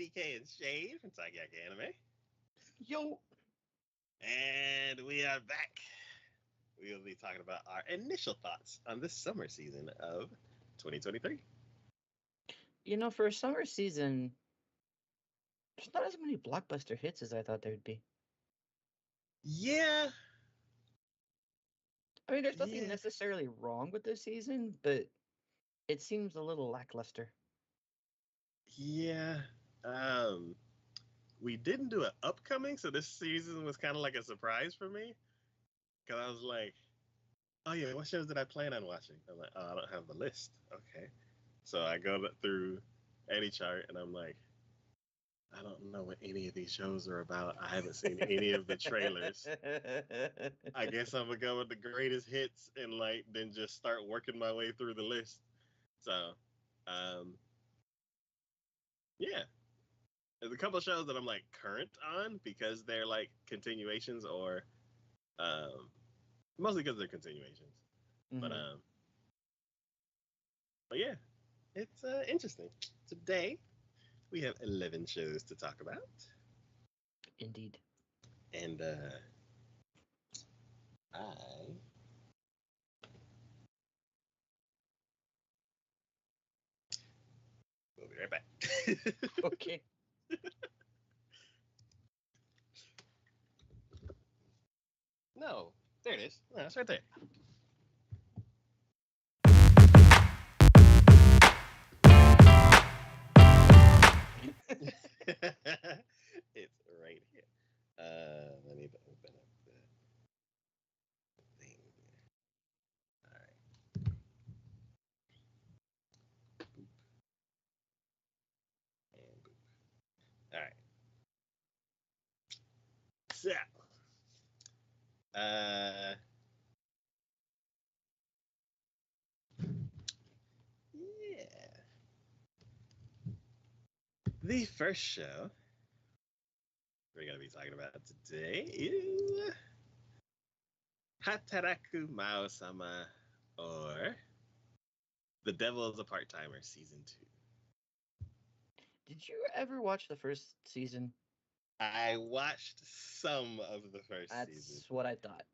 PK and Shade from TacoYaki Anime. Yo. And we are back. We will be talking about our initial thoughts on this summer season of 2023. For a summer season, there's not as many blockbuster hits as I thought there'd be. Yeah. I mean, there's nothing necessarily wrong with this season, but it seems a little lackluster. Yeah. We didn't do an upcoming, so this season was kind of like a surprise for me. Because I was like, oh yeah, what shows did I plan on watching? I'm like, oh, I don't have the list. Okay. So I go through any chart and I'm like, I don't know what any of these shows are about. I haven't seen any of the trailers. I guess I'm gonna go with the greatest hits and then just start working my way through the list. So, yeah, there's a couple of shows that I'm current on because they're continuations or, mostly because they're continuations. Mm-hmm. But yeah, it's interesting. Today we have 11 shows to talk about. Indeed. And I will be right back. Okay. No, there it is. No, it's right there. It's right here. Let me open up the thing. All right. Boop. And boop. All right. So, yeah. The first show we're going to be talking about today is Hataraku Mao-sama, or The Devil is a Part-Timer Season 2. Did you ever watch the first season? I watched some of the first season. That's what I thought.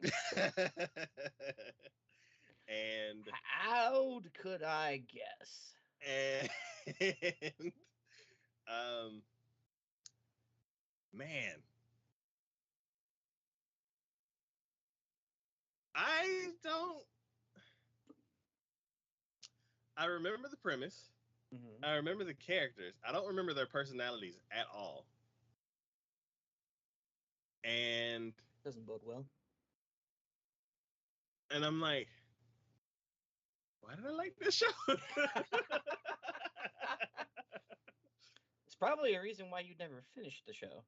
And how could I guess? And man, I remember the premise. Mm-hmm. I remember the characters. I don't remember their personalities at all. And doesn't bode well. And I'm like, why did I like this show? It's probably a reason why you never finished the show.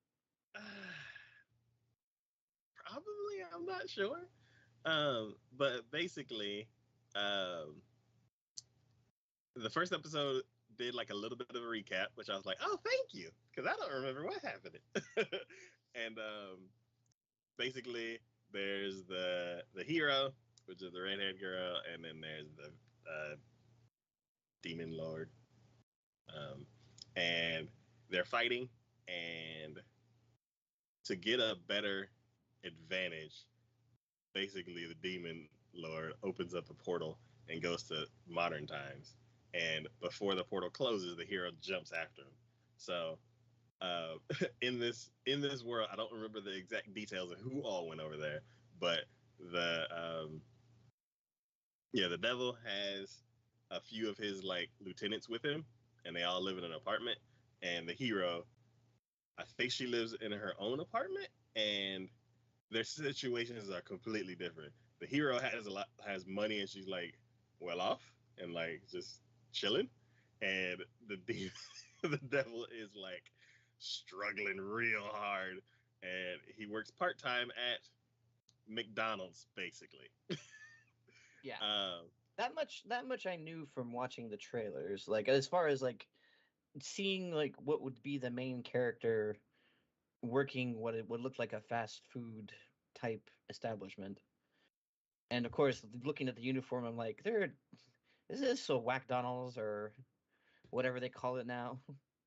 Probably, I'm not sure. But basically, the first episode did a little bit of a recap, which I was like, oh, thank you, because I don't remember what happened. And basically, there's the hero, which is the redhead girl, and then there's the demon lord. And they're fighting, and to get a better advantage, basically the demon lord opens up a portal and goes to modern times. And before the portal closes, the hero jumps after him. So in this world, I don't remember the exact details of who all went over there, but the devil has a few of his lieutenants with him, and they all live in an apartment. And the hero, I think she lives in her own apartment, and their situations are completely different. The hero has money, and she's well off and just chilling, and the devil is struggling real hard, and he works part-time at McDonald's, basically. Yeah. That much I knew from watching the trailers. As far as seeing what would be the main character working what it would look like a fast food type establishment. And of course, looking at the uniform, I'm like, is this so McDonald's or whatever they call it now?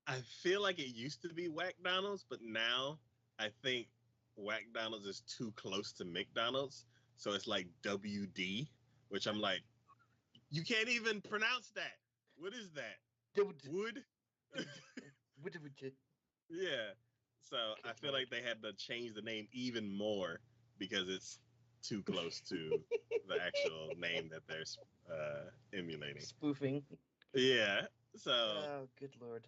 I feel like it used to be Whack-Donald's, but now I think Whack-Donald's is too close to McDonald's, so it's like WD, which I'm like, you can't even pronounce that. What is that? Wood? Yeah. So I feel like they had to change the name even more because it's too close to the actual name that they're emulating. Spoofing. Yeah. So. Oh, good Lord.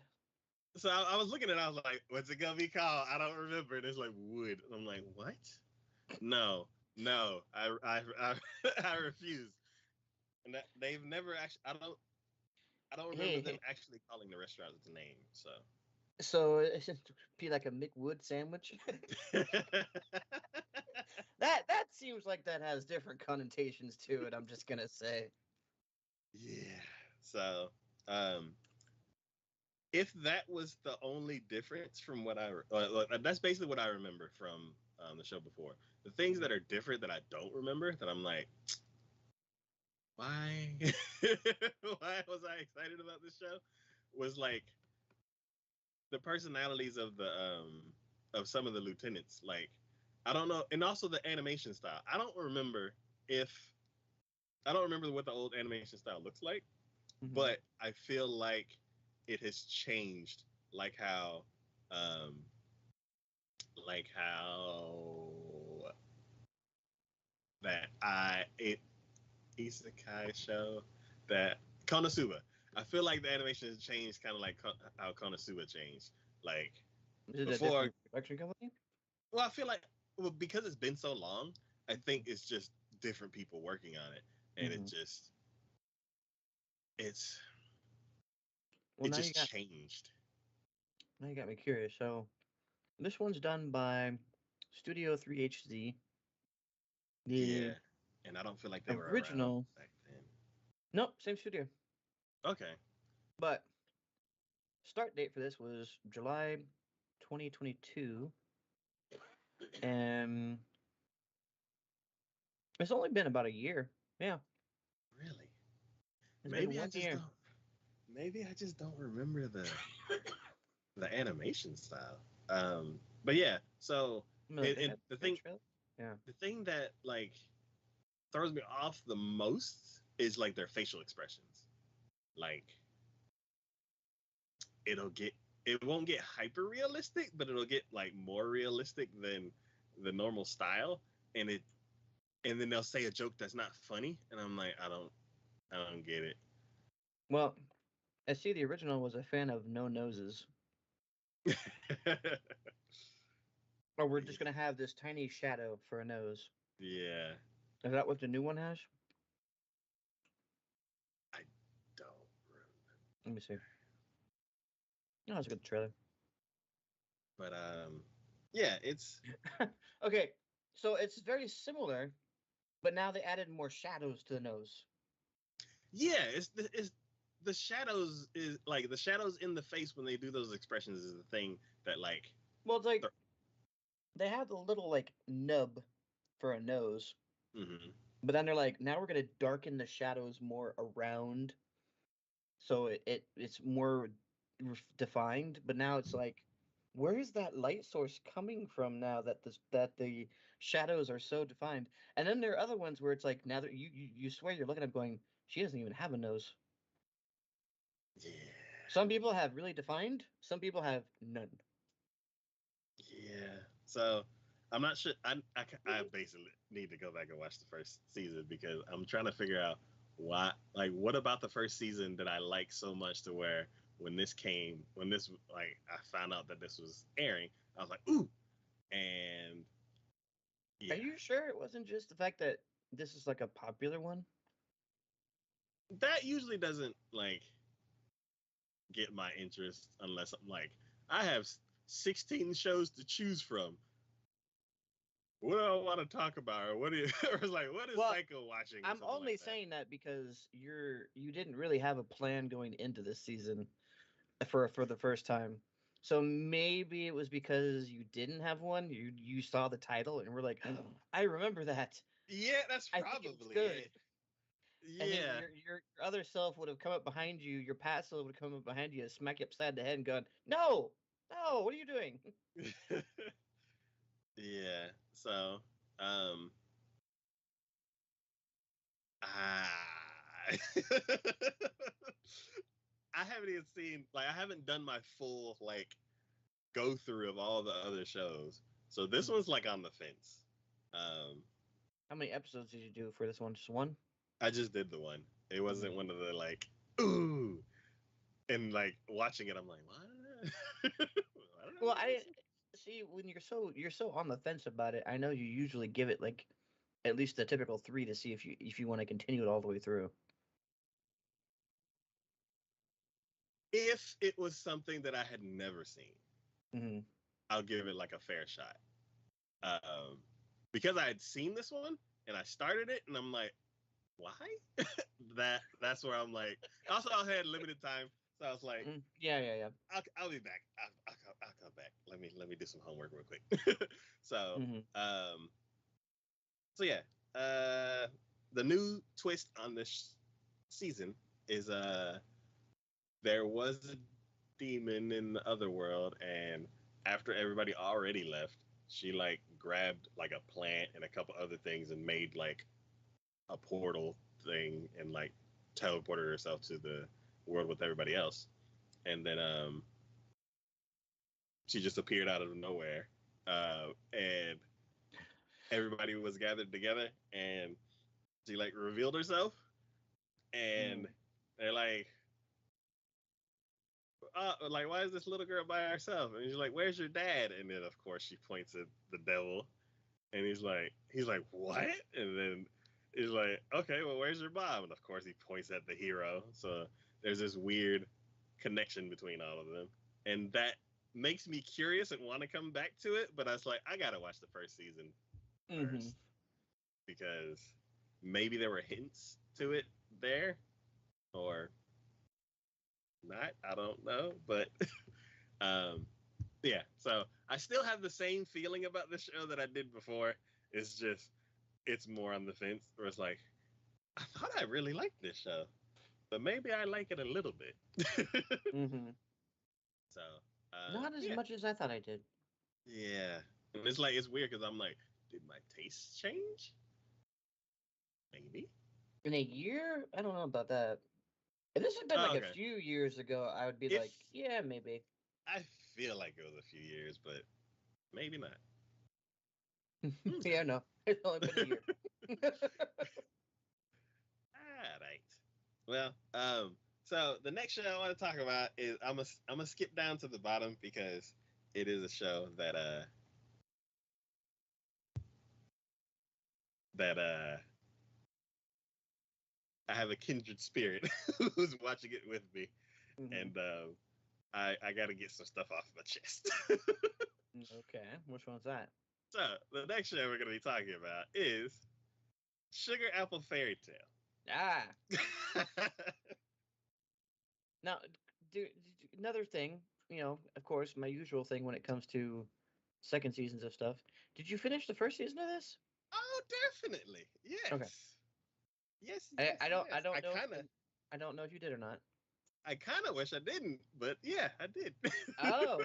So I was looking at it, I was like, what's it going to be called? I don't remember. And it's like Wood. And I'm like, what? No. I refuse. And they've never actually, I don't remember them actually calling the restaurant its name. So it should be like a McWood sandwich. that seems like that has different connotations to it. I'm just gonna say. Yeah. So, if that was the only difference from what that's basically what I remember from the show before. The things that are different that I don't remember, that I'm like, why? Why was I excited about this show? Was like the personalities of of some of the lieutenants. Like, I don't know, and also the animation style. I don't remember what the old animation style looks like, but I feel like it has changed, like how that isekai show that Konosuba. I feel like the animation has changed, kind of like how Konosuba changed. Like, is it before, a different production company? Well, I feel like because it's been so long, I think it's just different people working on it, and it just changed. Now you got me curious. So this one's done by Studio 3HZ. Yeah, and I don't feel like they were around back then. Nope, same studio. Okay. But start date for this was July 2022. And it's only been about a year. Yeah. Really? Maybe I just don't remember the animation style. But yeah, so the thing that like throws me off the most is like their facial expressions. Like, it won't get hyper realistic, but it'll get like more realistic than the normal style, and then they'll say a joke that's not funny, and I'm like, I don't get it. Well, I see the original was a fan of no noses. Or we're just gonna have this tiny shadow for a nose. Yeah. Is that what the new one has? I don't remember. Let me see. No, it's a good trailer. But yeah, it's okay. So it's very similar, but now they added more shadows to the nose. Yeah, it's the shadows is like the shadows in the face when they do those expressions is the thing that like. Well, it's like they have the little like nub for a nose, but then they're like, now we're gonna darken the shadows more around, so it's more defined. But now it's like, where is that light source coming from now that the shadows are so defined? And then there are other ones where it's like, now that you swear you're looking at going, she doesn't even have a nose. Yeah. Some people have really defined. Some people have none. Yeah. So I'm not sure. I basically need to go back and watch the first season because I'm trying to figure out what about the first season that I like so much to where when I found out that this was airing, I was like, ooh. And yeah. Are you sure it wasn't just the fact that this is like a popular one? That usually doesn't like get my interest unless I'm like, I have 16 shows to choose from. What do I want to talk about? Or what is Psycho watching? I'm only saying that because you didn't really have a plan going into this season for the first time. So maybe it was because you didn't have one. You saw the title and we're like, oh, I remember that. Yeah, that's probably good. Yeah. And then your other self would have come up behind you, your past self would have come up behind you and smack you upside the head and gone, no, what are you doing? Yeah. So, I I haven't even seen, like, I haven't done my full, like, go through of all the other shows. So this one's like on the fence. How many episodes did you do for this one? Just one? I just did the one. It wasn't one of the like, ooh, and like watching it, I'm like, what? Well, I see when you're so on the fence about it. I know you usually give it like at least the typical 3 to see if you want to continue it all the way through. If it was something that I had never seen, Mm-hmm. I'll give it like a fair shot. Because I had seen this one and I started it, and I'm like, why? That's where I'm like. Also, I had limited time, so I was like, yeah. I'll be back. I'll come back. Let me do some homework real quick. So, so yeah, the new twist on this season is there was a demon in the other world, and after everybody already left, she like grabbed like a plant and a couple other things and made like a portal thing and like teleported herself to the world with everybody else. And then she just appeared out of nowhere. And everybody was gathered together, and she like revealed herself, and they're like, why is this little girl by herself? And she's like, where's your dad? And then of course she points at the devil, and he's like, what? And then he's like, okay, well, where's your mom? And of course he points at the hero. So there's this weird connection between all of them, and that makes me curious and want to come back to it. But I was like, I gotta watch the first season first, because maybe there were hints to it there, or not. I don't know, but yeah. So I still have the same feeling about the show that I did before. It's just it's more on the fence, where it's like, I thought I really liked this show, but maybe I like it a little bit. So not as much as I thought I did. Yeah, and it's like, it's weird because I'm like, did my taste change? Maybe in a year. I don't know about that. If this had been like a few years ago, I would be like, yeah, maybe. I feel like it was a few years, but maybe not. Yeah, no, it's only been a year. All right. Well, so the next show I want to talk about is I'm gonna skip down to the bottom because it is a show that I have a kindred spirit who's watching it with me, and I got to get some stuff off my chest. Okay, which one's that? So the next show we're going to be talking about is Sugar Apple Fairy Tale. Ah. Now, another thing, of course, my usual thing when it comes to second seasons of stuff. Did you finish the first season of this? Oh, definitely. Yes. Okay. Yes. I don't know. I don't know if you did or not. I kind of wish I didn't, but yeah, I did. Oh,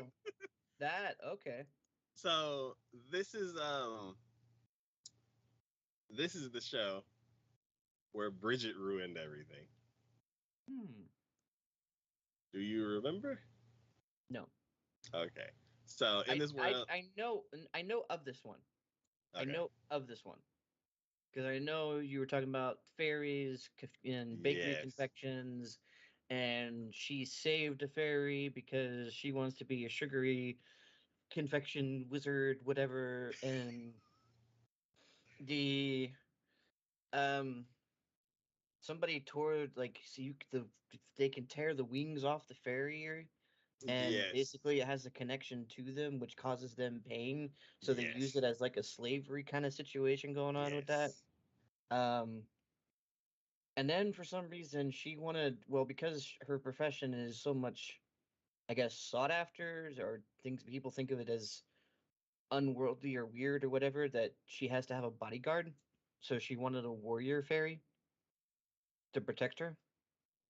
okay. So this is the show where Bridget ruined everything. Do you remember? No. Okay. So in this world, I know of this one. Okay. I know of this one because I know you were talking about fairies and bakery confections, and she saved a fairy because she wants to be a sugary confection wizard, whatever, and the somebody tore they can tear the wings off the fairy, and basically it has a connection to them which causes them pain, so they use it as like a slavery kind of situation going on with that. And then for some reason she wanted, well, because her profession is so much, I guess, sought after, or things people think of it as unworldly or weird or whatever, that she has to have a bodyguard. So she wanted a warrior fairy to protect her.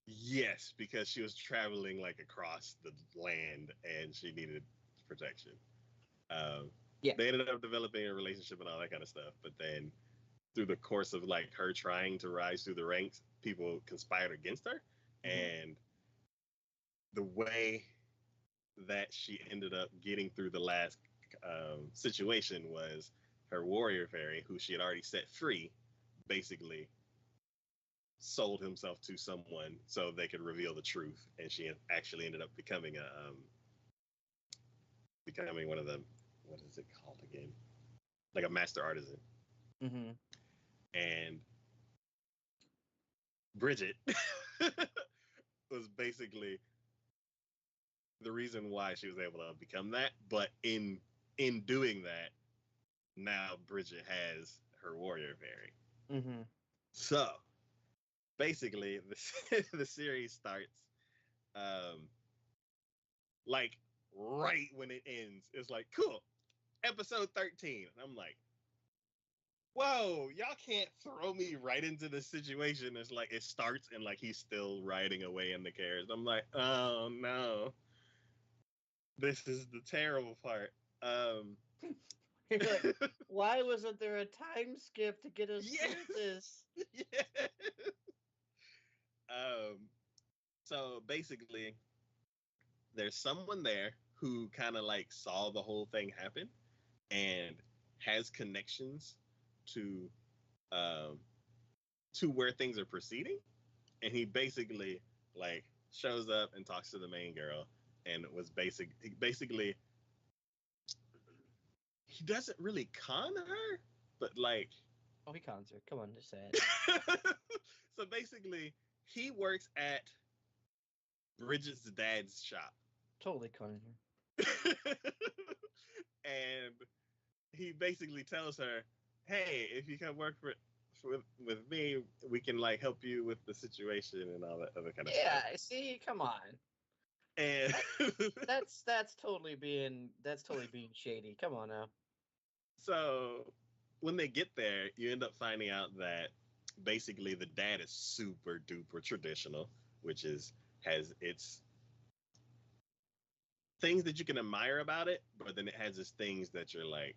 Yes, because she was traveling like across the land and she needed protection. They ended up developing a relationship and all that kind of stuff, but then through the course of like her trying to rise through the ranks, people conspired against her, and the way that she ended up getting through the last situation was her warrior fairy, who she had already set free, basically sold himself to someone so they could reveal the truth, and she actually ended up becoming one of the, what is it called again, like a master artisan. And Bridget was basically the reason why she was able to become that, but in doing that, now Bridget has her warrior fairy. So basically the series starts like right when it ends. It's like, cool, episode 13. And I'm like, whoa, y'all can't throw me right into this situation. It's like it starts and like he's still riding away in the carriage. I'm like, oh no, this is the terrible part. You're like, why wasn't there a time skip to get us through this? Yes. So basically, there's someone there who kind of like saw the whole thing happen and has connections to where things are proceeding, and he basically like shows up and talks to the main girl, and it was basically he doesn't really con her, but like, oh, he cons her. Come on, just say it. So basically, he works at Bridget's dad's shop. Totally conning her. And he basically tells her, hey, if you come work with me, we can like help you with the situation and all that other kind of stuff. Yeah, see, come on. And that's totally being shady. Come on now. So when they get there, you end up finding out that basically the dad is super duper traditional, which has its things that you can admire about it, but then it has its things that you're like,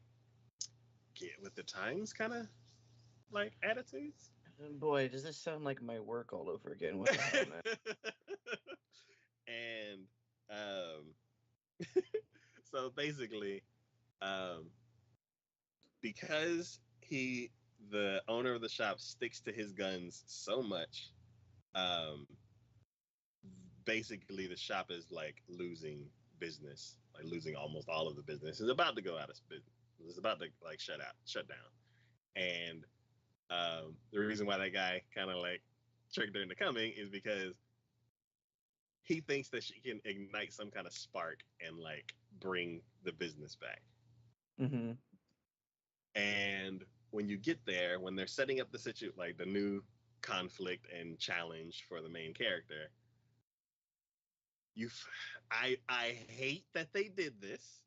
get with the times kind of like attitudes. Boy, does this sound like my work all over again? What the hell, man? And so basically, because the owner of the shop sticks to his guns so much, basically the shop is like losing business, like losing almost all of the business. It's about to go out of business. It's about to like shut down. And the reason why that guy kind of like tricked her into coming is because he thinks that she can ignite some kind of spark and like bring the business back. And when you get there, when they're setting up the situation, like the new conflict and challenge for the main character, I hate that they did this,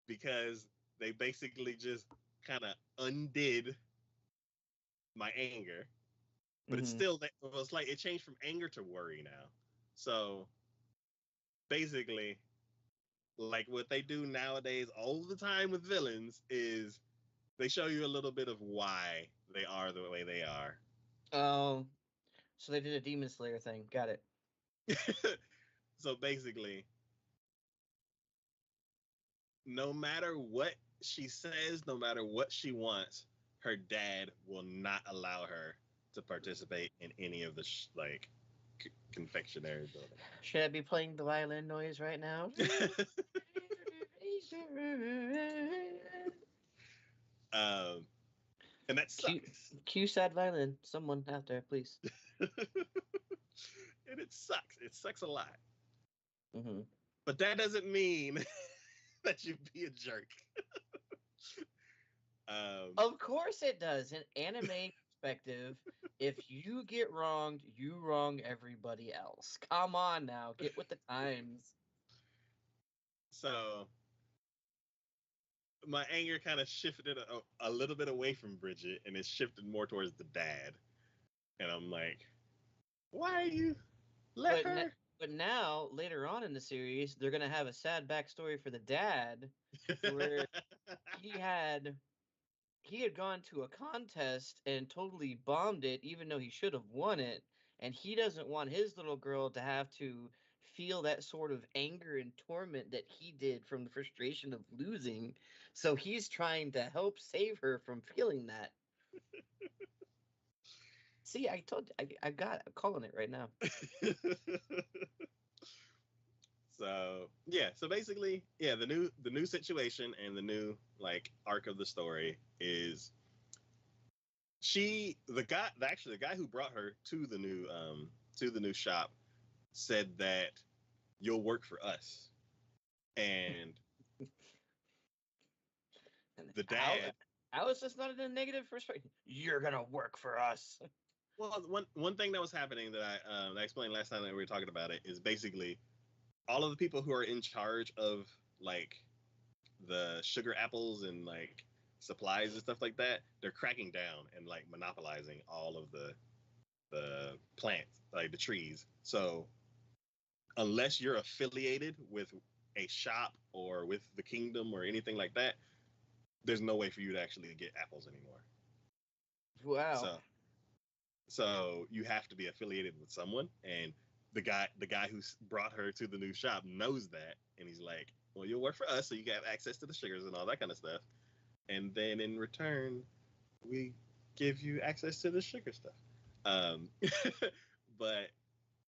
because they basically just kind of undid my anger, but it's still, it was like it changed from anger to worry now. So basically, like what they do nowadays all the time with villains is they show you a little bit of why they are the way they are. Oh, so they did a Demon Slayer thing. Got it. So basically, no matter what she says, no matter what she wants, her dad will not allow her to participate in any of the confectionery building. Should I be playing the violin noise right now? And that sucks. Cue sad violin. Someone out there, please. And it sucks. It sucks a lot. But that doesn't mean that you be a jerk. Of course it does. In anime perspective, if you get wronged, you wrong everybody else. Come on now, get with the times. So my anger kind of shifted a little bit away from Bridget, and it shifted more towards the dad. And I'm like, why are you Let her. But now, later on in the series, they're gonna have a sad backstory for the dad, to where he had gone to a contest and totally bombed it, even though he should have won it. And he doesn't want his little girl to have to feel that sort of anger and torment that he did from the frustration of losing. So he's trying to help save her from feeling that. See, I told you, I'm calling it right now. So basically, the new situation and the new like arc of the story is the guy who brought her to the new shop said that you'll work for us, and the dad. How is this not a negative perspective? You're gonna work for us. Well, one thing that was happening that I explained last time that we were talking about it is basically all of the people who are in charge of like the sugar apples and like supplies and stuff like that, they're cracking down and like monopolizing all of the plants, like the trees. So unless you're affiliated with a shop or with the kingdom or anything like that, there's no way for you to actually get apples anymore. Wow. So you have to be affiliated with someone, and the guy who brought her to the new shop knows that, and he's like, well, you'll work for us so you can have access to the sugars and all that kind of stuff, and then in return we give you access to the sugar stuff. But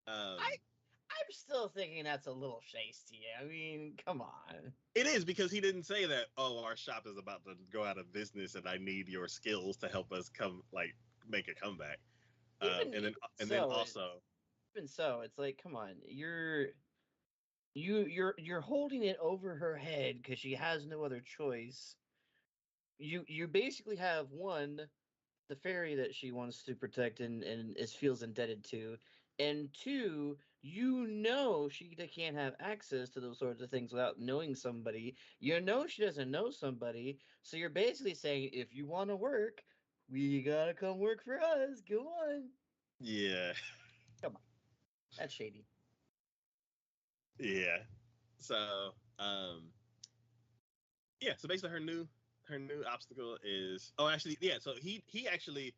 I'm still thinking that's a little shady. I mean, come on. It is, because he didn't say that, oh, our shop is about to go out of business and I need your skills to help us make a comeback. Then also, even so, it's like, come on, you're holding it over her head because she has no other choice. You basically have one, the fairy that she wants to protect and feels indebted to, and two, she can't have access to those sorts of things without knowing somebody. She doesn't know somebody, so you're basically saying, if you want to work, we gotta come work for us. Go on. Yeah. Come on. That's shady. Yeah. So, so basically her new obstacle is, so he actually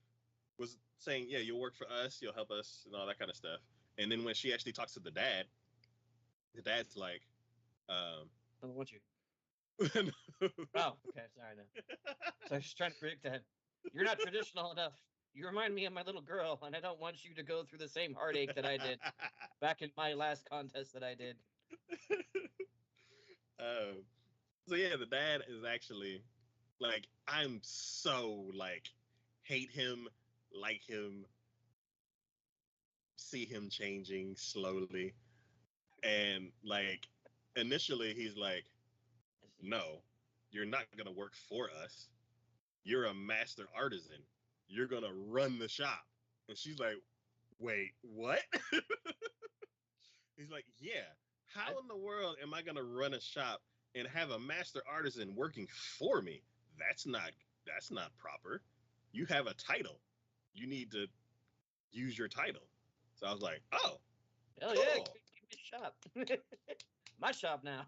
was saying, yeah, you'll work for us, you'll help us and all that kind of stuff. And then when she actually talks to the dad's like, I don't want you. Oh, okay, sorry. No. So I was just trying to predict that. You're not traditional enough. You remind me of my little girl, and I don't want you to go through the same heartache that I did back in my last contest that I did. So yeah, the dad is actually like, I'm so like, hate him, like him, see him changing slowly. And like, initially he's like, no, you're not going to work for us. You're a master artisan. You're going to run the shop. And she's like, wait, what? He's like, yeah, how in the world am I going to run a shop and have a master artisan working for me? That's not proper. You have a title. You need to use your title. So I was like, oh, hell cool. Yeah, give me a shop. My shop now.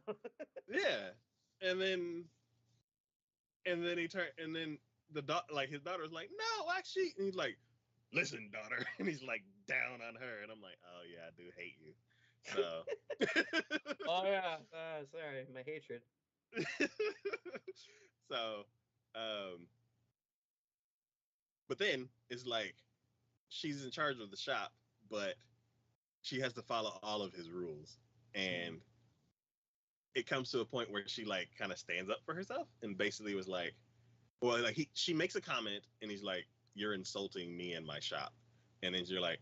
Yeah. And then he turned, and then his daughter's like, no, actually, and he's like, listen, daughter, and he's like down on her, and I'm like, oh yeah, I do hate you. So. Oh yeah, sorry, my hatred. So, but then it's like, she's in charge of the shop, but she has to follow all of his rules, and it comes to a point where she like kind of stands up for herself and basically was like, well, like she makes a comment and he's like, you're insulting me and my shop. And then you're like,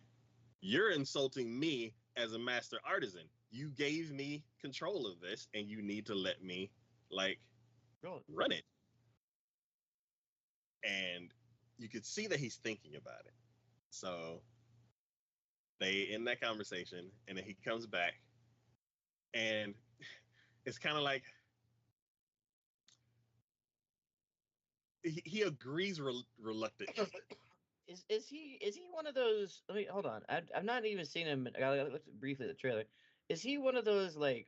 you're insulting me as a master artisan. You gave me control of this and you need to let me like run it. And you could see that he's thinking about it. So they end that conversation and then he comes back and it's kind of like, he agrees reluctantly. Is he one of those? Let me hold on. I've not even seen him. I looked briefly at the trailer. Is he one of those like?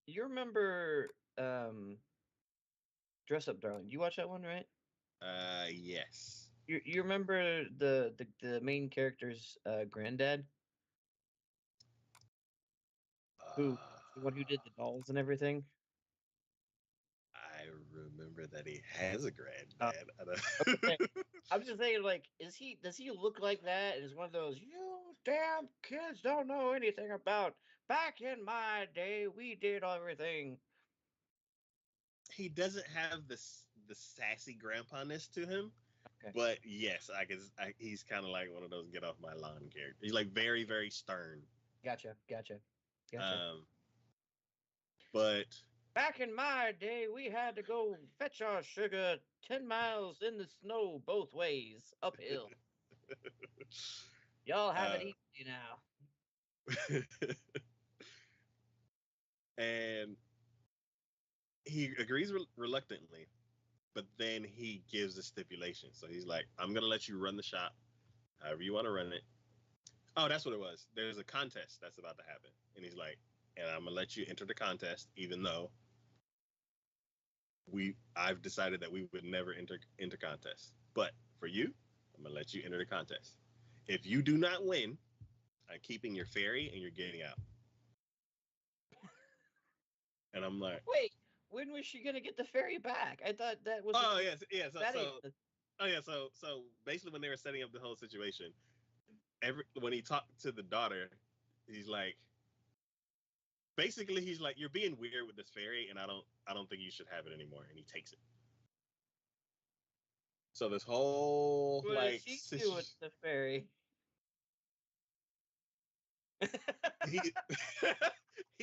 You remember Dress Up Darling? You watch that one, right? Yes. You remember the main character's granddad, who the one who did the dolls and everything? I remember that he has a Uh, granddad. I'm just saying, like, does he look like that? Is one of those you damn kids don't know anything about? Back in my day, we did everything. He doesn't have the sassy grandpa-ness to him, Okay. but yes, he's kind of like one of those get off my lawn characters. He's like very, very stern. Gotcha. But Back in my day, we had to go fetch our sugar 10 miles in the snow both ways, uphill. Y'all have it easy now. And he agrees reluctantly, but then he gives a stipulation. So he's like, I'm going to let you run the shop however you want to run it. Oh, that's what it was. There's a contest that's about to happen. And he's like, and I'm going to let you enter the contest, even though I've decided that we would never enter contests. But for you, I'm going to let you enter the contest. If you do not win, I'm keeping your ferry and you're getting out. And I'm like, wait, when was she gonna get the ferry back? I thought that was. Oh yes, yeah. So basically, when they were setting up the whole situation, when he talked to the daughter, he's like, you're being weird with this ferry, and I don't think you should have it anymore. And he takes it. So this whole what does she do with the ferry? he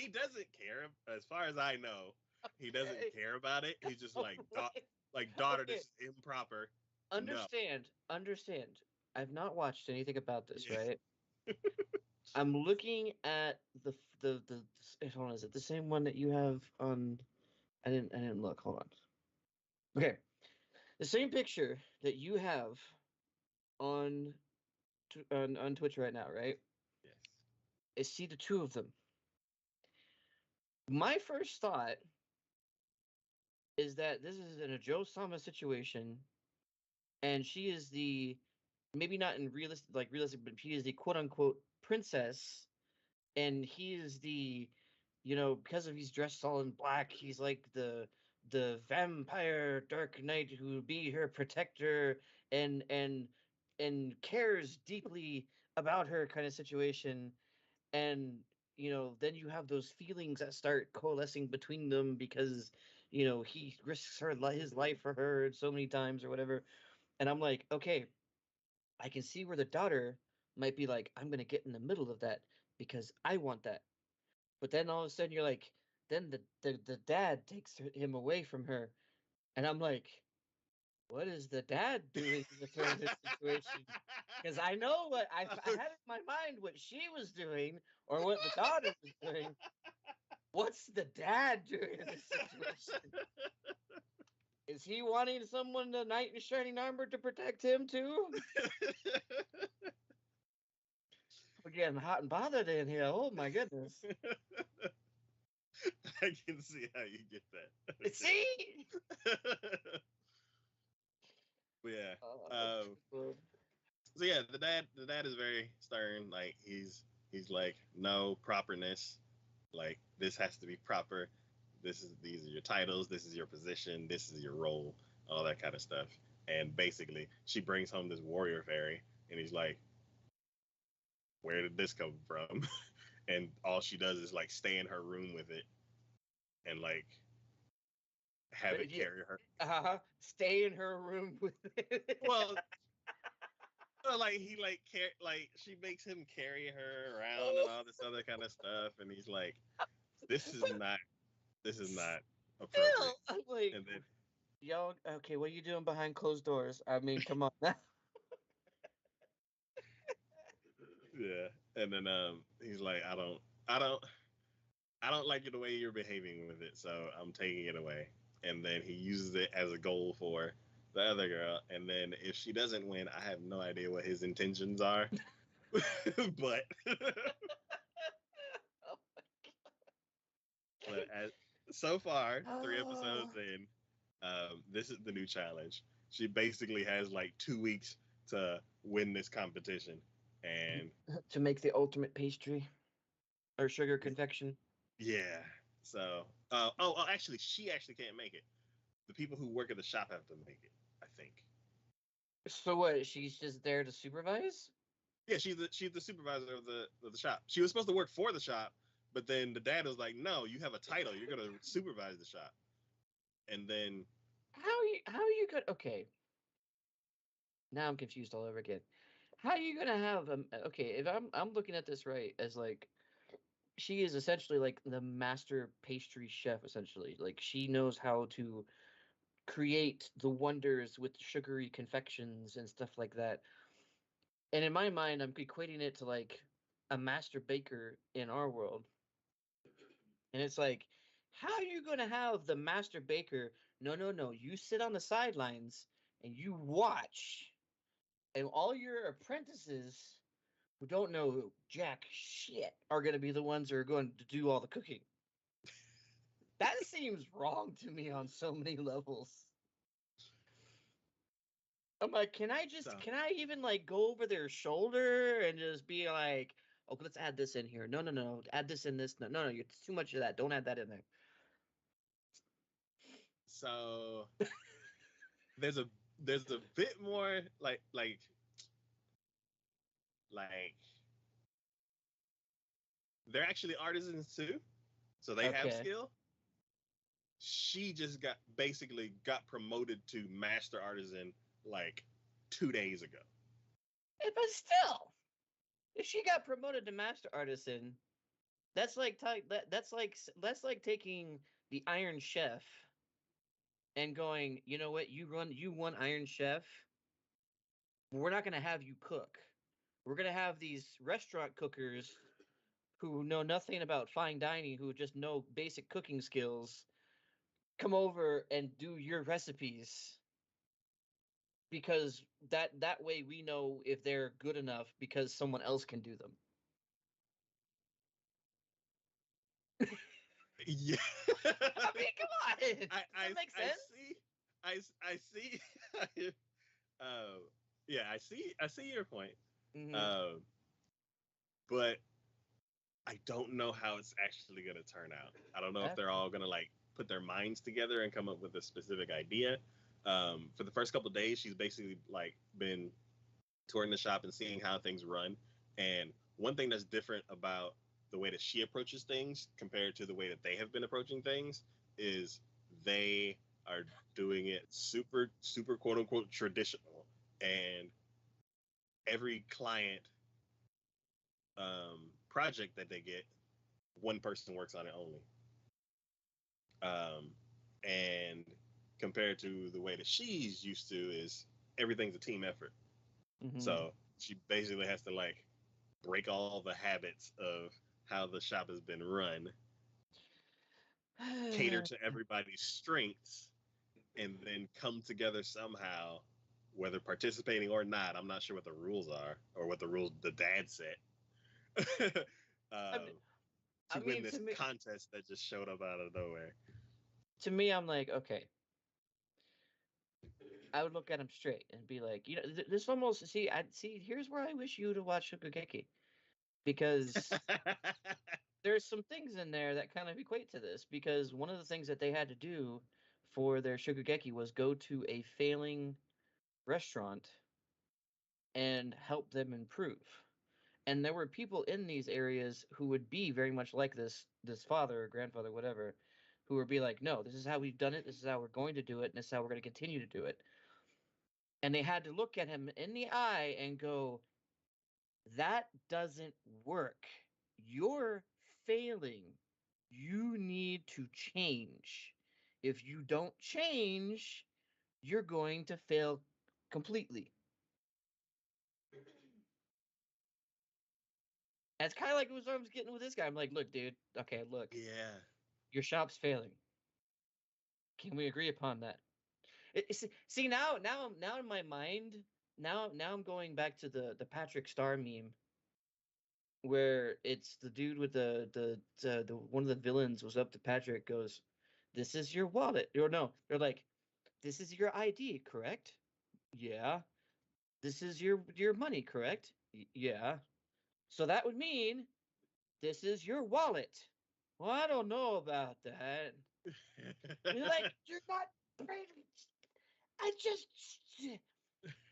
doesn't care, as far as I know. He doesn't care about it. He's just like, daughter, this is improper. Understand. I've not watched anything about this, right? I'm looking at the hold on, is it the same one that you have on? I didn't look. Hold on. Okay, the same picture that you have on on Twitch right now, right? Yes. I see the two of them. My first thought is that this is in a Joe Sama situation, and she is the maybe not in realistic, but she is the quote unquote princess, and he is the, because of he's dressed all in black, he's like the vampire Dark Knight who will be her protector and cares deeply about her kind of situation. And then you have those feelings that start coalescing between them because he risks his life for her so many times or whatever. And I'm like, okay, I can see where the daughter might be like, I'm gonna get in the middle of that because I want that. But then all of a sudden you're like, then the dad takes him away from her, and I'm like, what is the dad doing with her in this situation? Because I know what I had in my mind what she was doing or what the daughter was doing. What's the dad doing in this situation? Is he wanting someone, the knight in shining armor, to protect him too? We're getting hot and bothered in here. Oh my goodness. I can see how you get that. See? Yeah. So yeah, the dad is very stern. Like he's like, no properness. Like this has to be proper. These are your titles. This is your position. This is your role. All that kind of stuff. And basically, she brings home this warrior fairy, and he's like, where did this come from? And all she does is like stay in her room with it, and like have it carry her. Stay in her room with it. Well, like he she makes him carry her around and all this other kind of stuff, and he's like, this is not appropriate. Bill, I'm like, and then, yo, okay, what are you doing behind closed doors? I mean, come on. Yeah, and then he's like, I don't like the way you're behaving with it, so I'm taking it away. And then he uses it as a goal for the other girl, and then if she doesn't win, I have no idea what his intentions are. But Oh but so far, 3 episodes in, this is the new challenge. She basically has like 2 weeks to win this competition, and to make the ultimate pastry or sugar confection. yeah. So, actually, she actually can't make it. The people who work at the shop have to make it, I think. So what? She's just there to supervise? Yeah, she's the supervisor of the shop. She was supposed to work for the shop, but then the dad was like, "No, you have a title. You're gonna supervise the shop." And then How you good? Okay, now I'm confused all over again. How are you gonna have okay? If I'm looking at this right as like she is essentially like the master pastry chef, essentially. Like she knows how to create the wonders with sugary confections and stuff like that. And in my mind, I'm equating it to like a master baker in our world. And it's like, how are you going to have the master baker? No, no, no. You sit on the sidelines and you watch. And all your apprentices who don't know jack shit are going to be the ones who are going to do all the cooking. That seems wrong to me on so many levels. I'm like, can I even like go over their shoulder and just be like, okay, let's add this in here. No, no, no, add this in this. No, no, no, it's too much of that. Don't add that in there. So there's a bit more like they're actually artisans too, so they have Okay. skill. She just got promoted to master artisan like 2 days ago. But still, if she got promoted to master artisan, that's like that's like taking the Iron Chef and going, you know what, you won Iron Chef. We're not gonna have you cook. We're gonna have these restaurant cookers who know nothing about fine dining, who just know basic cooking skills, come over and do your recipes because that way we know if they're good enough because someone else can do them. Yeah. I mean, come on. That makes I sense. see. I see. uh, yeah, I see your point. Mm-hmm. But I don't know how it's actually going to turn out. I don't know if they're Okay. all going to like put their minds together and come up with a specific idea. For the first couple of days, she's basically like been touring the shop and seeing how things run. And one thing that's different about the way that she approaches things compared to the way that they have been approaching things is they are doing it super, super quote unquote traditional. And every client project that they get, one person works on it only. Um, and compared to the way that she's used to is everything's a team effort. Mm-hmm. So she basically has to like break all the habits of how the shop has been run, cater to everybody's strengths, and then come together somehow, whether participating or not. I'm not sure what the rules are or what the rules the dad set. I mean, To win to this me, contest that just showed up out of nowhere. I'm like, okay. I would look at him straight and be like, this almost see. Here's where I wish you would have watched TacoYaki because there's some things in there that kind of equate to this because one of the things that they had to do for their shugugeki was go to a failing restaurant and help them improve. And there were people in these areas who would be very much like this father or grandfather, whatever, who would be like, no, this is how we've done it, this is how we're going to do it, and this is how we're going to continue to do it. And they had to look at him in the eye and go, that doesn't work. You're failing. You need to change. If you don't change, you're going to fail completely. That's kind of like what I was getting with this guy. I'm like, look, dude, okay, look, Yeah. your shop's failing. Can we agree upon that? See now in my mind, now I'm going back to the Patrick Star meme where it's the dude with the one of the villains was up to Patrick, goes, "This is your wallet." Or no, they're like, "This is your ID, correct?" Yeah. "This is your money, correct?" Yeah. "So that would mean this is your wallet." "Well, I don't know about that." You're like, "You're not paying. I just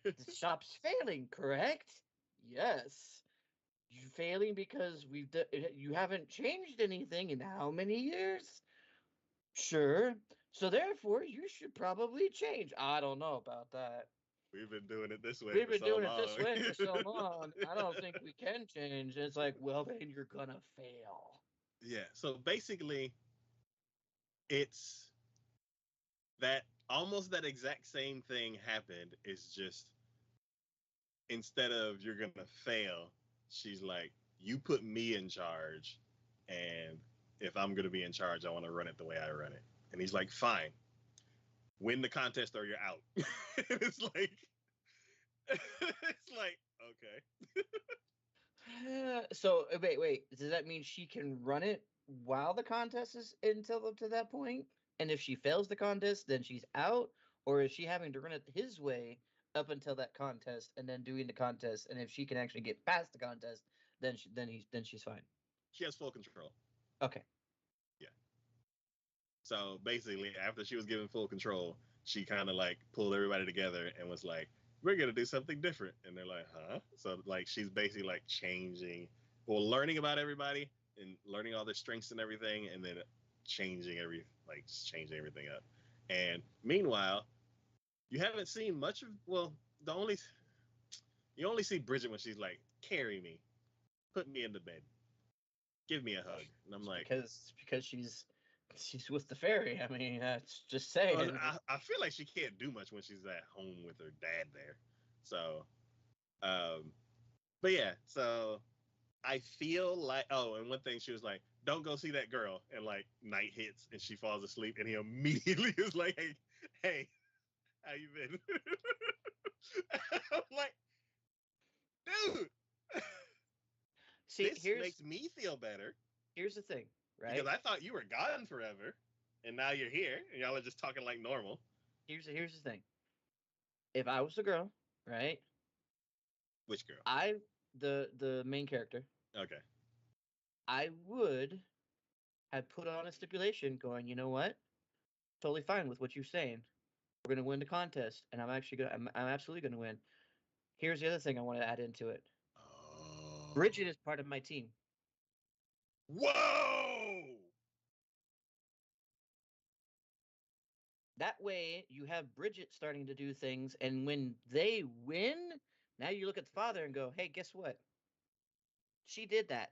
the shop's failing, correct?" "Yes." "You're failing because you haven't changed anything in how many years?" "Sure. So therefore, you should probably change." "I don't know about that. We've been doing it this way We've for been so doing it this long. way for so long. I don't think we can change." And it's like, well, then you're gonna fail. Yeah. So basically, it's that almost that exact same thing happened. It's just instead of you're gonna fail, she's like, you put me in charge, and if I'm gonna be in charge, I want to run it the way I run it. And he's like, fine, win the contest or you're out. It's like, it's like, okay. So wait. Does that mean she can run it while the contest is until up to that point? And if she fails the contest, then she's out, or is she having to run it his way up until that contest and then doing the contest? And if she can actually get past the contest, then she's fine. She has full control. Okay. Yeah. So basically, after she was given full control, she kind of like pulled everybody together and was like, we're gonna do something different. And they're like, huh? So like she's basically like changing, well, learning about everybody and learning all their strengths and everything, and then changing everything up. And meanwhile, you haven't seen much of, well, the only you only see Bridget when she's like, carry me, put me in the bed, give me a hug. And I'm like, because she's with the fairy. I mean, that's just well, saying. I feel like she can't do much when she's at home with her dad there. So, um, but yeah, so I feel like, oh, and one thing she was like, don't go see that girl. And like night hits and she falls asleep and he immediately is like, hey, how you been? I'm like, dude, See, this makes me feel better here's the thing, because right? I thought you were gone forever and now you're here and y'all are just talking like normal. Here's the thing. If I was a girl, right? Which girl? The main character, Okay. I would have put on a stipulation going, you know what? Totally fine with what you're saying. We're gonna win the contest, and I'm absolutely gonna win. Here's the other thing I want to add into it. Oh. Bridget is part of my team. Whoa! That way you have Bridget starting to do things, and when they win, now you look at the father and go, hey, guess what? She did that.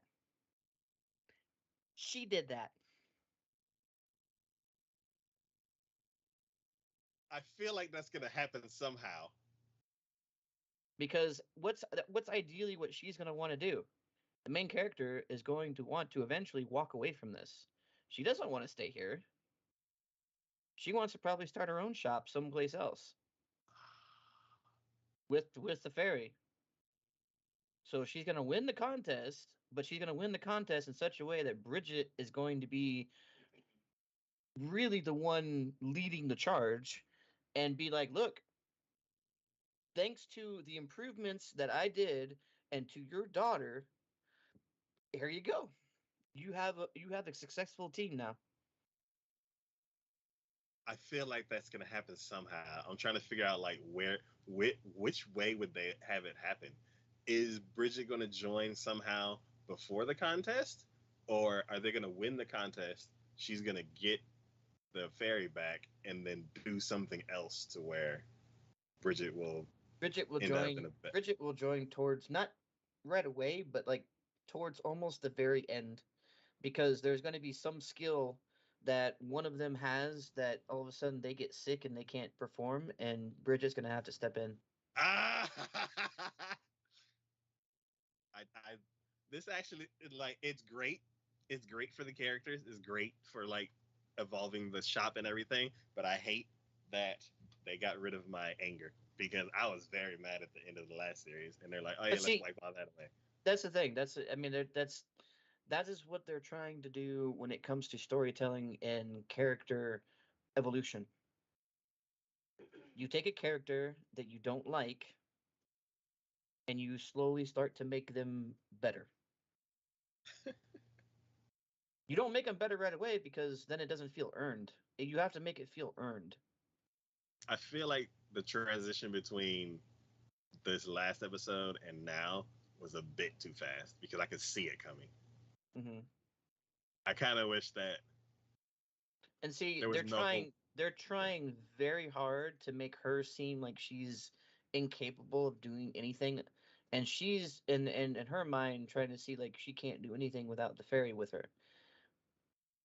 She did that. I feel like that's gonna happen somehow. Because what's ideally what she's going to want to do? The main character is going to want to eventually walk away from this. She doesn't want to stay here. She wants to probably start her own shop someplace else with the fairy. So she's going to win the contest, but she's going to win the contest in such a way that Bridget is going to be really the one leading the charge and be like, look, thanks to the improvements that I did and to your daughter, here you go. You have a successful team now. I feel like that's gonna happen somehow. I'm trying to figure out like which way would they have it happen? Is Bridget gonna join somehow before the contest, or are they gonna win the contest? She's gonna get the fairy back and then do something else to where Bridget will end up in a bed. Bridget will join towards not right away, but like towards almost the very end, because there's going to be some skill that one of them has that all of a sudden they get sick and they can't perform, and Bridget's going to have to step in. Ah! I this actually like it's great. It's great for the characters. It's great for like evolving the shop and everything. But I hate that they got rid of my anger because I was very mad at the end of the last series, and they're like, "Oh yeah, But let's see, wipe all that away." that's the thing. That is what they're trying to do when it comes to storytelling and character evolution. You take a character that you don't like and you slowly start to make them better. You don't make them better right away because then it doesn't feel earned. You have to make it feel earned. I feel like the transition between this last episode and now was a bit too fast because I could see it coming. Mm-hmm. I kind of wish that And see, there was no hope. they're trying very hard to make her seem like she's incapable of doing anything, and she's in her mind trying to see like she can't do anything without the fairy with her.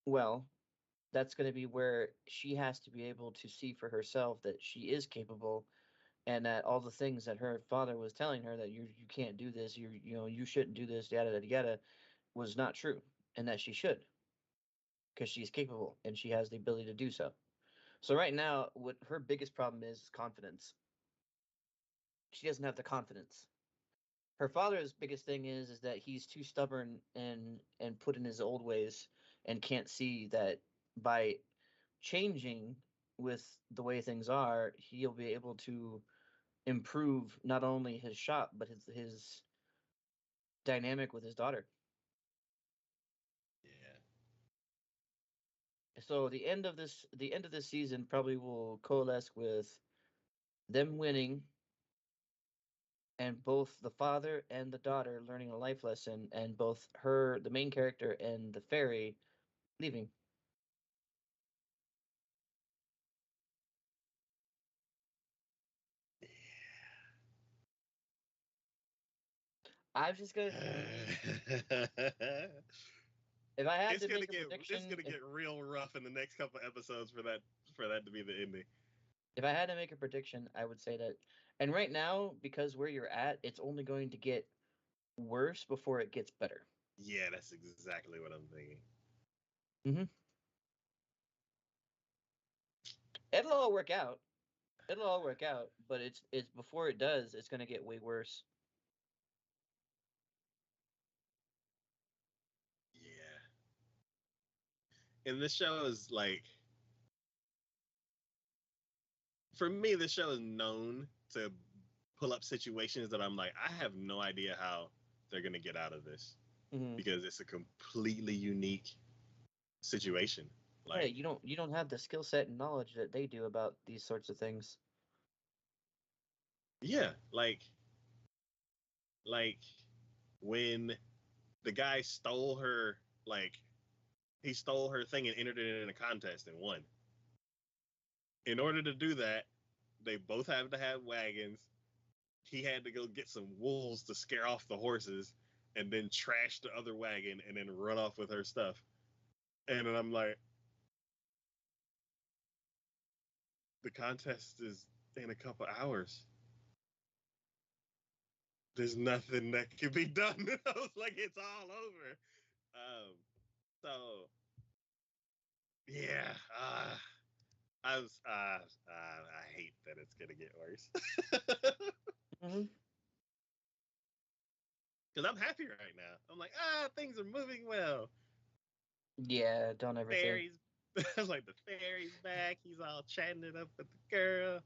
Well, that's going to be where she has to be able to see for herself that she is capable, and that all the things that her father was telling her that you can't do this, you shouldn't do this, yada yada yada, was not true, and that she should, because she's capable and she has the ability to do so. So right now, what her biggest problem is confidence. She doesn't have the confidence. Her father's biggest thing is that he's too stubborn and put in his old ways and can't see that by changing with the way things are, he'll be able to improve not only his shop but his dynamic with his daughter. Yeah. So the end of this season probably will coalesce with them winning and both the father and the daughter learning a life lesson, and both her, the main character, and the fairy leaving. I've just got. If I had to make a it's prediction, gonna get real rough in the next couple episodes for that to be the ending. if I had to make a prediction, I would say that. And right now, because where you're at, it's only going to get worse before it gets better. Yeah, that's exactly what I'm thinking. Mm-hmm. It'll all work out. It'll all work out, but it's before it does, it's going to get way worse. Yeah. And this show is like, for me, this show is known to pull up situations that I'm like, I have no idea how they're gonna get out of this Mm-hmm. because it's a completely unique situation. Hey, Like, you don't have the skill set and knowledge that they do about these sorts of things. yeah, like when the guy stole her, like he stole her thing and entered it in a contest and won. In order to do that, they both have to have wagons. He had to go get some wolves to scare off the horses and then trash the other wagon and then run off with her stuff. And then I'm like, the contest is in a couple hours. There's nothing that can be done. I was like, it's all over. Um, so yeah, I hate that it's gonna get worse. Mm-hmm. Because I'm happy right now. I'm like, things are moving well. Yeah, don't ever say. Fairies, I was like, the fairy's back. He's all chatting it up with the girl.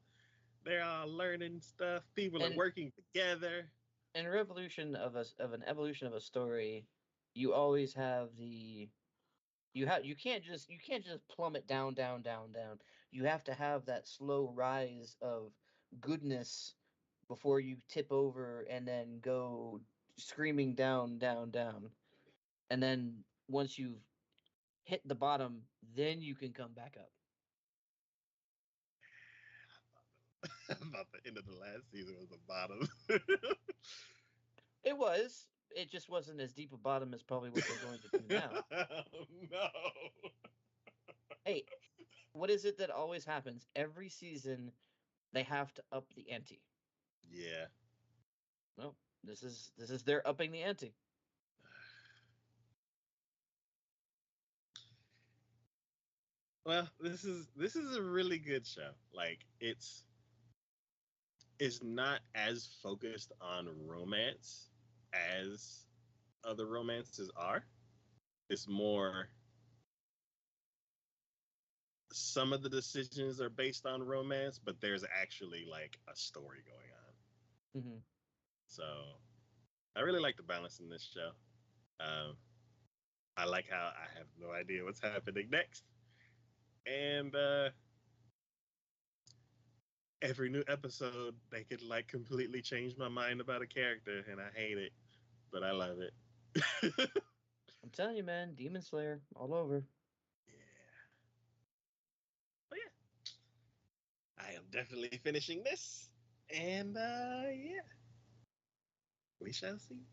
They're all learning stuff. People are And working together. in revolution of an evolution of a story, you always have the you can't just plummet down down down down. You have to have that slow rise of goodness before you tip over and then go screaming down down down. And then once you've hit the bottom, then you can come back up. I thought the end of the last season was the bottom. It was. It just wasn't as deep a bottom as probably what they're going to do now. Oh, no. Hey, what is it that always happens? Every season they have to up the ante. Yeah. Well, this is their upping the ante. Well, this is a really good show. Like it's not as focused on romance as other romances are. It's more some of the decisions are based on romance, but there's actually like a story going on. Mm-hmm. So I really like the balance in this show. Um, I like how I have no idea what's happening next, and every new episode they could like completely change my mind about a character, and I hate it, but I love it. I'm telling you, man, Demon Slayer all over. Yeah, but yeah, I am definitely finishing this, and yeah, we shall see.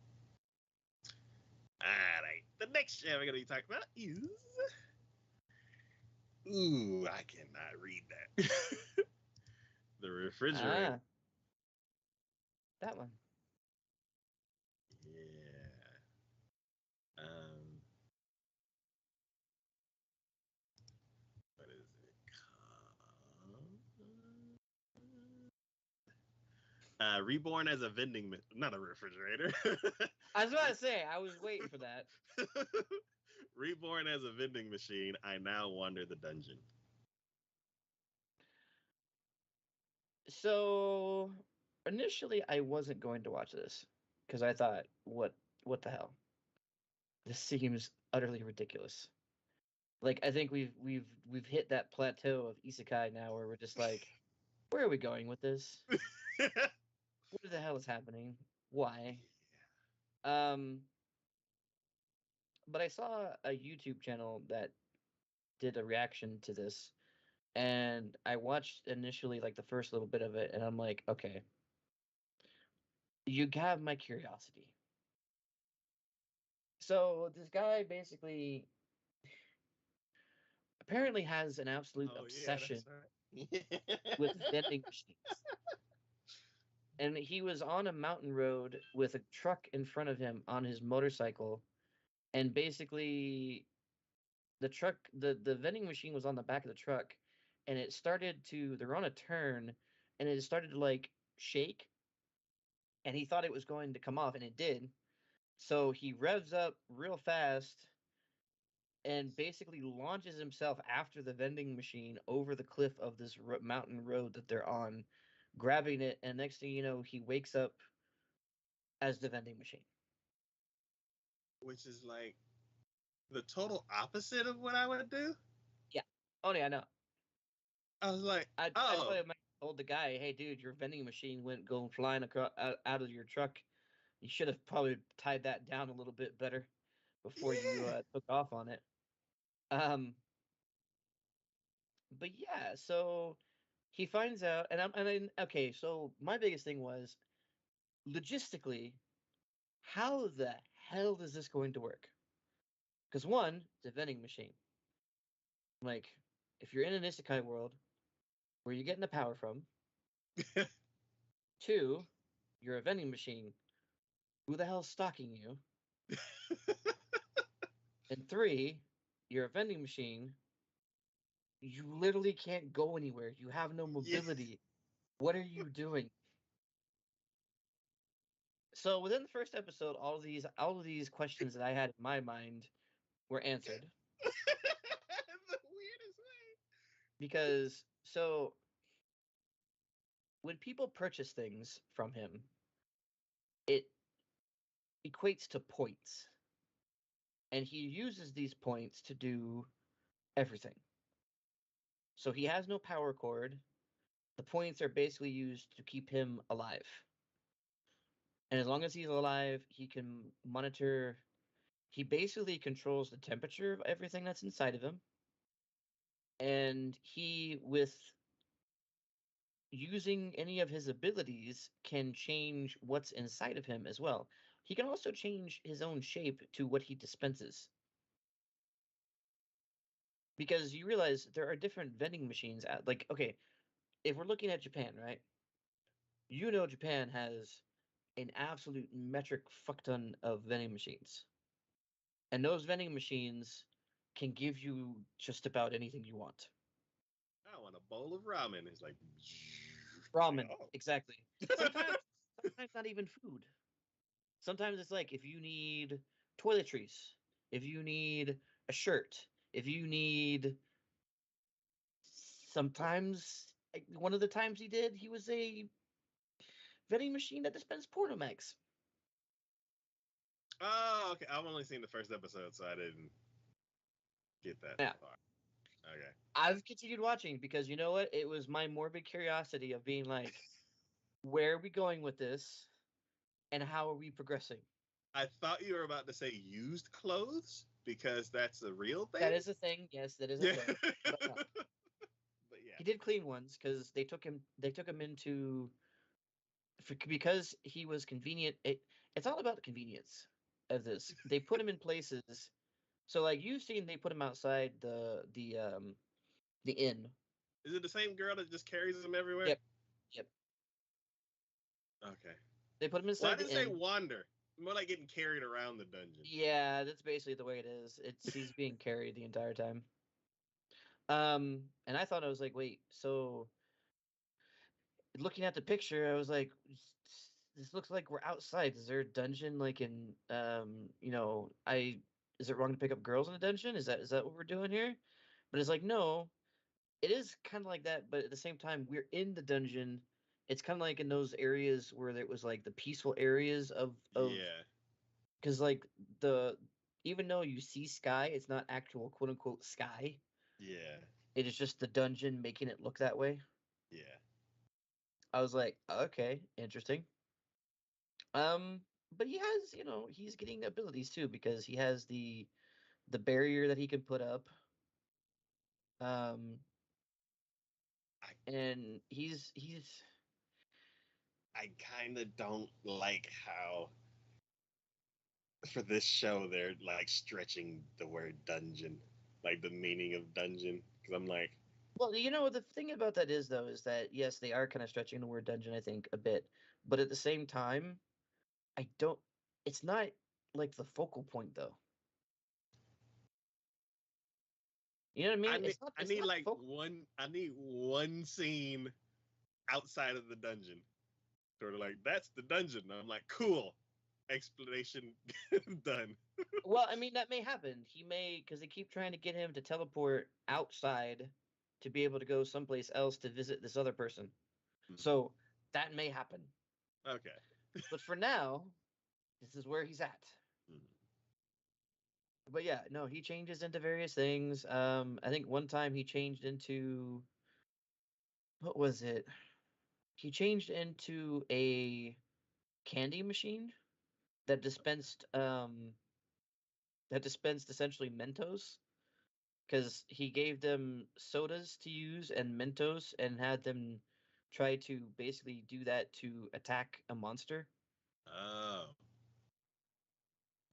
All right, the next show we're gonna be talking about is. Ooh, I cannot read that. The refrigerator. Ah, that one. Yeah. Um, what is it called? Reborn as a not a refrigerator. I was about to say, I was waiting for that. Reborn as a vending machine. I now wander the dungeon. So initially, I wasn't going to watch this because I thought, what the hell? This seems utterly ridiculous. Like I think we've hit that plateau of isekai now where we're just like, where are we going with this? What the hell is happening? Why? Um, but I saw a YouTube channel that did a reaction to this, and I watched initially like the first little bit of it, and I'm like, okay, you have my curiosity. So this guy basically apparently has an absolute Oh yeah, obsession that's right. with vending machines. And he was on a mountain road with a truck in front of him on his motorcycle, and basically the vending machine was on the back of the truck, and it started to they're on a turn, and it started to like shake, and he thought it was going to come off, and it did. So he revs up real fast and basically launches himself after the vending machine over the cliff of this mountain road that they're on, grabbing it, and next thing you know, he wakes up as the vending machine. Which is like the total opposite of what I would do. Yeah. Oh yeah, I know. I was like, I oh, probably might have told the guy, "Hey, dude, your vending machine went going flying across out of your truck. You should have probably tied that down a little bit better before you yeah. took off on it." Um, but yeah, so he finds out, and then okay, so my biggest thing was logistically, how the hell is this going to work? Because one, it's a vending machine. Like, if you're in an isekai world, where are you getting the power from? Two, you're a vending machine. Who the hell's stalking you? And three, you're a vending machine. You literally can't go anywhere. You have no Yeah. mobility. What are you doing? So within the first episode, all of these questions that I had in my mind were answered. The weirdest way. Because so when people purchase things from him, it equates to points. And he uses these points to do everything. So he has no power cord. The points are basically used to keep him alive. And as long as he's alive, he can monitor. He basically controls the temperature of everything that's inside of him. And he, with using any of his abilities, can change what's inside of him as well. He can also change his own shape to what he dispenses. Because you realize there are different vending machines at, like, okay, if we're looking at Japan, right? You know Japan has an absolute metric fuck ton of vending machines. And those vending machines can give you just about anything you want. I want a bowl of ramen. It's like Ramen, oh. exactly. Sometimes not even food. Sometimes it's like if you need toiletries, if you need a shirt, if you need. Sometimes, one of the times he was a vending machine that dispensed Pornomax. Oh, okay. I've only seen the first episode, so I didn't get that far. Okay. I've continued watching because you know what? It was my morbid curiosity of being like, where are we going with this? And how are we progressing? I thought you were about to say used clothes because that's a real thing. That is a thing. Yes, that is a thing. But, no. But yeah, he did clean ones because they took him into because he was convenient. It's all about the convenience of this. They put him in places. So like you've seen, they put him outside the inn. Is it the same girl that just carries him everywhere? Yep. Okay. They put him inside Why the did it say inn. wander? More like getting carried around the dungeon. Yeah, that's basically the way it is. He's being carried the entire time. And I thought, I was like, wait, so looking at the picture, I was like, this looks like we're outside. Is there a dungeon like in is it wrong to pick up girls in a dungeon? Is that what we're doing here? But it's like, no, it is kind of like that, but at the same time, we're in the dungeon. It's kind of like in those areas where there was like the peaceful areas of Yeah. because like the even though you see sky, it's not actual quote unquote sky. Yeah. It is just the dungeon making it look that way. Yeah. I was like, okay, interesting. But he has, he's getting abilities too because he has the barrier that he can put up. Um, and he's. I kind of don't like how for this show they're like stretching the word dungeon, like the meaning of dungeon. Because I'm like, Well, the thing about that is though is that yes, they are kind of stretching the word dungeon, I think, a bit, but at the same time, I don't. It's not like the focal point though. You know what I mean? It's not. I It's need not like focal. I need one scene outside of the dungeon. Sort of like that's the dungeon. I'm like, cool. Explanation done. Well, I mean that may happen. He may because they keep trying to get him to teleport outside to be able to go someplace else to visit this other person. Mm-hmm. So that may happen. Okay. But for now, this is where he's at. Mm-hmm. But yeah, no, he changes into various things. I think one time he changed into what was it? He changed into a candy machine that dispensed essentially Mentos because he gave them sodas to use and Mentos and had them try to basically do that to attack a monster. Oh.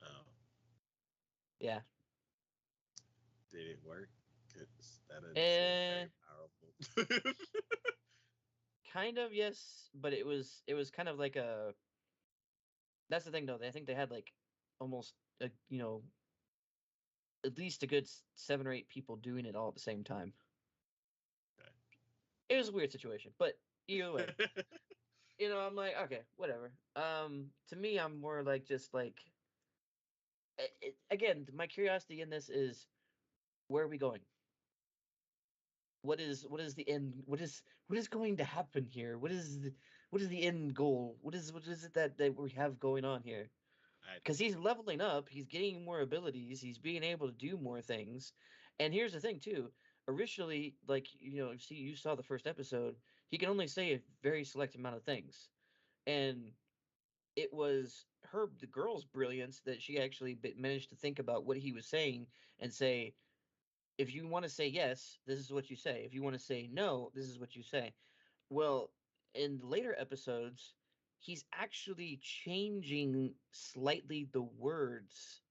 Oh. Yeah. Did it work? Because that doesn't seem very powerful. Kind of, yes, but it was kind of like a. That's the thing, though. I think they had like almost at least a good 7 or 8 people doing it all at the same time. Okay. It was a weird situation, but either way, I'm like, okay, whatever. To me, I'm more like just like. Again, my curiosity in this is, where are we going? What is the end? What is going to happen here? What is the end goal? What is it that we have going on here? Because he's leveling up, he's getting more abilities, he's being able to do more things. And here's the thing too. Originally, like you saw the first episode, he can only say a very select amount of things, and it was the girl's brilliance that she actually managed to think about what he was saying and say, if you want to say yes, this is what you say. If you want to say no, this is what you say. Well, in the later episodes, he's actually changing slightly the words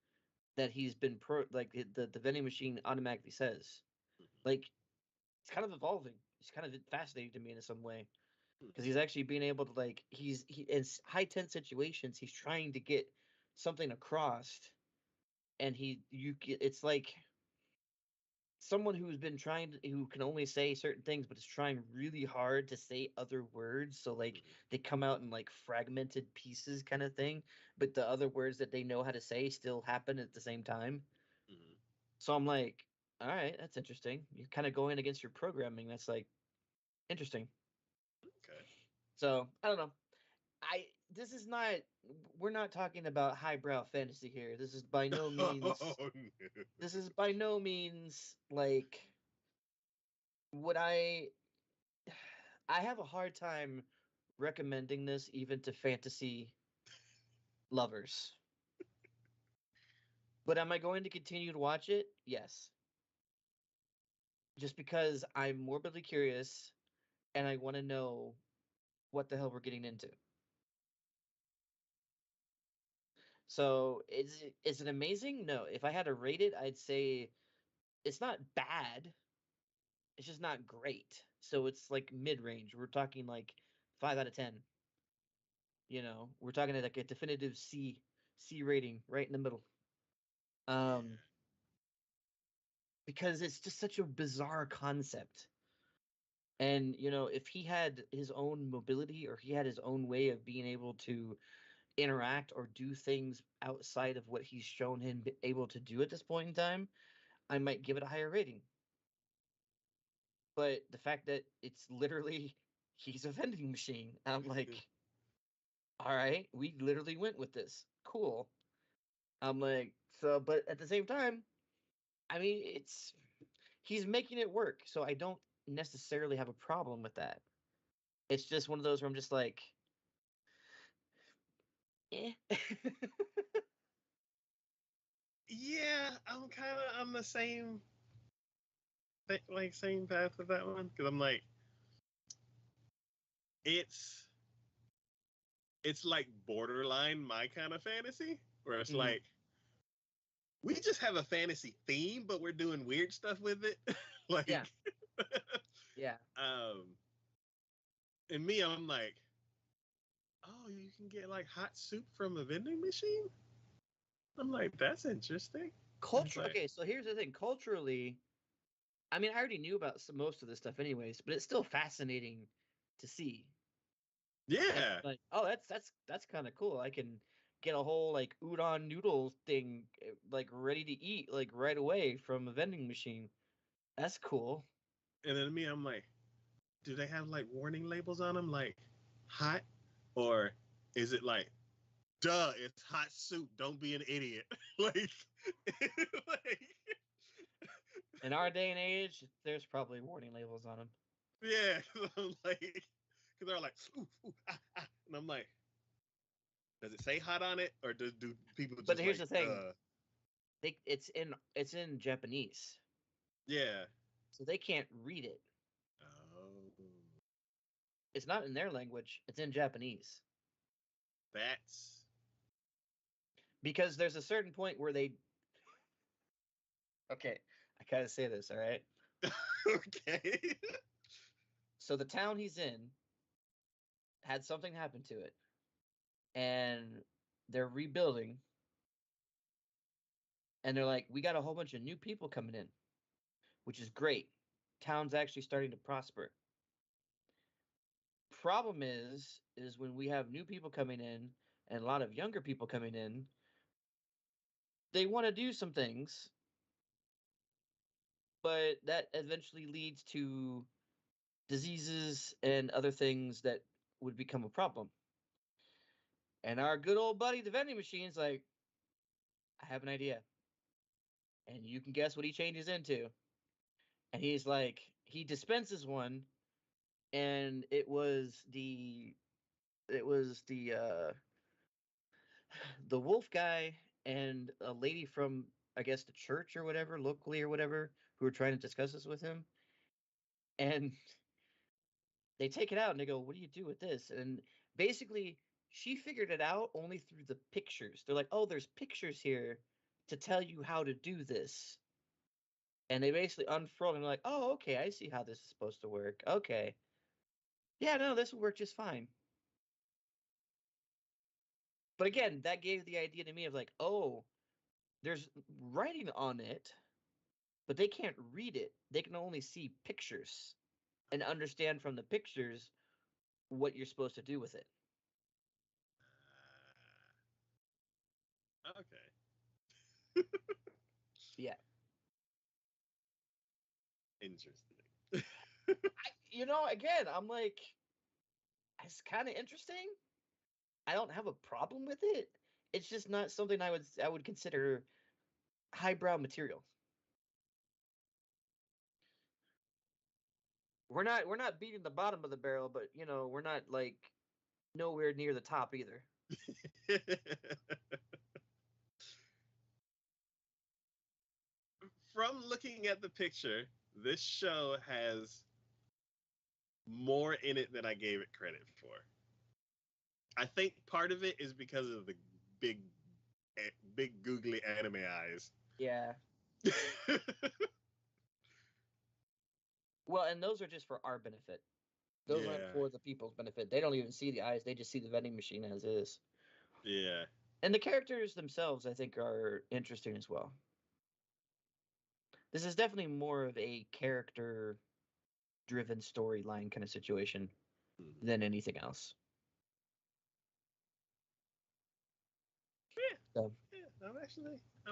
that he's been like the vending machine automatically says. Like, it's kind of evolving. It's kind of fascinating to me in some way because he's actually being able to like he in high tense situations he's trying to get something across, and it's like someone who's been who can only say certain things, but is trying really hard to say other words. So like they come out in like fragmented pieces kind of thing, but the other words that they know how to say still happen at the same time. Mm-hmm. So I'm like, all right, that's interesting. You're kind of going against your programming. That's like interesting. Okay. So I don't know. This is not, we're not talking about highbrow fantasy here. This is by no means Oh, no. this is by no means like would I have a hard time recommending this even to fantasy lovers. But am I going to continue to watch it? Yes. Just because I'm morbidly curious and I want to know what the hell we're getting into. So is it amazing? No. If I had to rate it, I'd say it's not bad. It's just not great. So it's like mid-range. We're talking like 5 out of 10. We're talking like a definitive C rating right in the middle. Yeah. Because it's just such a bizarre concept. And if he had his own mobility or he had his own way of being able to interact or do things outside of what he's shown him able to do at this point in time, I might give it a higher rating. But the fact that it's literally he's a vending machine, I'm like, all right, we literally went with this. Cool. I'm like, so, but at the same time, I mean, he's making it work, so I don't necessarily have a problem with that. It's just one of those where I'm just like, eh. Yeah, I'm kind of on the same same path with that one because I'm like, it's like borderline my kind of fantasy where it's like we just have a fantasy theme, but we're doing weird stuff with it. Like, Yeah. Yeah. And me, I'm like, oh, you can get like hot soup from a vending machine. I'm like, that's interesting. Culture. Like, Okay, so here's the thing. Culturally, I mean, I already knew about most of this stuff, anyways, but it's still fascinating to see. And yeah. like, oh, that's kind of cool. I can get a whole like udon noodle thing like ready to eat like right away from a vending machine. That's cool. And then me, I'm like, do they have like warning labels on them, like hot, or is it like, duh, it's hot soup. Don't be an idiot. like, like, In our day and age, there's probably warning labels on them. yeah. I'm like, because they're like, ooh, ooh, ah, ah. And I'm like, does it say hot on it, or do people But just here's like, the thing. It's in Japanese. yeah. So they can't read it. Oh, It's not in their language. It's in Japanese. that's Because there's a certain point where they Okay, I gotta say this, all right? okay. So the town he's in had something happen to it. And they're rebuilding. And they're like, we got a whole bunch of new people coming in, which is great. Town's actually starting to prosper. Problem is when we have new people coming in and a lot of younger people coming in, they want to do some things, but that eventually leads to diseases and other things that would become a problem. And our good old buddy, the vending machine's like, I have an idea. And you can guess what he changes into. And he's like, he dispenses one, and it was the the wolf guy and a lady from, I guess, the church or whatever, locally or whatever, who were trying to discuss this with him. And they take it out and they go, what do you do with this? And basically, she figured it out only through the pictures. They're like, oh, there's pictures here to tell you how to do this. And they basically unfurl and they're like, oh, okay, I see how this is supposed to work. Okay. Yeah, no, this will work just fine. But again, that gave the idea to me of like, oh, there's writing on it, but they can't read it. They can only see pictures and understand from the pictures what you're supposed to do with it. Okay. Yeah. Interesting. Again, I'm like, it's kind of interesting. I don't have a problem with it. It's just not something I would consider highbrow material. We're not beating the bottom of the barrel, but we're not like nowhere near the top either. From looking at the picture, this show has more in it than I gave it credit for. I think part of it is because of the big googly anime eyes. Yeah. Well, and those are just for our benefit. Those aren't for the people's benefit. They don't even see the eyes. They just see the vending machine as is. Yeah. And the characters themselves, I think, are interesting as well. This is definitely more of a character-driven storyline kind of situation than anything else. Yeah. So. Yeah. I'm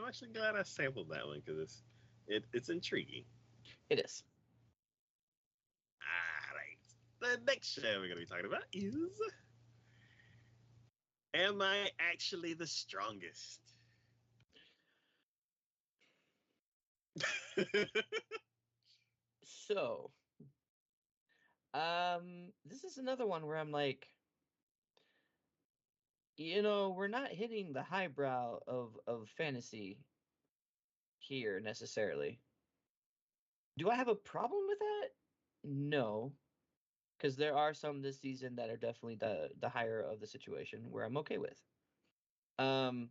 actually glad I sampled that one because it's intriguing. It is. All right. The next show we're going to be talking about is Am I Actually the Strongest? So, this is another one where I'm like, we're not hitting the highbrow of fantasy here necessarily. Do I have a problem with that? No, because there are some this season that are definitely the higher of the situation where I'm okay with. But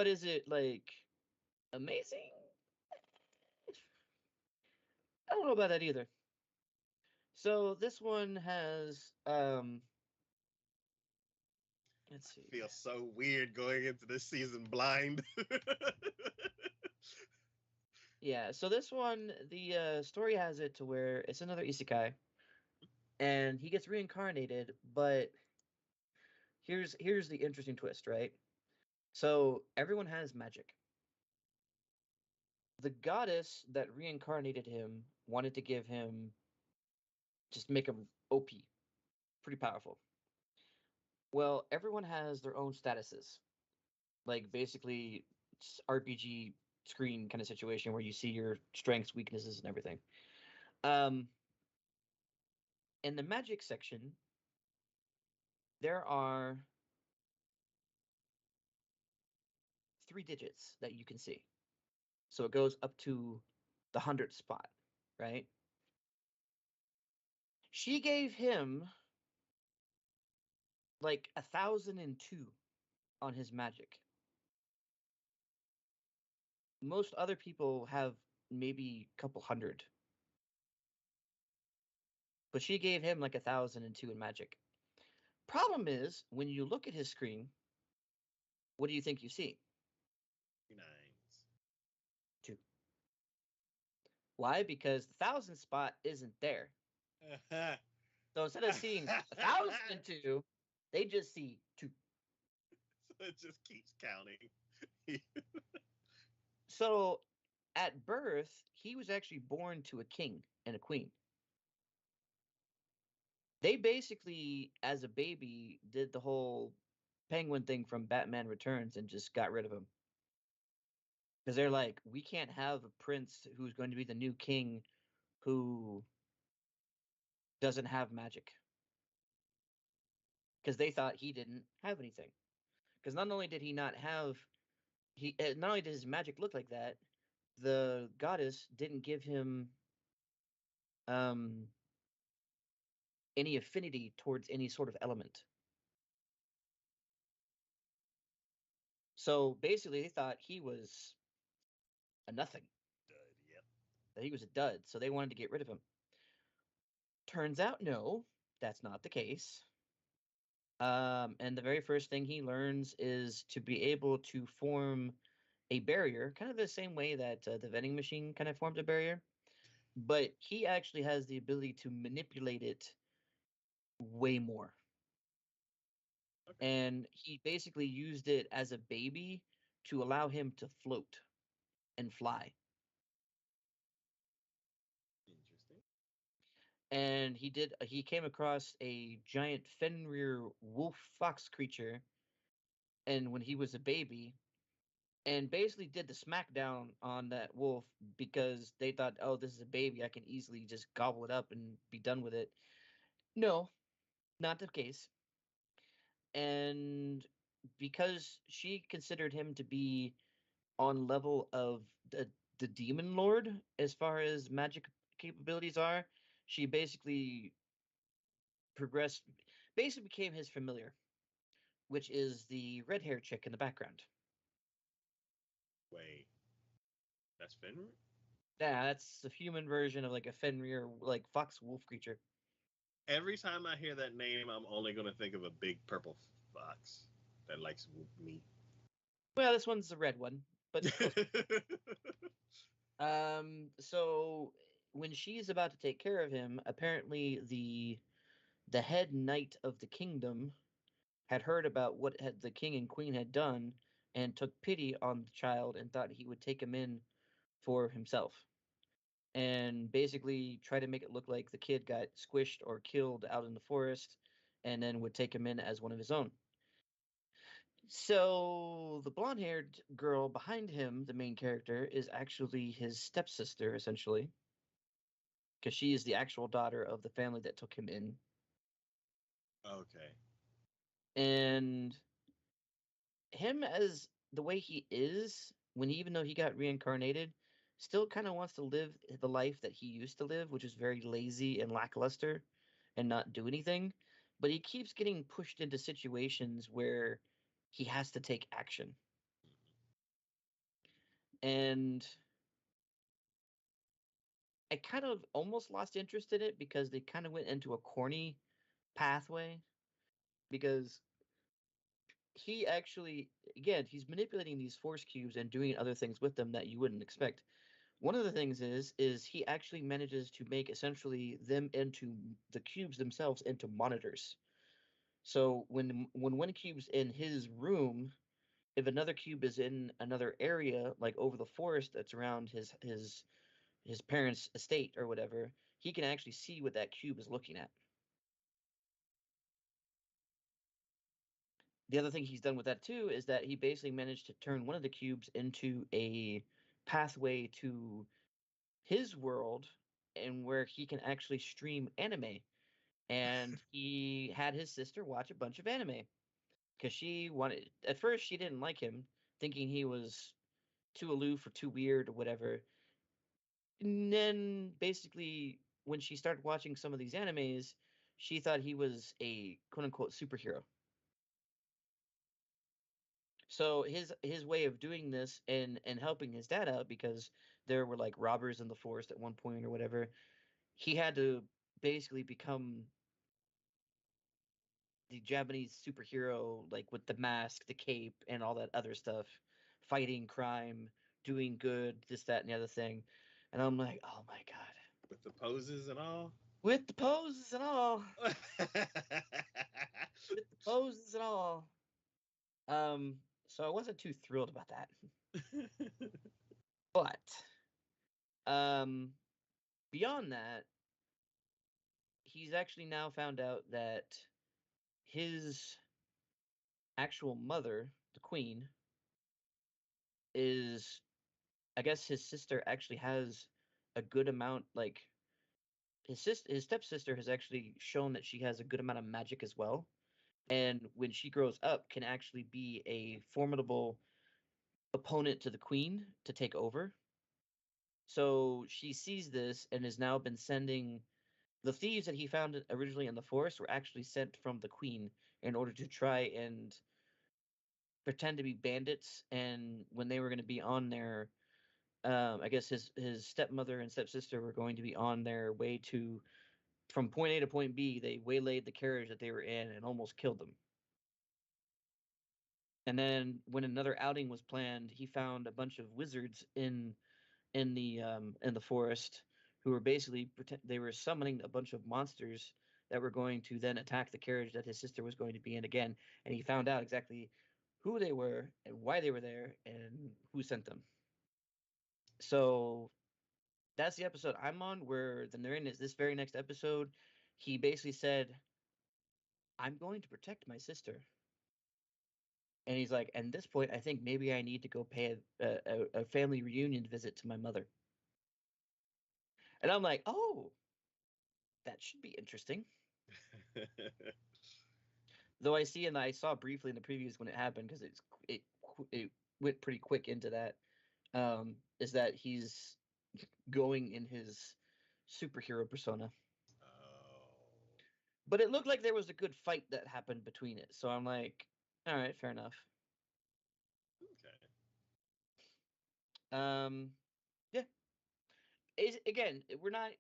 is it like amazing? I don't know about that either. So this one has let's see. I feel so weird going into this season blind. Yeah, so this one, the story has it to where it's another isekai, and he gets reincarnated, but here's the interesting twist, right? So everyone has magic. The goddess that reincarnated him wanted to give him, just make him OP, pretty powerful. Well, everyone has their own statuses, like basically RPG screen kind of situation where you see your strengths, weaknesses, and everything. In the magic section, there are 3 digits that you can see. So it goes up to the 100th spot, right? She gave him like 1,002 on his magic. Most other people have maybe a couple hundred. But she gave him like 1,002 in magic. Problem is, when you look at his screen, what do you think you see? 9s. 2. Why? Because the 1,000 spot isn't there. So instead of seeing 1,002, they just see 2. So it just keeps counting. So at birth, he was actually born to a king and a queen. They basically, as a baby, did the whole penguin thing from Batman Returns and just got rid of him. Because they're like, we can't have a prince who's going to be the new king who doesn't have magic. Because they thought he didn't have anything. Because not only did he not have, not only did his magic look like that, the goddess didn't give him any affinity towards any sort of element. So basically, they thought he was a nothing. Dud, yep. That he was a dud, so they wanted to get rid of him. Turns out, no, that's not the case. And the very first thing he learns is to be able to form a barrier, kind of the same way that the vending machine kind of formed a barrier, but he actually has the ability to manipulate it way more. Okay. And he basically used it as a baby to allow him to float and fly. Interesting. And he came across a giant Fenrir wolf fox creature, and when he was a baby, and basically did the smackdown on that wolf because they thought, oh, this is a baby, I can easily just gobble it up and be done with it. No, not the case. And because she considered him to be on level of the demon lord as far as magic capabilities are, she basically progressed, basically became his familiar, which is the red hair chick in the background. Wait, that's Fenrir? Yeah, that's the human version of like a Fenrir, like fox wolf creature. Every time I hear that name, I'm only going to think of a big purple fox that likes meat. Well, this one's the red one, but close. So when she's about to take care of him, apparently the head knight of the kingdom had heard about what had the king and queen had done and took pity on the child and thought he would take him in for himself and basically try to make it look like the kid got squished or killed out in the forest and then would take him in as one of his own. So the blonde-haired girl behind him, the main character, is actually his stepsister, essentially, because she is the actual daughter of the family that took him in. Okay. And him as the way he is, when he, even though he got reincarnated, still kind of wants to live the life that he used to live, which is very lazy and lackluster and not do anything. But he keeps getting pushed into situations where he has to take action. And I kind of almost lost interest in it because they kind of went into a corny pathway because he actually, again, he's manipulating these force cubes and doing other things with them that you wouldn't expect. One of the things is he actually manages to make essentially them into the cubes themselves into monitors. So when one cube's in his room, if another cube is in another area, like over the forest that's around his parents' estate or whatever, he can actually see what that cube is looking at. The other thing he's done with that too is that he basically managed to turn one of the cubes into a pathway to his world and where he can actually stream anime. And he had his sister watch a bunch of anime because she wanted, at first she didn't like him, thinking he was too aloof or too weird or whatever. And then basically when she started watching some of these animes, she thought he was a quote unquote superhero. So his way of doing this and helping his dad out, because there were like robbers in the forest at one point or whatever, he had to basically become the Japanese superhero, like with the mask, the cape, and all that other stuff, fighting crime, doing good, this, that, and the other thing. And I'm like, oh my god, With the poses and all? with the poses and all, with the poses and all. So I wasn't too thrilled about that, but um, beyond that, he's actually now found out that his actual mother, the queen, is, I guess his sister actually has a good amount, like his stepsister has actually shown that she has a good amount of magic as well. And when she grows up can actually be a formidable opponent to the queen to take over. So she sees this and has now been sending the thieves that he found originally in the forest were actually sent from the queen in order to try and pretend to be bandits. And when they were going to be on their, I guess his stepmother and stepsister were going to be on their way to from point A to point B. They waylaid the carriage that they were in and almost killed them. And then when another outing was planned, he found a bunch of wizards in the forest who were basically they were summoning a bunch of monsters that were going to then attack the carriage that his sister was going to be in again. And he found out exactly who they were and why they were there and who sent them. So that's the episode I'm on, where then they're in this very next episode. He basically said, I'm going to protect my sister. And he's like, at this point, I think maybe I need to go pay a family reunion visit to my mother. And I'm like, oh, that should be interesting. Though I saw briefly in the previews when it happened, because it went pretty quick into that. Is that he's going in his superhero persona. Oh. But it looked like there was a good fight that happened between it, so I'm like, all right, fair enough. Okay. Yeah. Again, we're not.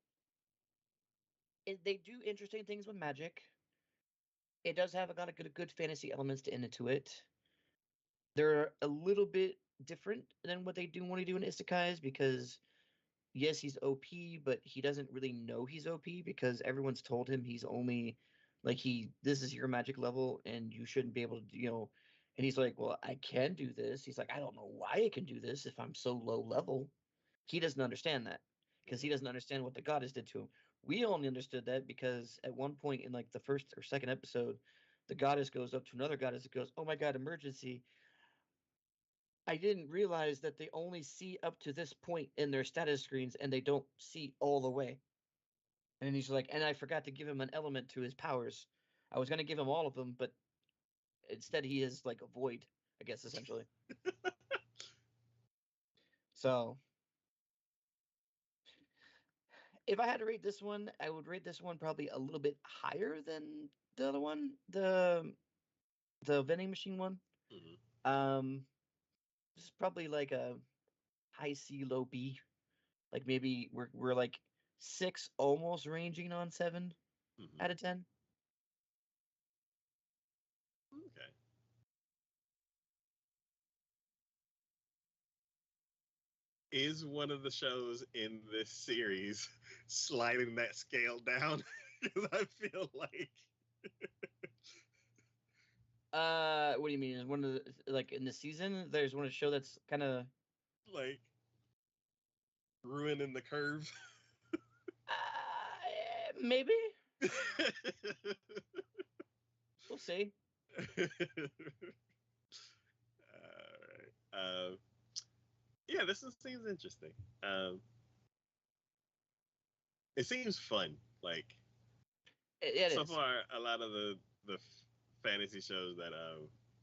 They do interesting things with magic. It does have a lot of good fantasy elements into it. They're a little bit different than what they do when they do in isekais, because yes, he's OP, but he doesn't really know he's OP because everyone's told him he's only like this is your magic level and you shouldn't be able to, and he's like, well, I can do this. He's like, I don't know why I can do this if I'm so low level. He doesn't understand that because he doesn't understand what the goddess did to him. We only understood that because at one point in like the first or second episode, the goddess goes up to another goddess and goes, oh my God, emergency. I didn't realize that they only see up to this point in their status screens and they don't see all the way. And he's like, and I forgot to give him an element to his powers. I was going to give him all of them, but instead he is like a void, I guess, essentially. So if I had to rate this one, I would rate this one probably a little bit higher than the other one, the vending machine one. Mm-hmm. This is probably like a high C, low B. Like maybe we're like 6, almost ranging on 7 out of 10. Okay. Is one of the shows in this series sliding that scale down? Because I feel like. What do you mean? Is one of the, like in the season, there's one show that's kind of like ruining the curve. Maybe. We'll see. All right. Yeah, this one seems interesting. It seems fun. Like it so is. far, a lot of the fantasy shows that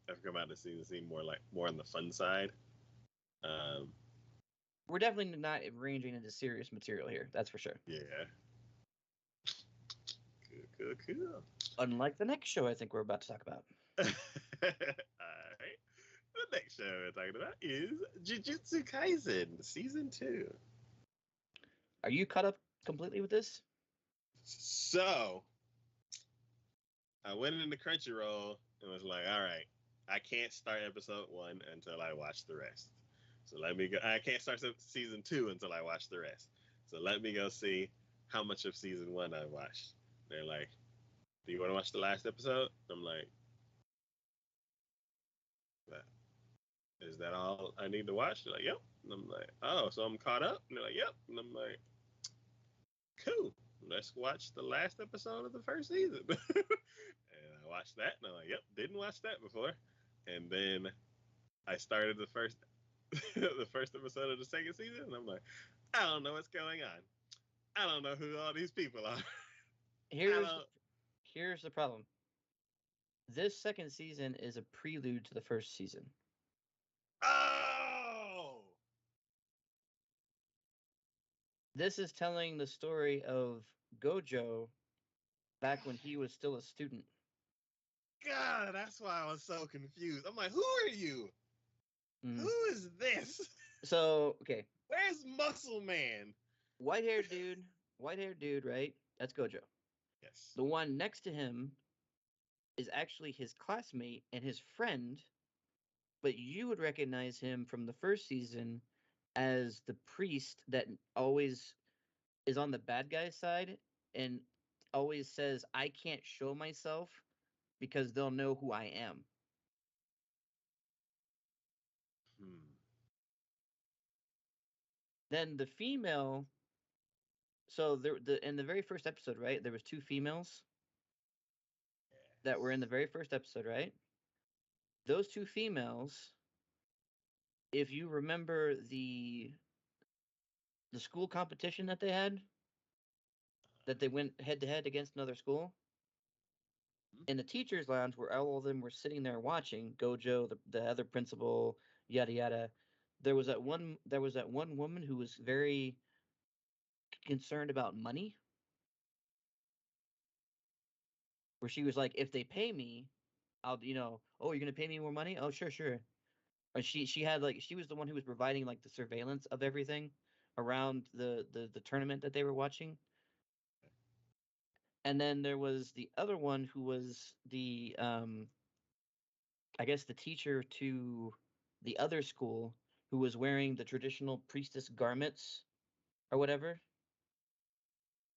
have come out this season seem more on the fun side. We're definitely not ranging into serious material here. That's for sure. Yeah. Cool. Unlike the next show, I think we're about to talk about. All right. The next show we're talking about is Jujutsu Kaisen Season 2. Are you caught up completely with this? So, I went into Crunchyroll and was like, all right, I can't start episode 1 until I watch the rest. So let me go. I can't start season 2 until I watch the rest. So let me go see how much of season 1 I watched. They're like, do you want to watch the last episode? I'm like, is that all I need to watch? They're like, yep. And I'm like, oh, so I'm caught up? And they're like, yep. And I'm like, cool. Let's watch the last episode of the first season. And I watched that, and I'm like, yep, didn't watch that before. And then I started the first the first episode of the second season, and I'm like, I don't know what's going on. I don't know who all these people are. Here's the problem. This second season is a prelude to the first season. Oh! This is telling the story of Gojo back when he was still a student. God, that's why I was so confused. I'm like, who are you? Who is this? So, okay. Where's Muscle Man? White-haired dude, right? That's Gojo. Yes. The one next to him is actually his classmate and his friend but you would recognize him from the first season as the priest that always is on the bad guy's side and always says, I can't show myself because they'll know who I am. Then the female, so in the very first episode, right, there was two females that were in the very first episode, right? Those two females, if you remember the school competition that they had, that they went head to head against another school, in the teachers' lounge where all of them were sitting there watching Gojo, the other principal, yada yada. There was that one woman who was very concerned about money, where she was like, "If they pay me, I'll oh, you're gonna pay me more money? Oh, sure, sure." And she had like she was the one who was providing like the surveillance of everything around the tournament that they were watching. And then there was the other one who was the I guess the teacher to the other school who was wearing the traditional priestess garments or whatever.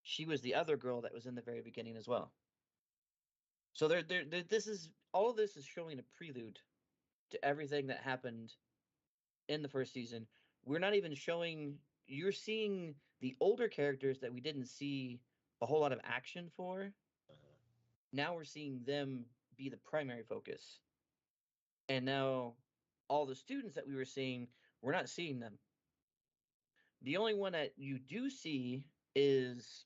She was the other girl that was in the very beginning as well. So this is all of this is showing a prelude to everything that happened in the first season. We're not even showing you're seeing the older characters that we didn't see a whole lot of action for. Now we're seeing them be the primary focus. And now all the students that we were seeing, we're not seeing them. The only one that you do see is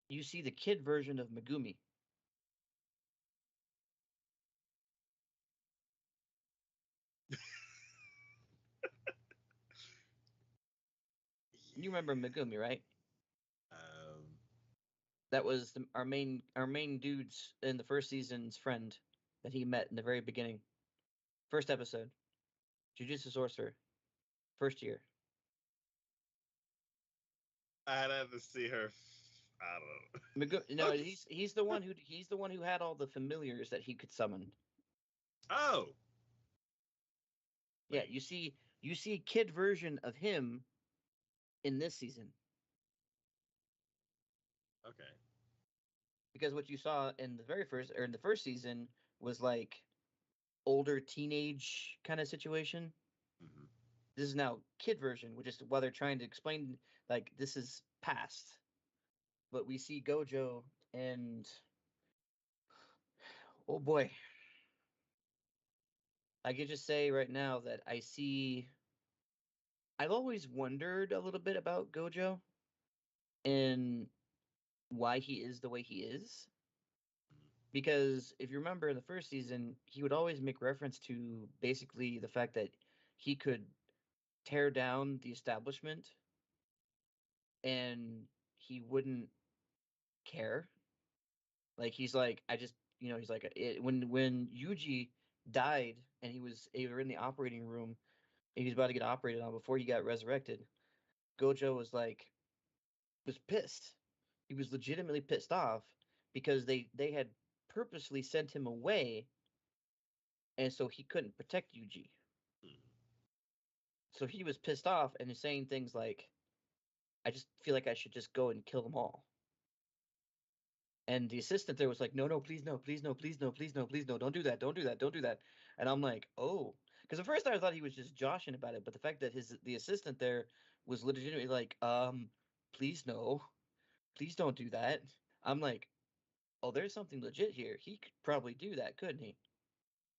you see the kid version of Megumi. You remember Megumi, right? That was our main dude's in the first season's friend that he met in the very beginning. First episode. Jujutsu Sorcerer. First year. I'd have to see her. I don't know. No, he's the one who had all the familiars that he could summon. Oh. Yeah, you see a kid version of him in this season. Okay. Because what you saw in the first season was like older teenage kind of situation. Mm-hmm. This is now kid version, which is while they're trying to explain like this is past. But we see Gojo and oh boy. I could just say right now that I've always wondered a little bit about Gojo and why he is the way he is. Because if you remember in the first season, he would always make reference to basically the fact that he could tear down the establishment and he wouldn't care. Like he's like, I just he's like when Yuji died and they were in the operating room and he was about to get operated on before he got resurrected, Gojo was pissed. He was legitimately pissed off because they had purposely sent him away, and so he couldn't protect Yuji. So he was pissed off and is saying things like, "I just feel like I should just go and kill them all." And the assistant there was like, "No, no, please, no, please, no, please, no, please, no, please, no, don't do that, don't do that, don't do that." And I'm like, "Oh," because at first I thought he was just joshing about it, but the fact that the assistant there was legitimately like, please no, please don't do that." I'm like, "Oh, there's something legit here. He could probably do that, couldn't he?"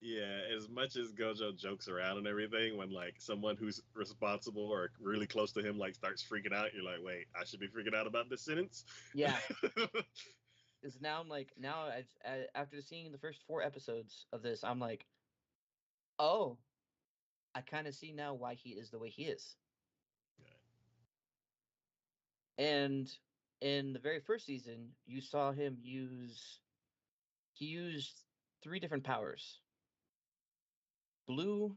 Yeah, as much as Gojo jokes around and everything, when like someone who's responsible or really close to him like starts freaking out, you're like, wait, I should be freaking out about this sentence. Yeah. Because now I'm like, after seeing the first 4 episodes of this, I'm like, oh, I kind of see now why he is the way he is. Okay. And in the very first season, you saw him he used 3 different powers. Blue,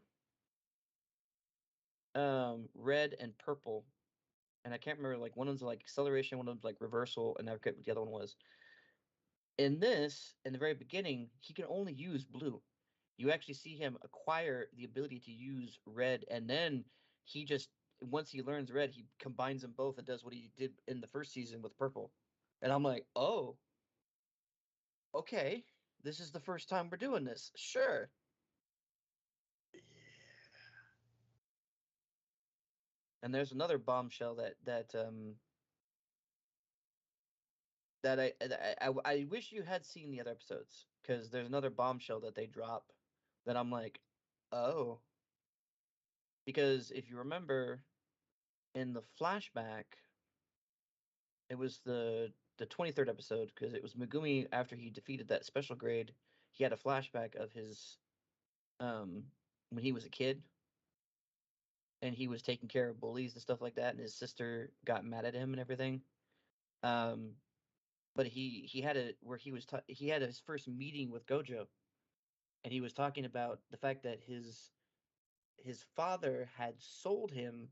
red, and purple. And I can't remember, like, one of them's like acceleration, one of them's like reversal, and I forget what the other one was. In the very beginning, he can only use blue. You actually see him acquire the ability to use red, and then he just, once he learns red, he combines them both and does what he did in the first season with purple. And I'm like, oh, okay, this is the first time we're doing this. Sure. Yeah. And there's another bombshell that I wish you had seen the other episodes, because there's another bombshell that they drop that I'm like, oh, because if you remember in the flashback, it was the 23rd episode, because it was Megumi after he defeated that special grade. He had a flashback of his when he was a kid and he was taking care of bullies and stuff like that, and his sister got mad at him and everything. Um, but he had a where he had his first meeting with Gojo, and he was talking about the fact that his father had sold him,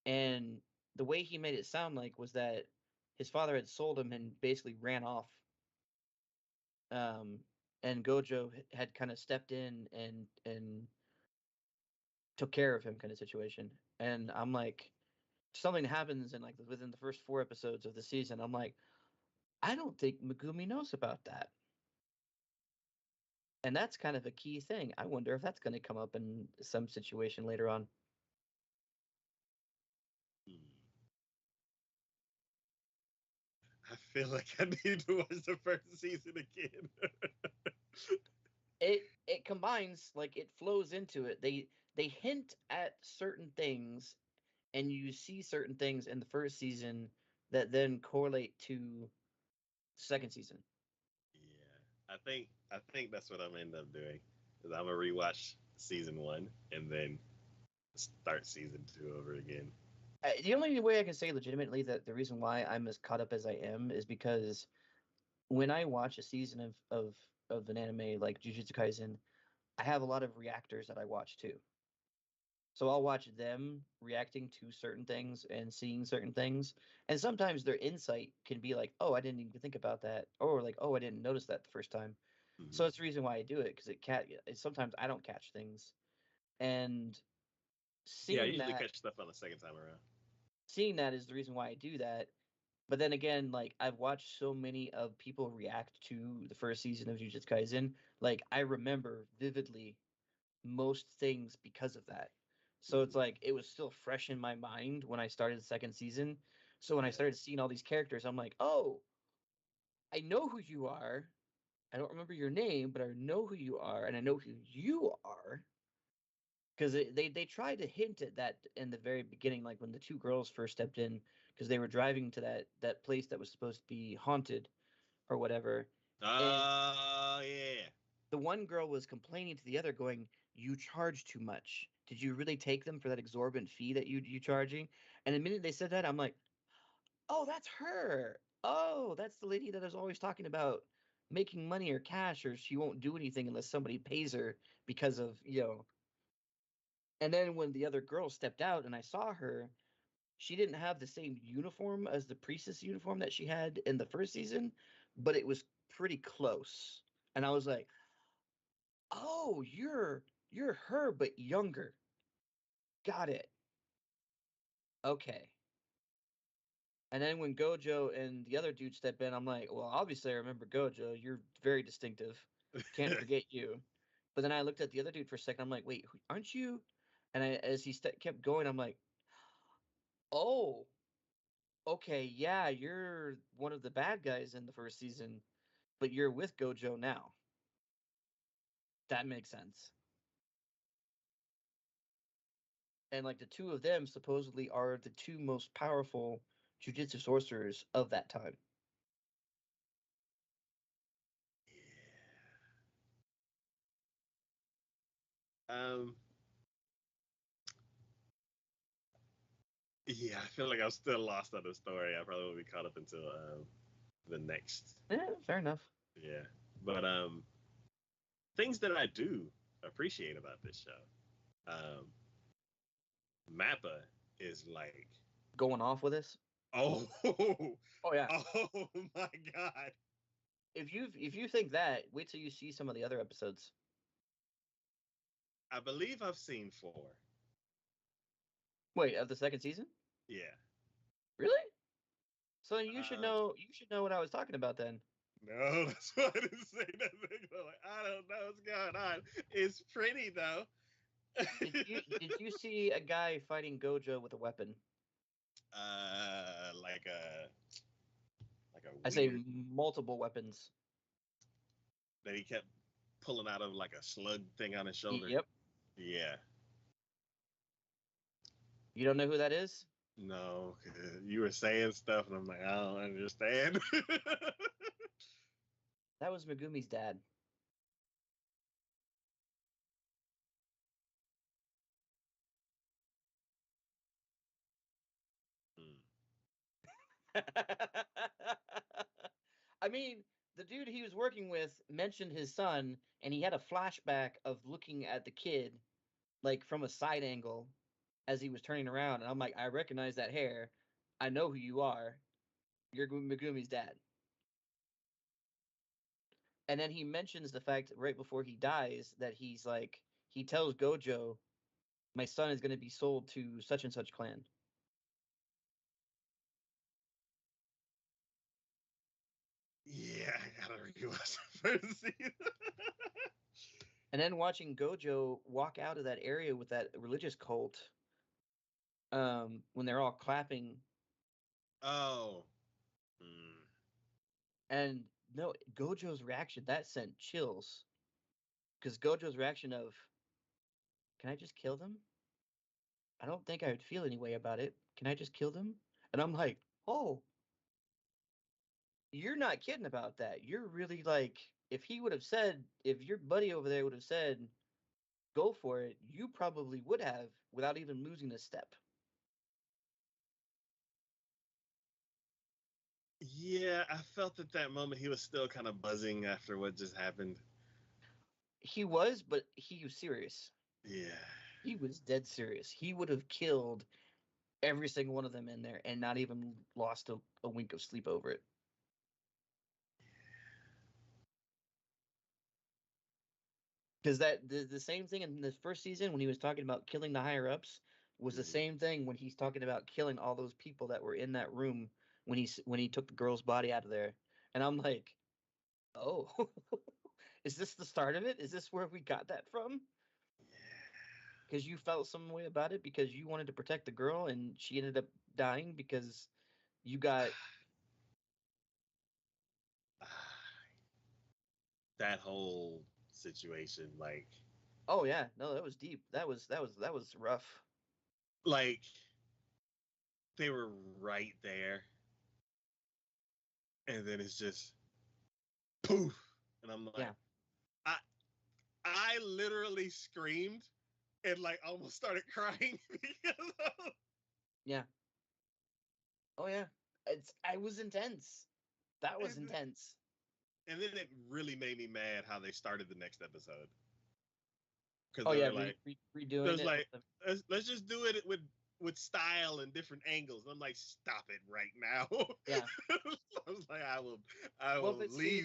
and the way he made it sound like was that his father had sold him and basically ran off. And Gojo had kind of stepped in and took care of him, kind of situation. And I'm like, something happens in like within the first 4 episodes of the season. I'm like, I don't think Megumi knows about that. And that's kind of a key thing. I wonder if that's going to come up in some situation later on. I feel like I need to watch the first season again. It combines, like, it flows into it. They hint at certain things, and you see certain things in the first season that then correlate to the second season. Yeah, I think that's what I'm gonna end up doing. Is I'm gonna rewatch season 1 and then start season 2 over again. The only way I can say legitimately that the reason why I'm as caught up as I am is because when I watch a season of an anime like Jujutsu Kaisen, I have a lot of reactors that I watch too. So I'll watch them reacting to certain things and seeing certain things, and sometimes their insight can be like, "Oh, I didn't even think about that," or like, "Oh, I didn't notice that the first time." Mm-hmm. So that's the reason why I do it, because sometimes I don't catch things, and I seeing usually that catch stuff on the second time around. seeing that is the reason why I do that. But then again, like, I've watched so many of people react to the first season of Jujutsu Kaisen, like, I remember vividly most things because of that. So it's like it was still fresh in my mind when I started the second season. So when I started seeing all these characters, I'm like, oh, I know who you are. I don't remember your name, but I know who you are, and I know who you are. Because they tried to hint at that in the very beginning, like when the two girls first stepped in, because they were driving to that place that was supposed to be haunted or whatever. And Yeah. the one girl was complaining to the other, going, "You charge too much. Did you really take them for that exorbitant fee that you charging?" And the minute they said that, I'm like, "Oh, that's her. Oh, that's the lady that is always talking about making money or cash, or she won't do anything unless somebody pays her because of, you know." And then when the other girl stepped out and I saw her, she didn't have the same uniform as the priestess uniform that she had in the first season, but it was pretty close. And I was like, "Oh, you're her but younger. Got it. Okay." And then when Gojo and the other dude step in, I'm like, "Well, obviously I remember Gojo. You're very distinctive. Can't forget you." But then I looked at the other dude for a second. I'm like, "Wait, aren't you?" And as he kept going, I'm like, "Oh, okay, yeah, you're one of the bad guys in the first season, but you're with Gojo now. That makes sense." And like the two of them supposedly are the two most powerful jujitsu sorcerers of that time. Um. Yeah, I feel like I'm still lost on the story. I probably won't be caught up until the next. Yeah, fair enough. Yeah, but things that I do appreciate about this show. Um, Mappa is like, Going off with this. oh, Oh yeah. oh my god, If you think that, wait till you see some of the other episodes. I believe I've seen 4. Wait, of the second season? Yeah. Really? So you should know. You should know what I was talking about then. No, that's why I didn't say nothing. Like, I don't know what's going on. It's pretty though. Did you see a guy fighting Gojo with a weapon? Like a weird. I say multiple weapons. That he kept pulling out of like a slug thing on his shoulder. Yep. Yeah. You don't know who that is? No, you were saying stuff, and I'm like, I don't understand. That was Megumi's dad. I mean, the dude he was working with mentioned his son, and he had a flashback of looking at the kid, like from a side angle, as he was turning around. And I'm like, I recognize that hair. I know who you are. You're Megumi's dad. And then he mentions the fact right before he dies that he's like, he tells Gojo, my son is going to be sold to such and such clan. Yeah, I gotta rewatch the first season. And then watching Gojo walk out of that area with that religious cult, when they're all clapping. Oh. And no, Gojo's reaction, that sent chills. Because Gojo's reaction of, can I just kill them? I don't think I would feel any way about it. Can I just kill them? And I'm like, oh, you're not kidding about that. You're really like, if he would have said, if your buddy over there would have said, go for it, you probably would have without even losing a step. Yeah, I felt at that moment he was still kind of buzzing after what just happened. He was, but he was serious. Yeah. He was dead serious. He would have killed every single one of them in there and not even lost a wink of sleep over it. Because the same thing in the first season when he was talking about killing the higher ups was the same thing when he's talking about killing all those people that were in that room when he took the girl's body out of there. And I'm like, oh, is this the start of it? Is this where we got that from? Because you felt some way about it because you wanted to protect the girl and she ended up dying because you got that whole situation, like, oh yeah, no, that was deep. That was rough. Like, they were right there, and then it's just poof, and I'm like, Yeah. I literally screamed and like almost started crying because of... Yeah. Oh yeah. I was intense. That was intense. And then it really made me mad how they started the next episode. Oh yeah, like redoing it. Like, let's just do it with style and different angles. And I'm like, stop it right now. Yeah. I was like, I will leave. See,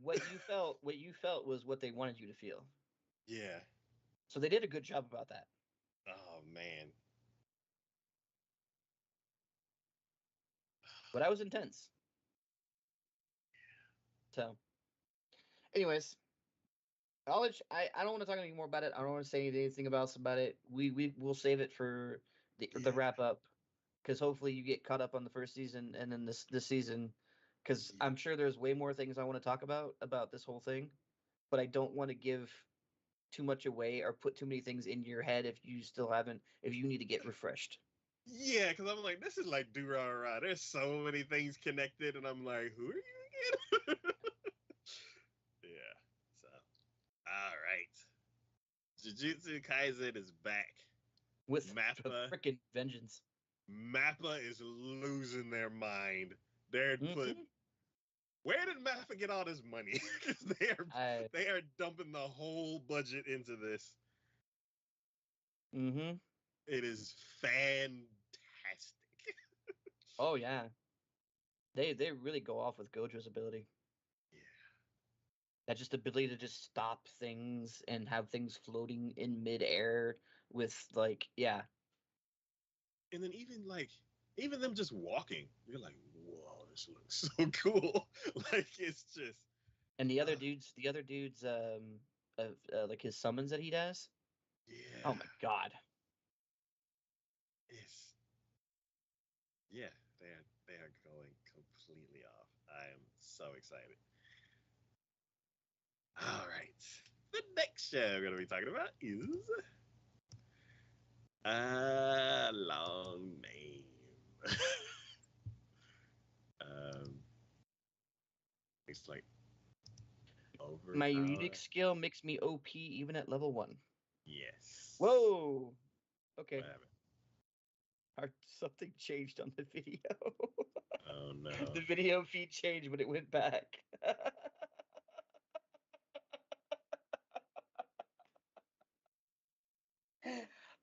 what you felt was what they wanted you to feel. Yeah. So they did a good job about that. Oh man. But I was intense. So anyways, I don't want to talk any more about it. I don't want to say anything else about it. We'll save it for the wrap up because hopefully you get caught up on the first season and then this season because I'm sure there's way more things I want to talk about this whole thing, but I don't want to give too much away or put too many things in your head if you need to get refreshed. Yeah, because I'm like, this is like Durarara. There's so many things connected, and I'm like, who are you again? Yeah. So, all right. Jujutsu Kaisen is back With Mappa. Freaking vengeance. Mappa is losing their mind. Where did Mappa get all this money? Because they are dumping the whole budget into this. Mm-hmm. It is fantastic. Oh yeah. They really go off with Gojo's ability. Yeah. That just ability to just stop things and have things floating in midair with like, yeah. And then even them just walking, you're like, whoa, this looks so cool. Like it's just. And the other dudes, like his summons that he does. Yeah. Oh my god. It's yeah, they are going completely off. I am so excited. All right. The next show we're gonna be talking about is a long name. um, it's like My unique overpower. skill makes me OP even at level 1. Yes. Whoa. Okay. What happened? Something changed on the video. Oh no. The video feed changed, but it went back.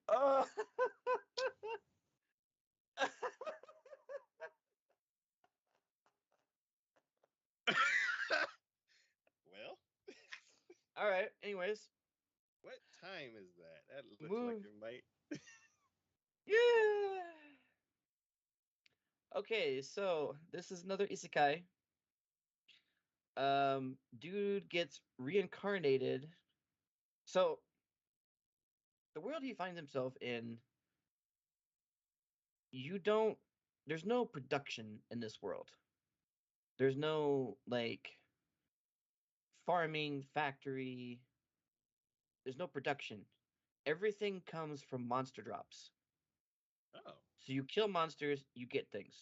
Oh. Well, All right. Anyways, what time is that? That looks like move. it might. Yeah. Okay, so this is another isekai. Dude gets reincarnated. So the world he finds himself in, you don't. There's no production in this world. There's no like farming factory. There's no production. Everything comes from monster drops. Oh. So you kill monsters, you get things.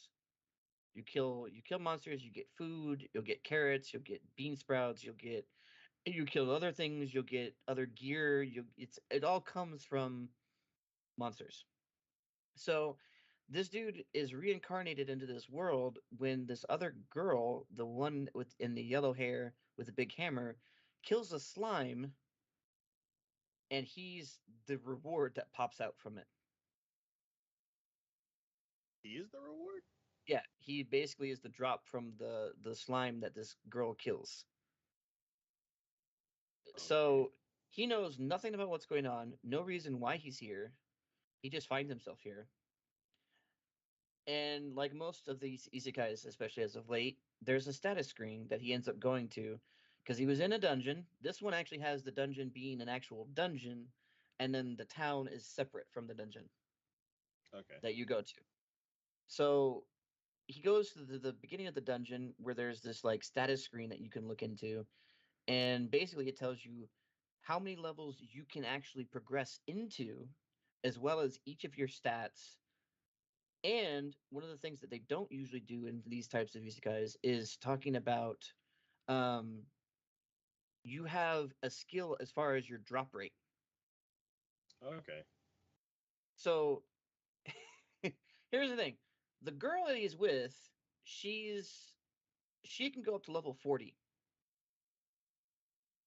You kill monsters, you get food, you'll get carrots, you'll get bean sprouts, you kill other things, you'll get other gear, it all comes from monsters. So this dude is reincarnated into this world when this other girl, the one with in the yellow hair with the big hammer, kills a slime, and he's the reward that pops out from it. He is the reward? Yeah, he basically is the drop from the slime that this girl kills. Okay. So he knows nothing about what's going on, no reason why he's here. He just finds himself here. And like most of these isekais, especially as of late, there's a status screen that he ends up going to because he was in a dungeon. This one actually has the dungeon being an actual dungeon, and then the town is separate from the dungeon Okay. that you go to. So he goes to the beginning of the dungeon where there's this like status screen that you can look into, and basically it tells you how many levels you can actually progress into, as well as each of your stats. And one of the things that they don't usually do in these types of isekais is talking about um, you have a skill as far as your drop rate. Okay. So here's the thing: the girl that he's with, she can go up to level 40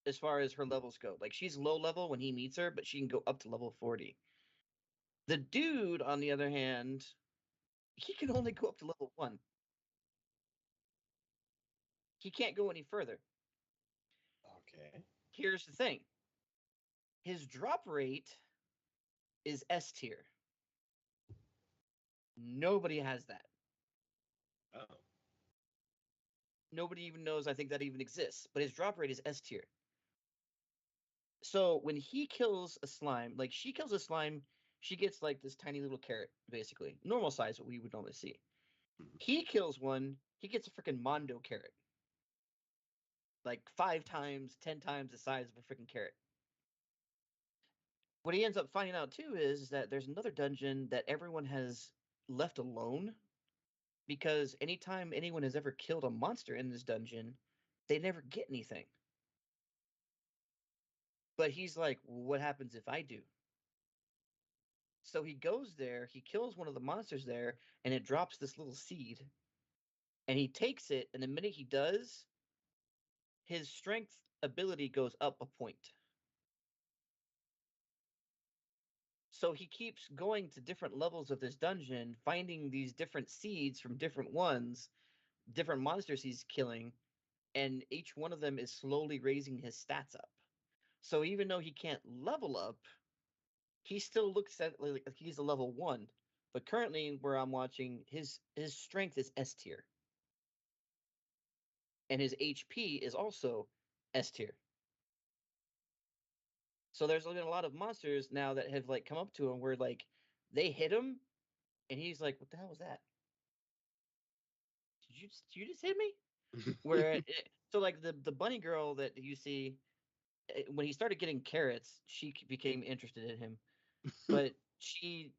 as far as her levels go. Like she's low level when he meets her, but she can go up to level 40. The dude, on the other hand, he can only go up to level 1. He can't go any further. Okay. Here's the thing: his drop rate is S tier. Nobody has that. Oh. Nobody even knows, I think, that even exists. But his drop rate is S tier. So when he kills a slime, like she kills a slime, she gets like this tiny little carrot, basically. Normal size, what we would normally see. Hmm. He kills one, he gets a freaking Mondo carrot. Like 5 times, 10 times the size of a freaking carrot. What he ends up finding out too is that there's another dungeon that everyone has left alone, because anytime anyone has ever killed a monster in this dungeon, they never get anything. But he's like, well, what happens if I do? So he goes there, he kills one of the monsters there, and it drops this little seed. And he takes it, and the minute he does, his strength ability goes up a point. So he keeps going to different levels of this dungeon, finding these different seeds from different ones, different monsters he's killing, and each one of them is slowly raising his stats up. So even though he can't level up, he still looks at like he's a level 1. But currently, where I'm watching, his strength is S tier, and his HP is also S tier. So there's been a lot of monsters now that have like come up to him where like they hit him, and he's like, "What the hell was that? Did you just hit me?" So like the bunny girl that you see when he started getting carrots, she became interested in him, but she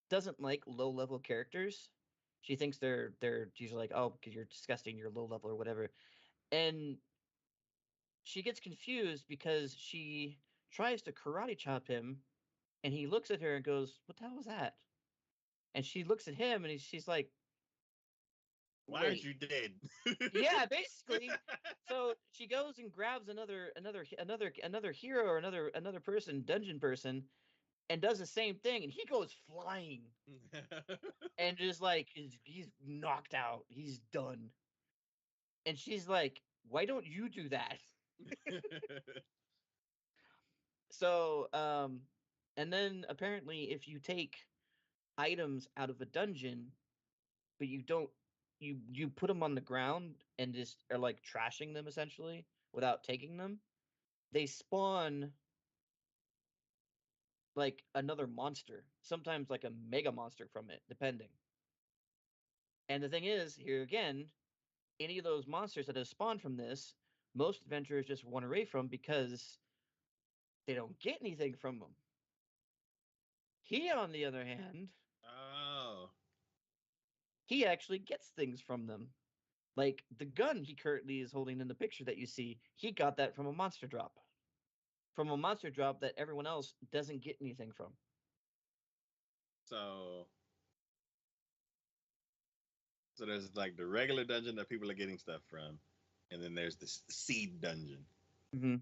doesn't like low level characters. She thinks they're usually like, oh, because you're disgusting, you're low level or whatever. And she gets confused because she tries to karate chop him, and he looks at her and goes, "What the hell was that?" And she looks at him, and she's like, Why aren't "Wait, you dead? yeah, basically." So she goes and grabs another hero or another person, dungeon person, and does the same thing, and he goes flying and just like he's knocked out, he's done. And she's like, "Why don't you do that?" So, and then apparently, if you take items out of a dungeon, but you don't, you put them on the ground and just are like trashing them essentially without taking them, they spawn like another monster, sometimes like a mega monster from it, depending. And the thing is, here again, any of those monsters that have spawned from this, most adventurers just run away from because they don't get anything from them. He, on the other hand, Oh, he actually gets things from them. Like the gun he currently is holding in the picture that you see, he got that from a monster drop. From a monster drop that everyone else doesn't get anything from. so there's like the regular dungeon that people are getting stuff from, and then there's this seed dungeon. Mm-hmm.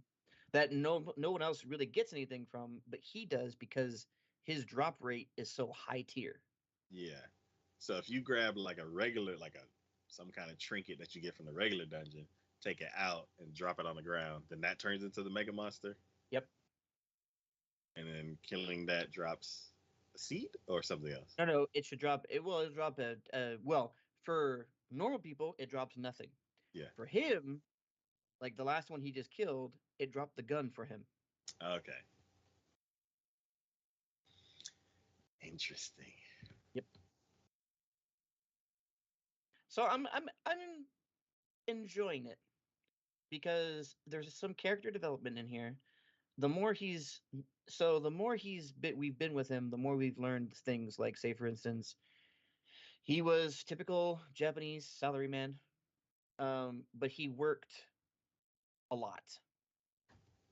That no one else really gets anything from, but he does because his drop rate is so high tier. Yeah. So if you grab like a regular, like a some kind of trinket that you get from the regular dungeon, take it out and drop it on the ground, then that turns into the mega monster. Yep. And then killing that drops a seed or something else. No, it should drop. It'll drop well, for normal people, it drops nothing. Yeah. For him, like the last one he just killed, it dropped the gun for him. Okay. Interesting. Yep. So I'm enjoying it because there's some character development in here. The more he's we've been with him, the more we've learned things like, say for instance, he was typical Japanese salaryman, but he worked a lot,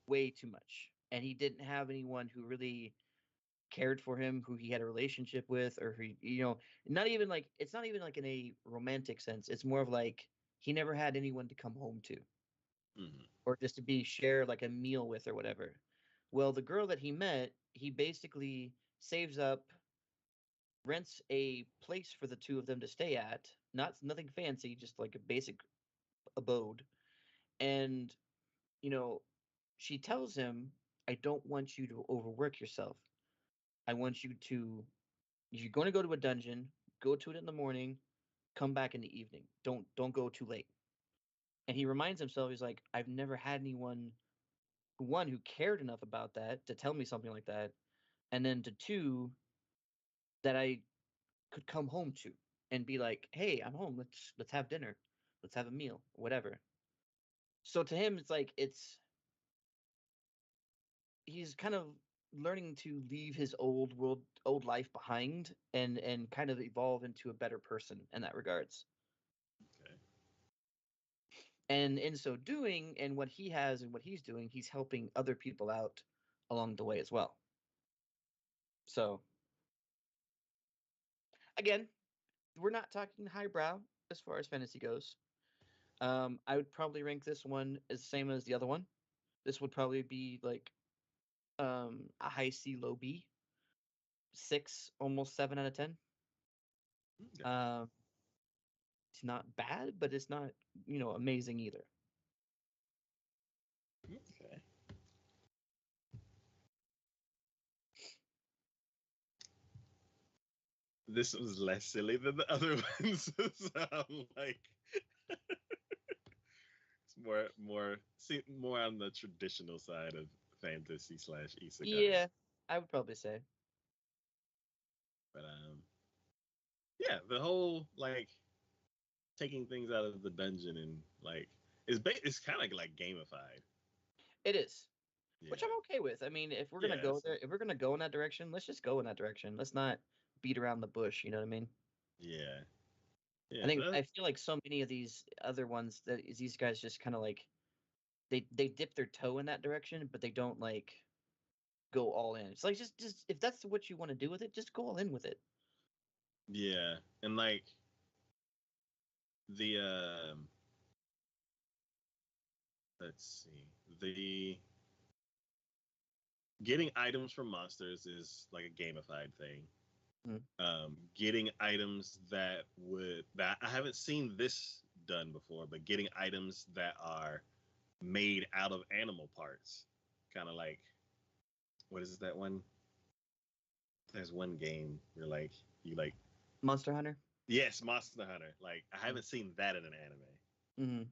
way too much, and he didn't have anyone who really cared for him, who he had a relationship with, or who, not even like, it's not even like in a romantic sense. It's more of like he never had anyone to come home to, or just to be share like a meal with or whatever. Well, the girl that he met, he basically saves up, rents a place for the two of them to stay at, nothing fancy, just like a basic abode. And you know, she tells him, "I don't want you to overwork yourself. I want you to, if you're going to go to a dungeon, go to it in the morning, come back in the evening. Don't go too late." And he reminds himself, he's like, "I've never had anyone, one, who cared enough about that to tell me something like that, and then to two, that I could come home to and be like, hey, I'm home. Let's have dinner. Let's have a meal, whatever." So to him, it's like he's kind of learning to leave his old life behind, and kind of evolve into a better person in that regards. Okay. And in so doing, and what he has and what he's doing, he's helping other people out along the way as well. So again, we're not talking highbrow as far as fantasy goes. I would probably rank this one as the same as the other one. This would probably be like a high C, low B, 6, almost 7 out of 10. Okay. Um, It's not bad, but it's not, amazing either. Okay. This was less silly than the other ones. So I'm like, it's more on the traditional side of fantasy / isekai. Yeah, I would probably say. But yeah, the whole like taking things out of the dungeon and like it's kind of like gamified. It is, Yeah. which I'm okay with. I mean, if we're gonna Yeah, go there, if we're gonna go in that direction, let's just go in that direction. Let's not beat around the bush. You know what I mean? Yeah. I Yeah. think I feel like so many of these other ones that these guys just kind of like they dip their toe in that direction, but they don't like go all in. It's like just if that's what you want to do with it, just go all in with it. Yeah. And like the let's see. The getting items from monsters is like a gamified thing. Getting items that I haven't seen this done before, but getting items that are made out of animal parts, kind of like what is that one? There's one game where like you like Monster Hunter. yes, Monster Hunter. Like I haven't seen that in an anime. Mm-hmm.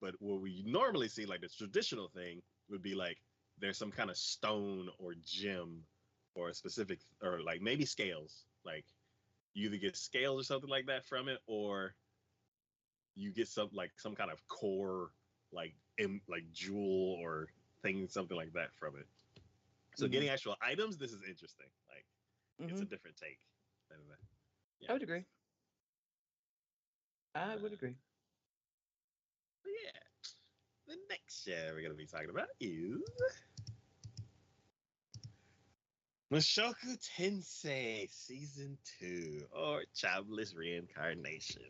But what we normally see, like the traditional thing, would be like there's some kind of stone or gem or a specific, or like maybe scales. Like you either get scales or something like that from it, or you get some kind of core, like jewel or thing, something like that from it. So getting actual items, this is interesting. Like it's a different take. Yeah. I would agree. I would agree. Yeah. The next show we're going to be talking about is Mushoku Tensei Season 2, or Childless Reincarnation.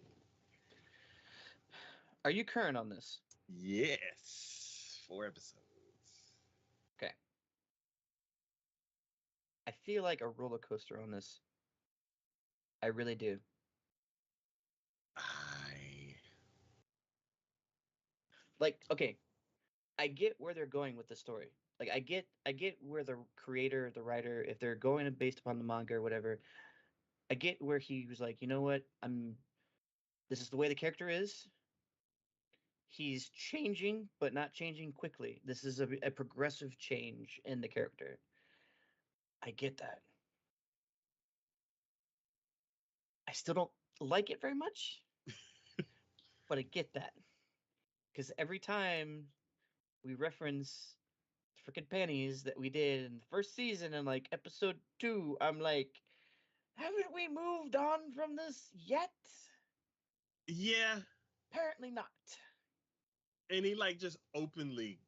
Are you current on this? Yes. 4 episodes. Okay. I feel like a roller coaster on this. I really do. Like, okay, I get where they're going with the story. Like, I get where the creator, the writer, if they're going based upon the manga or whatever, I get where he was like, you know what, this is the way the character is. He's changing, but not changing quickly. This is a progressive change in the character. I get that. I still don't like it very much, but I get that. Because every time we reference freaking panties that we did in the first season and like episode 2, I'm like, haven't we moved on from this yet? Yeah. Apparently not. And he like just openly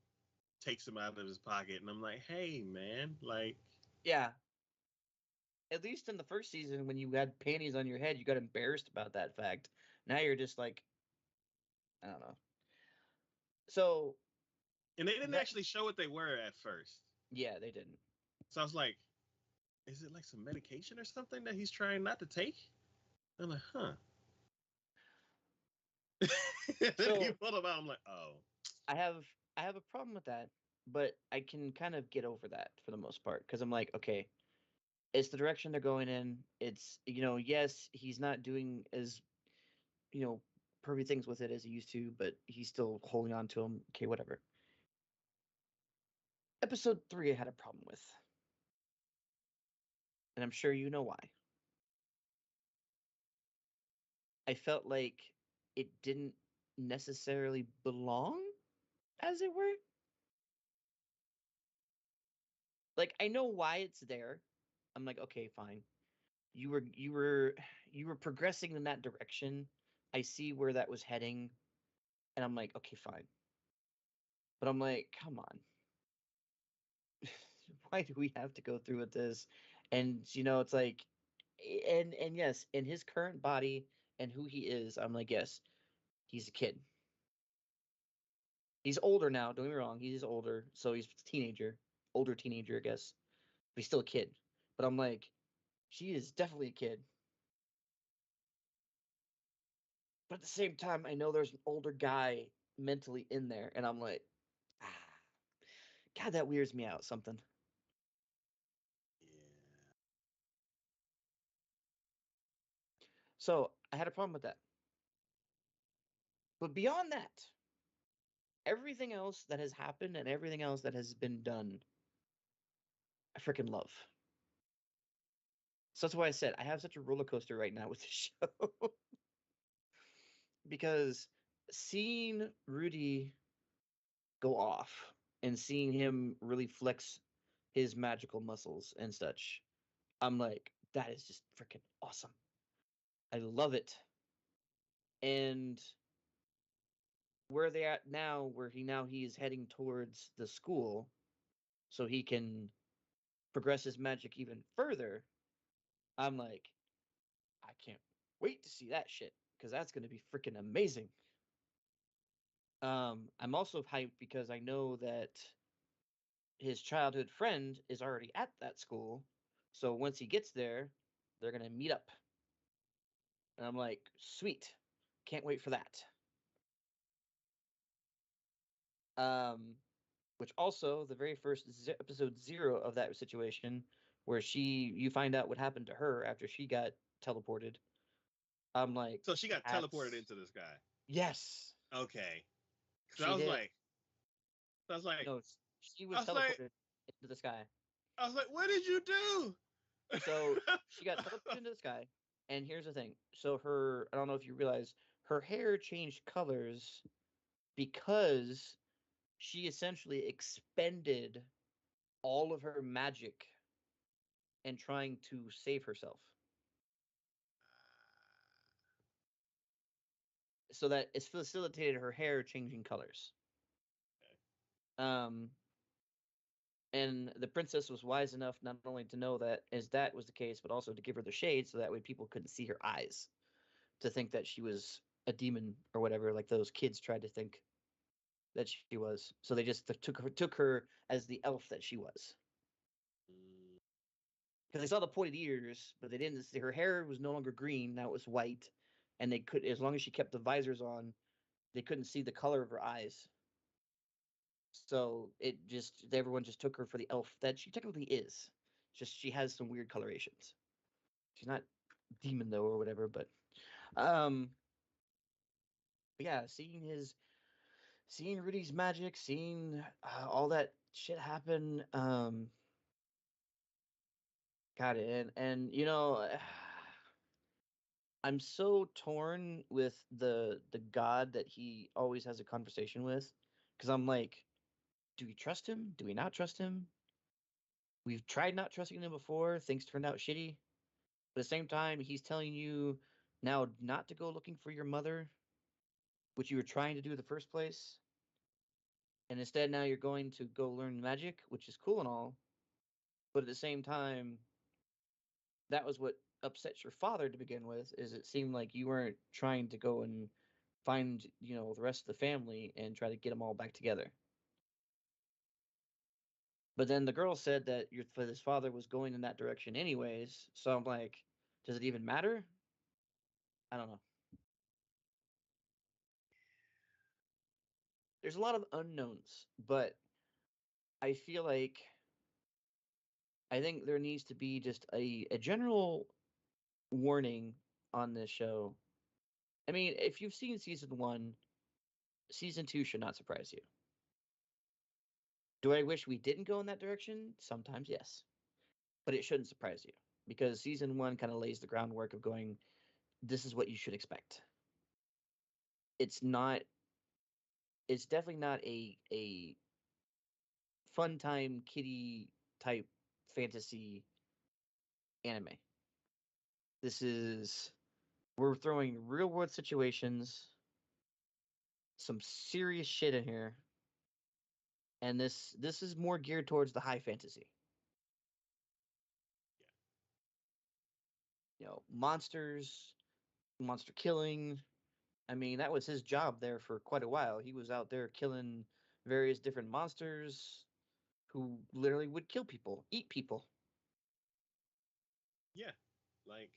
takes them out of his pocket, and I'm like, hey man, like. Yeah. At least in the first season, when you had panties on your head, you got embarrassed about that fact. Now you're just like, I don't know. So. And they didn't actually show what they were at first. Yeah, they didn't. So I was like, is it like some medication or something that he's trying not to take? I'm like, huh. Then he pulled them out. I'm like, oh. I have a problem with that, but I can kind of get over that for the most part because I'm like, okay, it's the direction they're going in. It's, yes, he's not doing as, pervy things with it as he used to, but he's still holding on to him. Okay, whatever. Episode 3 I had a problem with. And I'm sure you know why. I felt like it didn't necessarily belong, as it were. Like, I know why it's there. I'm like, okay, fine. You were progressing in that direction. I see where that was heading, and I'm like, okay, fine. But I'm like, come on. Why do we have to go through with this? And it's like, and yes, in his current body and who he is, I'm like, yes, he's a kid. He's older now, don't get me wrong, he's older, so he's a teenager, older teenager, I guess. But he's still a kid. But I'm like, she is definitely a kid. But at the same time, I know there's an older guy mentally in there, and I'm like, God, that weirds me out. Something. Yeah. So I had a problem with that. But beyond that, everything else that has happened and everything else that has been done, I freaking love. So that's why I said I have such a roller coaster right now with the show. Because seeing Rudy go off and seeing him really flex his magical muscles and such, I'm like, that is just freaking awesome. I love it. And where they at now, where he is heading towards the school so he can progress his magic even further, I'm like, I can't wait to see that shit because that's going to be freaking amazing. I'm also hyped because I know that his childhood friend is already at that school, so once he gets there, they're going to meet up. And I'm like, sweet, can't wait for that. Um, which also the very first episode 0 of that situation, where you find out what happened to her after she got teleported. I'm like, so she got teleported into the sky. Yes. Okay. She did. I was like, no, she was teleported into the sky. I was like, what did you do? So she got teleported into the sky, and here's the thing. So I don't know if you realize, her hair changed colors because she essentially expended all of her magic and trying to save herself. So that it's facilitated her hair changing colors. Okay. And the princess was wise enough not only to know that that was the case, but also to give her the shade so that way people couldn't see her eyes, to think that she was a demon or whatever, like those kids tried to think that she was. So they just took her as the elf that she was. Because they saw the pointed ears, but they didn't see her hair was no longer green, now it was white, and they could, as long as she kept the visors on, they couldn't see the color of her eyes. So everyone just took her for the elf that she technically is. Just she has some weird colorations. She's not demon though or whatever, but um yeah, seeing Rudy's magic, seeing all that shit happen, got it. And I'm so torn with the god that he always has a conversation with, because I'm like, do we trust him? Do we not trust him? We've tried not trusting him before. Things turned out shitty. But at the same time, he's telling you now not to go looking for your mother, which you were trying to do in the first place. And instead, now you're going to go learn magic, which is cool and all. But at the same time, that was what upset your father to begin with, is it seemed like you weren't trying to go and find, the rest of the family and try to get them all back together. But then the girl said that his father was going in that direction anyways. So I'm like, does it even matter? I don't know. There's a lot of unknowns, but I feel like I think there needs to be just a general warning on this show. I mean, if you've seen season 1, season 2 should not surprise you. Do I wish we didn't go in that direction? Sometimes, yes. But it shouldn't surprise you, because season 1 kind of lays the groundwork of going, this is what you should expect. It's not, it's definitely not a fun time kiddie type fantasy anime. We're throwing real world situations, some serious shit in here, and this is more geared towards the high fantasy. Yeah. Monsters, monster killing. I mean, that was his job there for quite a while. He was out there killing various different monsters who literally would kill people, eat people. Yeah, like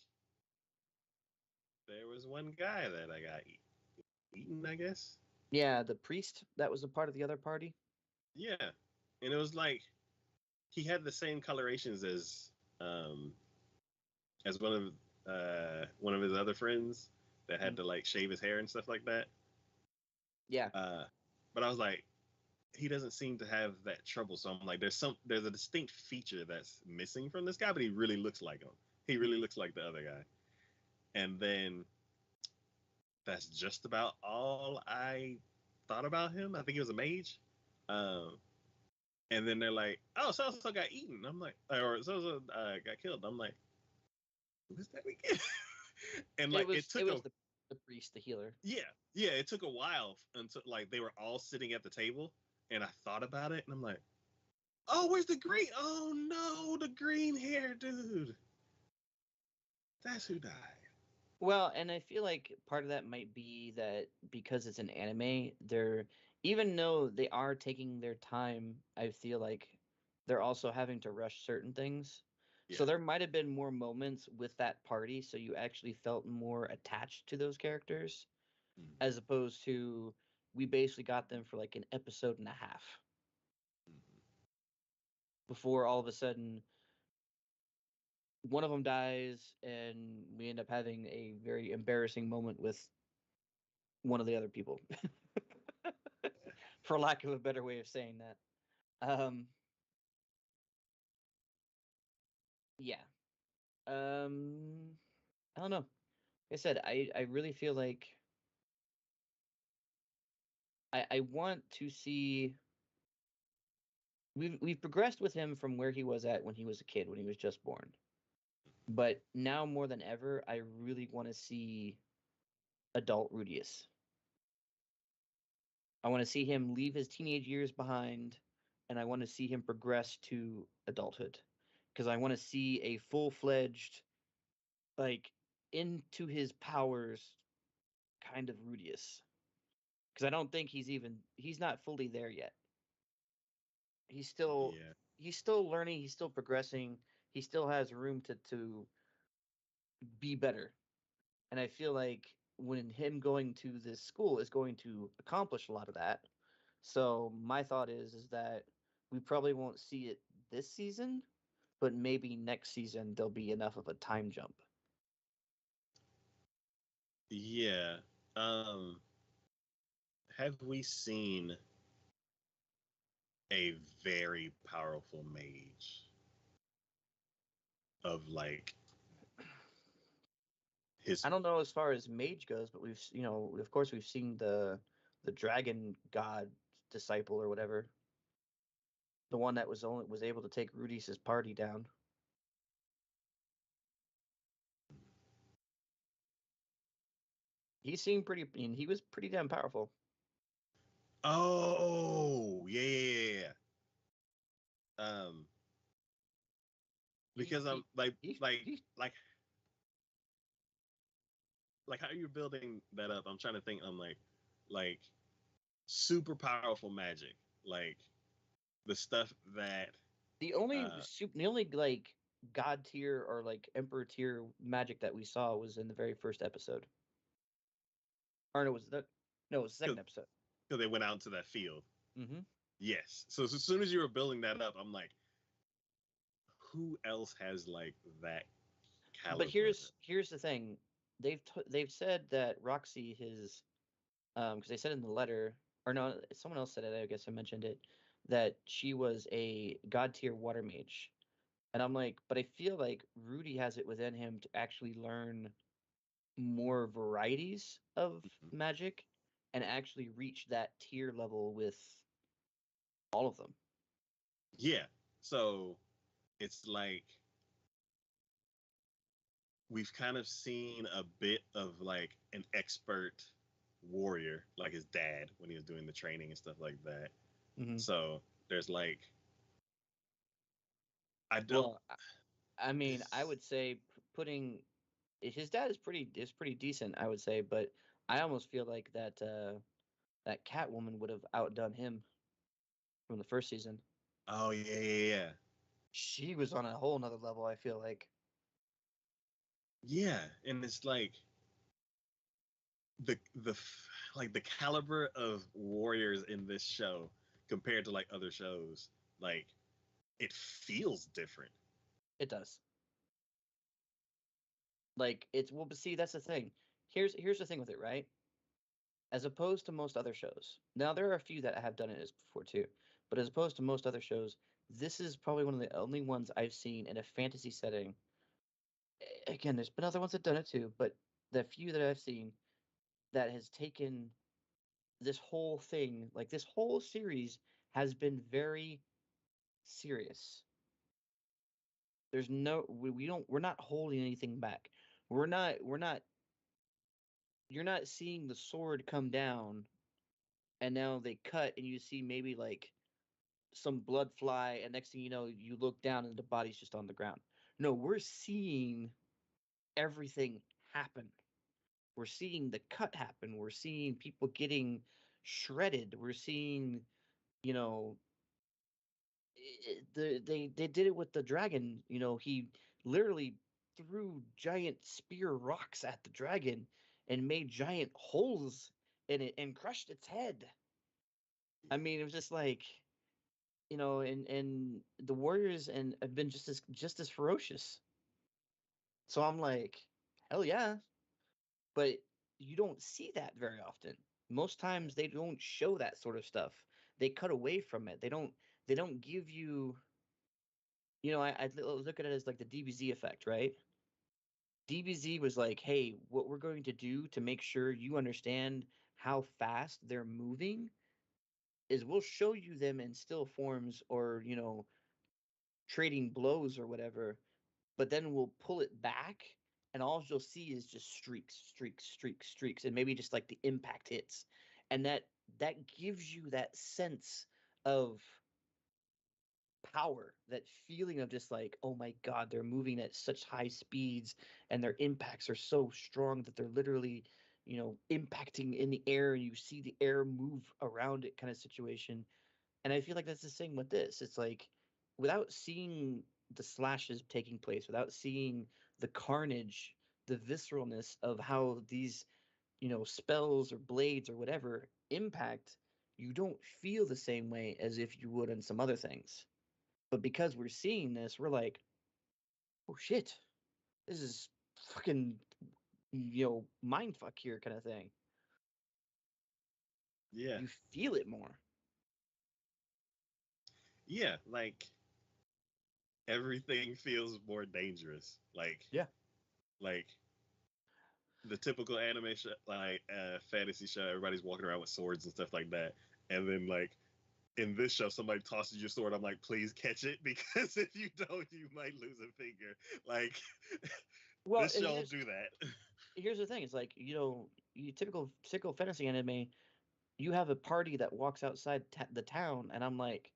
there was one guy that I got eaten, I guess. Yeah, the priest that was a part of the other party. Yeah, and it was like he had the same colorations as one of his other friends that had to like shave his hair and stuff like that. Yeah. But I was like, he doesn't seem to have that trouble. So I'm like, there's a distinct feature that's missing from this guy, but he really looks like him. He really looks like the other guy. And then that's just about all I thought about him. I think he was a mage. Um, and then they're like, oh, so and so got eaten. I'm like, or so and so got killed. I'm like, who's that again? And like it took the priest, the healer. Yeah, it took a while until like they were all sitting at the table, and I thought about it, and I'm like, oh, where's the green? Oh no, the green hair dude. That's who died. Well, and I feel like part of that might be that because it's an anime, they're even though they are taking their time, I feel like they're also having to rush certain things. Yeah. So there might have been more moments with that party, so you actually felt more attached to those characters, as opposed to we basically got them for like an episode and a half before all of a sudden one of them dies and we end up having a very embarrassing moment with one of the other people. For lack of a better way of saying that. Yeah. I don't know. Like I said, I really feel like I want to see we've progressed with him from where he was at when he was a kid, when he was just born. But now more than ever, I really want to see adult Rudius. I want to see him leave his teenage years behind, and I want to see him progress to adulthood. Because I want to see a full-fledged, like, into his powers kind of Rudius. Because I don't think he's not fully there yet. He's still learning, he's still progressing, he still has room to be better. And I feel like when him going to this school is going to accomplish a lot of that. So my thought is that we probably won't see it this season, but maybe next season there'll be enough of a time jump. Yeah. Have we seen a very powerful mage of like his? I don't know as far as mage goes, but we've of course we've seen the dragon god disciple or whatever, the one that was able to take Rudius' party down. He seemed pretty. I mean, he was pretty damn powerful. Oh, yeah. Because I'm like how you're building that up. I'm trying to think. I'm like super powerful magic, like the stuff that the only like god tier or like emperor tier magic that we saw was in the very first episode. Or no, it was the second episode. So they went out into that field. Mm-hmm. Yes. So as soon as you were building that up, I'm like, who else has like that caliber? But here's the thing. They've said that Roxy his because they said in the letter, or no, someone else said it, I guess I mentioned it, that she was a god tier water mage. And I'm like, but I feel like Rudy has it within him to actually learn more varieties of magic and actually reach that tier level with all of them. Yeah. So it's like we've kind of seen a bit of like an expert warrior, like his dad when he was doing the training and stuff like that. Mm-hmm. So there's like, I mean, I would say putting his dad is pretty decent, I would say, but I almost feel like that that Catwoman would have outdone him from the first season. Oh yeah. She was on a whole nother level, I feel like. Yeah, and it's like the like the caliber of warriors in this show compared to like other shows, like it feels different. It does. Like it's well, but see, that's the thing. Here's the thing with it, right? As opposed to most other shows. Now there are a few that have done it before too, but as opposed to most other shows, this is probably one of the only ones I've seen in a fantasy setting. Again, there's been other ones that done it too, but the few that I've seen that has taken this whole thing, like this whole series has been very serious. There's no we're not holding anything back. We're not you're not seeing the sword come down and now they cut and you see maybe like some blood fly and next thing you know you look down and the body's just on the ground. No, we're seeing everything happen. We're seeing the cut happen. We're seeing people getting shredded. We're seeing, you know, they did it with the dragon. You know, he literally threw giant spear rocks at the dragon and made giant holes in it and crushed its head. I mean, it was just like, you know, and the warriors and have been just as ferocious. So I'm like, hell yeah. But you don't see that very often. Most times they don't show that sort of stuff. They cut away from it. They don't give you, you know, I look at it as like the DBZ effect, right? DBZ was like, hey, what we're going to do to make sure you understand how fast they're moving is we'll show you them in still forms or, you know, trading blows or whatever, but then we'll pull it back and all you'll see is just streaks, streaks, streaks, streaks, and maybe just like the impact hits. And that gives you that sense of power, that feeling of just like, oh my God, they're moving at such high speeds and their impacts are so strong that they're literally, you know, impacting in the air and you see the air move around it kind of situation. And I feel like that's the same with this. It's like without seeing the slashes taking place, without seeing the carnage, the visceralness of how these, you know, spells or blades or whatever impact, you don't feel the same way as if you would in some other things. But because we're seeing this, we're like, oh shit, this is fucking, you know, mind fuck here kind of thing. Yeah. You feel it more. Yeah, like everything feels more dangerous. Yeah. Like the typical anime like fantasy show, everybody's walking around with swords and stuff like that. And then like in this show, somebody tosses your sword. I'm like, please catch it because if you don't, you might lose a finger. Like Well, this show will do that. Here's the thing: it's like, you know, you typical fantasy anime. You have a party that walks outside the town, and I'm like,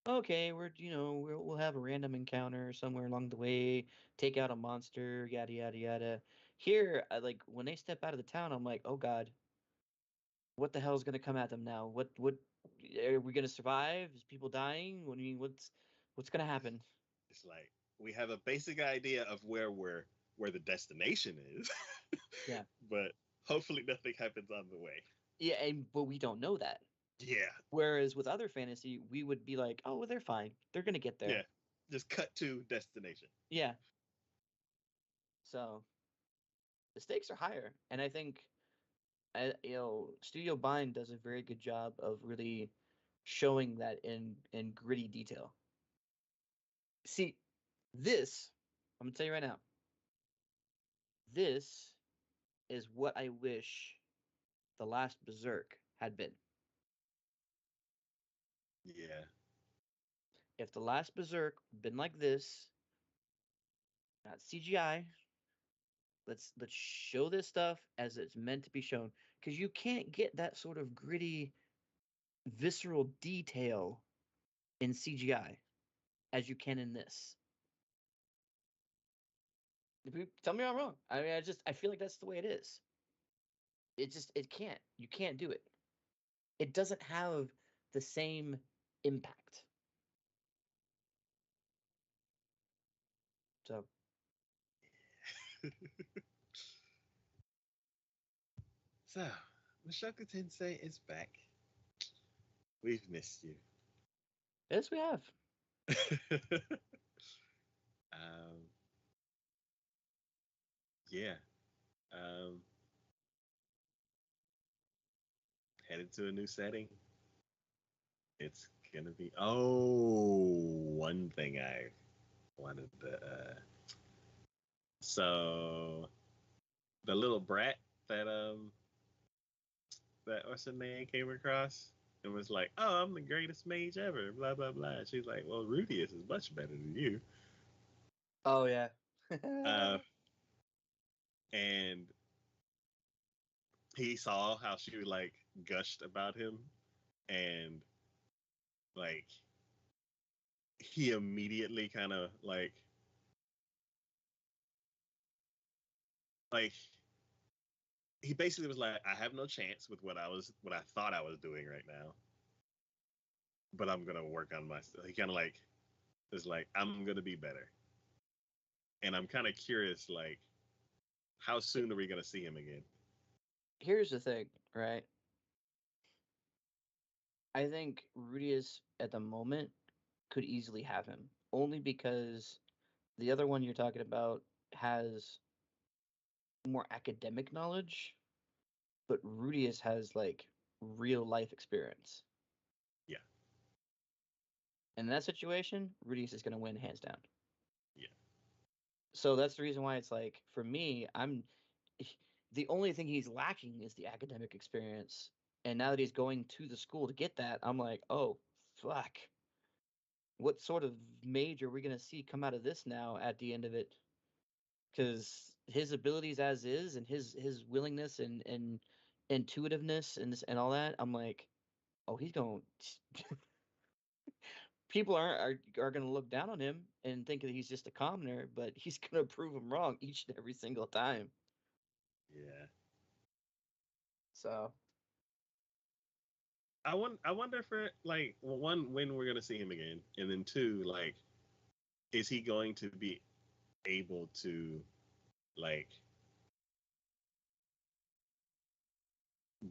okay, we'll have a random encounter somewhere along the way, take out a monster, yada yada yada. Here, like when they step out of the town, I'm like, oh God, what the hell is gonna come at them now? What are we gonna survive? Is people dying? What do you mean? What's gonna happen? It's like we have a basic idea of where the destination is. Yeah. But hopefully nothing happens on the way. Yeah, but we don't know that. Yeah. Whereas with other fantasy, we would be like, oh, well, they're fine. They're gonna get there. Yeah. Just cut to destination. Yeah. So the stakes are higher, and I think, you know, Studio Bind does a very good job of really showing that in gritty detail. See, this I'm gonna tell you right now. This is what I wish the last Berserk had been. Yeah. If the last Berserk been like this, not CGI, let's show this stuff as it's meant to be shown, because you can't get that sort of gritty, visceral detail in CGI as you can in this. Tell me I'm wrong. I mean, I feel like that's the way it is. It can't. You can't do it. It doesn't have the same impact. So So Mushoku Tensei is back. We've missed you. Yes, we have. um, yeah. Um, Headed to a new setting. It's gonna be one thing I wanted to so the little brat that what's her name came across and was like, "Oh, I'm the greatest mage ever." Blah blah blah. She's like, "Well, Rudius is much better than you." Oh yeah. And he saw how she like gushed about him, and like he immediately kind of like he basically was like, "I have no chance with what I thought I was doing right now, but I'm gonna work on myself." He kind of like is like, "I'm gonna be better," and I'm kind of curious, like, how soon are we gonna see him again? Here's the thing, right? I think Rudius at the moment could easily have him, only because the other one you're talking about has more academic knowledge, but Rudius has like real life experience. Yeah, And in that situation, Rudius is going to win hands down. yeah, So that's the reason why it's like for me, the only thing he's lacking is the academic experience. And now that he's going to the school to get that, I'm like, oh fuck. What sort of mage are we going to see come out of this now at the end of it? Because his abilities as is and his willingness and intuitiveness and all that, I'm like, oh, he's going. People are going to look down on him and think that he's just a commoner, but he's going to prove them wrong each and every single time. yeah. So I wonder if like, well, one, when we're gonna see him again, and then two, like, is he going to be able to like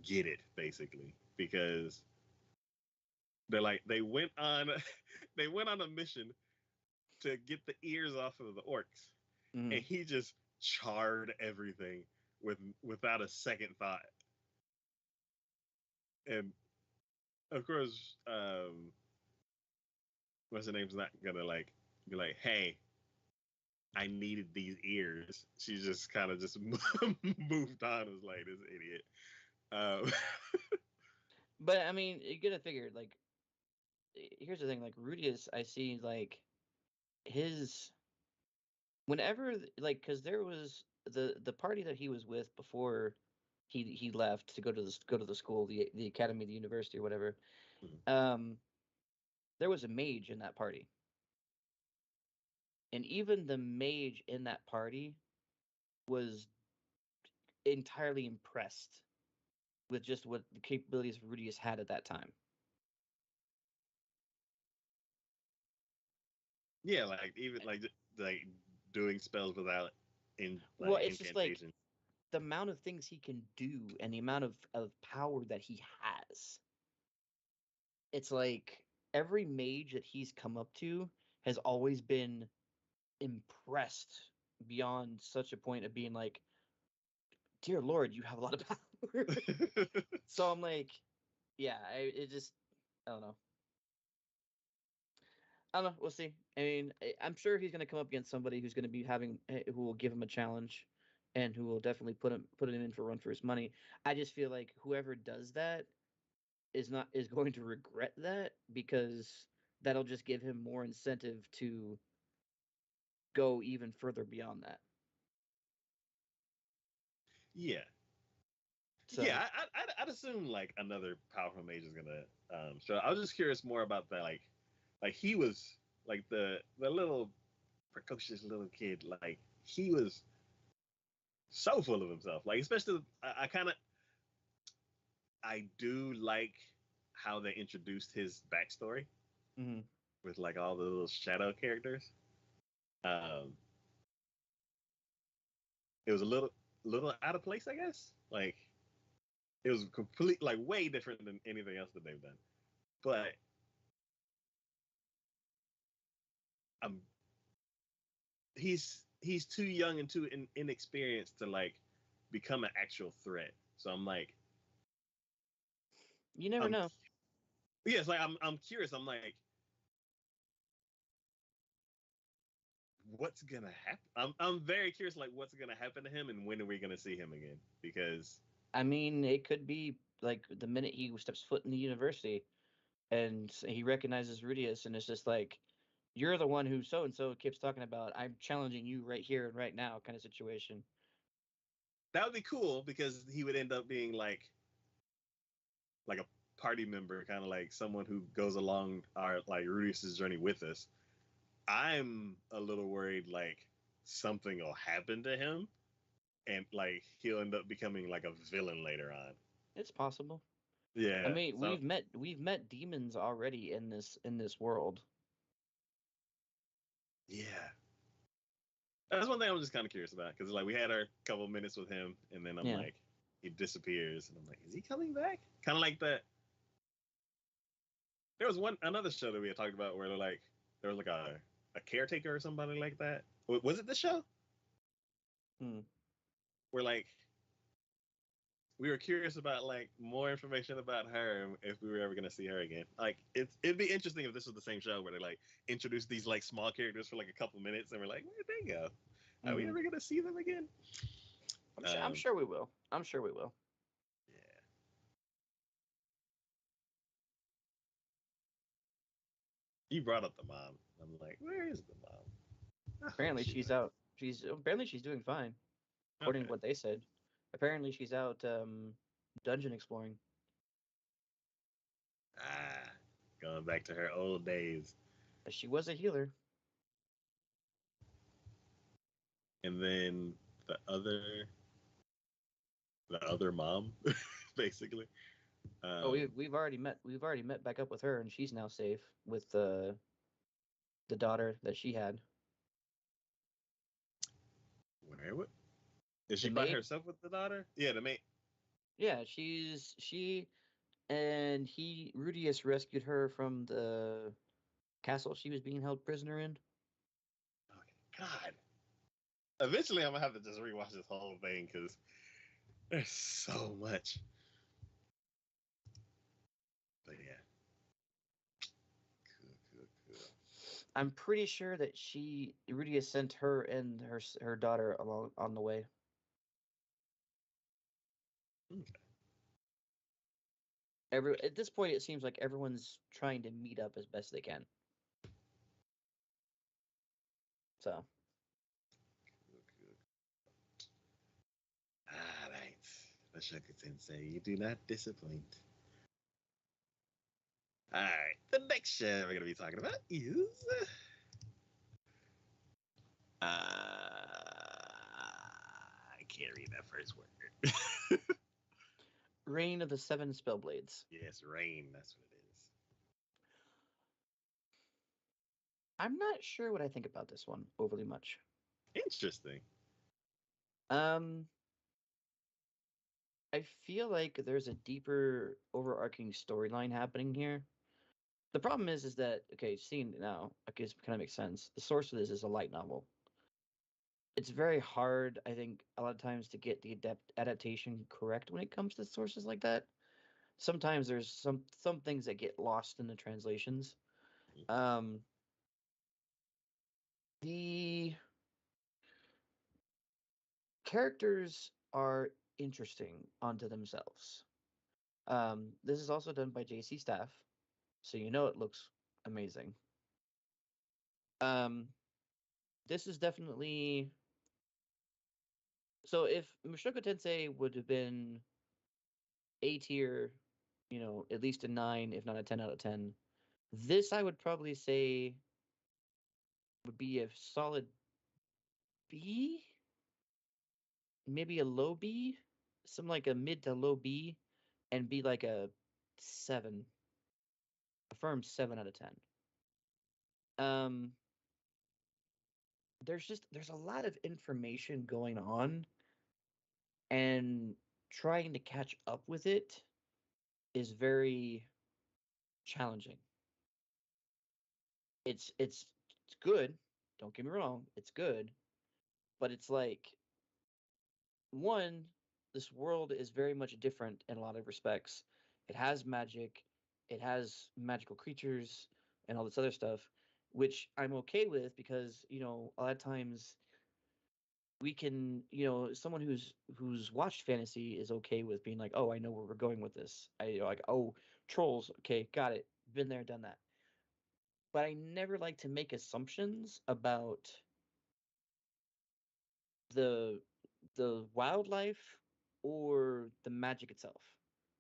get it basically? Because they went on they went on a mission to get the ears off of the orcs, and mm, he just charred everything without a second thought. And of course, what's her name's not gonna like be like, "Hey, I needed these ears." She just kind of just moved on. Was like, this idiot. Um, but I mean, you gotta figure like here's the thing, like Rudius, I see like his whenever like because there was the party that he was with before he left to go to the school, the academy, the university or whatever. Um, there was a mage in that party, and even the mage in that party was entirely impressed with just what the capabilities Rudius had at that time. yeah, like even like doing spells without Well, it's just like incantation. the amount of things he can do and the amount of power that he has. It's like every mage that he's come up to has always been impressed beyond such a point of being like, dear Lord, you have a lot of power. So I'm like, yeah, I don't know. I don't know. We'll see. I mean, I'm sure he's going to come up against somebody who's going to be who will give him a challenge, and who will definitely put him in for a run for his money. I just feel like whoever does that is going to regret that, because that'll just give him more incentive to go even further beyond that. Yeah, So, yeah. I'd assume like another powerful mage is gonna show. I was just curious more about that. Like he was like the little precocious little kid. Like he was so full of himself. Like especially I kind of I do like how they introduced his backstory mhm. with like all the little shadow characters. Um, it was a little out of place, I guess. Like It was complete, like way different than anything else that they've done. But I'm he's too young and too inexperienced to like become an actual threat. So I'm like, you never know. Yes, like I'm curious. I'm like, what's gonna happen? I'm very curious, like what's gonna happen to him and when are we gonna see him again? Because I mean, it could be like the minute he steps foot in the university and he recognizes Rudius, and it's just like, you're the one who so and so keeps talking about. I'm challenging you right here and right now, kind of situation. that would be cool because he would end up being like a party member, kind of like someone who goes along our like Rudius's journey with us. I'm a little worried like something will happen to him and like he'll end up becoming like a villain later on. It's possible. I Yeah. mean, So we've met demons already in this world. yeah, that's one thing I'm just kind of curious about because like we had our couple minutes with him and then I'm Yeah. like he disappears and I'm like, is he coming back? Kind of like that. There was another show that we had talked about where like there was like a caretaker or somebody like that. Was it the show? Hmm. Where like we were curious about like more information about her if we were ever gonna see her again. Like it'd be interesting if this was the same show where they like introduced these like small characters for like a couple minutes and we're like, where'd they go? Are we ever gonna see them again? I'm sure we will. I'm sure we will. Yeah. You brought up the mom. I'm like, where is the mom? Apparently she's out. She's doing fine, according to Okay. what they said. Apparently she's out dungeon exploring. Ah, going back to her old days. She was a healer. And then the other mom, basically. Oh, we've already met back up with her, and she's now safe with the daughter that she had. Where what? Is she The by maid. herself with the daughter? Yeah, the maid. Yeah, she and Rudius rescued her from the castle she was being held prisoner in. Okay. God. Eventually, I'm gonna have to just rewatch this whole thing because there's so much. But yeah, cool. I'm pretty sure that Rudius sent her and her daughter along on the way. Okay. At this point, it seems like everyone's trying to meet up as best they can. So. Cool. All right, Mashoku Sensei, you do not disappoint. All right, the next show we're gonna be talking about is I can't read that first word. Reign of the Seven Spellblades. Yes, Rain. That's what it is. I'm not sure what I think about this one overly much. Interesting. Um, I feel like there's a deeper overarching storyline happening here. The problem is that okay, seeing it now, okay, it kind of makes sense. The source of this is a light novel. It's very hard, I think, a lot of times to get the adaptation correct when it comes to sources like that. Sometimes there's some things that get lost in the translations. Um, the characters are interesting onto themselves. This is also done by JC Staff, so you know it looks amazing. Um, this is definitely so. If Mushoku Tensei would have been A tier, at least a 9, if not a 10 out of 10, this I would probably say would be a solid B, maybe a low B, some like a mid to low B, and be like a 7, a firm 7 out of 10. Um, there's a lot of information going on, and trying to catch up with it is very challenging. It's good. Don't get me wrong, it's good, but it's like one, this world is very much different in a lot of respects. It has magic, it has magical creatures and all this other stuff, which I'm okay with because, a lot of times we can, someone who's watched fantasy is okay with being like, "Oh, I know where we're going with this." Like, "Oh, trolls, okay, got it. Been there, done that." But I never like to make assumptions about the the wildlife or the magic itself.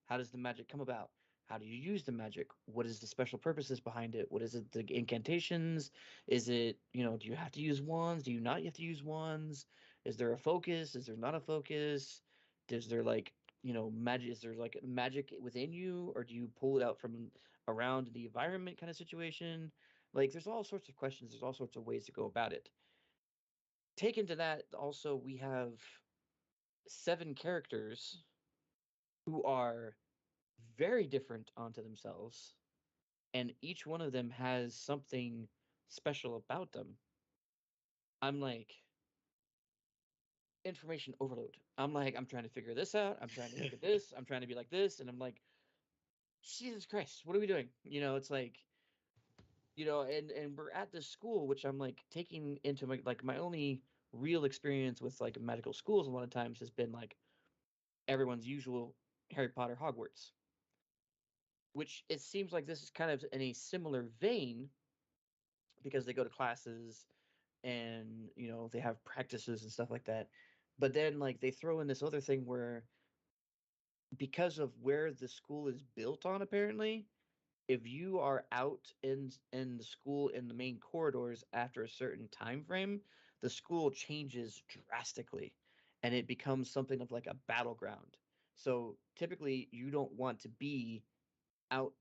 How does the magic come about? How do you use the magic? What is the special purposes behind it? What is it? The incantations? Is it, do you have to use wands? Do you not have to use wands? Is there a focus? Is there not a focus? Is there like, magic? Is there like magic within you, or do you pull it out from around the environment kind of situation? Like, there's all sorts of questions. There's all sorts of ways to go about it. Taken to that, also, we have 7 characters who are very different onto themselves, and each one of them has something special about them. I'm like, information overload. I'm like, I'm trying to figure this out. I'm trying to look at this. I'm trying to be like this. And I'm like, Jesus Christ, what are we doing? It's like, and we're at this school, which I'm like taking into my only real experience with like medical schools a lot of times has been like everyone's usual Harry Potter Hogwarts, which it seems like this is kind of in a similar vein because they go to classes and they have practices and stuff like that. But then like they throw in this other thing where because of where the school is built on, apparently, if you are out in the school in the main corridors after a certain time frame, the school changes drastically and it becomes something of like a battleground. So typically you don't want to be out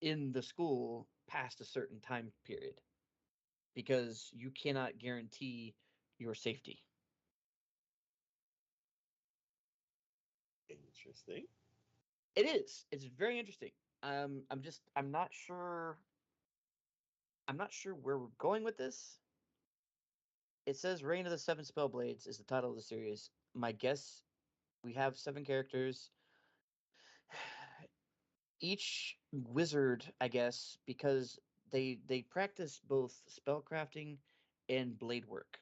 in the school past a certain time period because you cannot guarantee your safety. Interesting. It is. It's very interesting. I'm not sure. I'm not sure where we're going with this. It says Reign of the Seven Spellblades is the title of the series. My guess, we have 7 characters. Each wizard, I guess, because they practice both spellcrafting and blade work.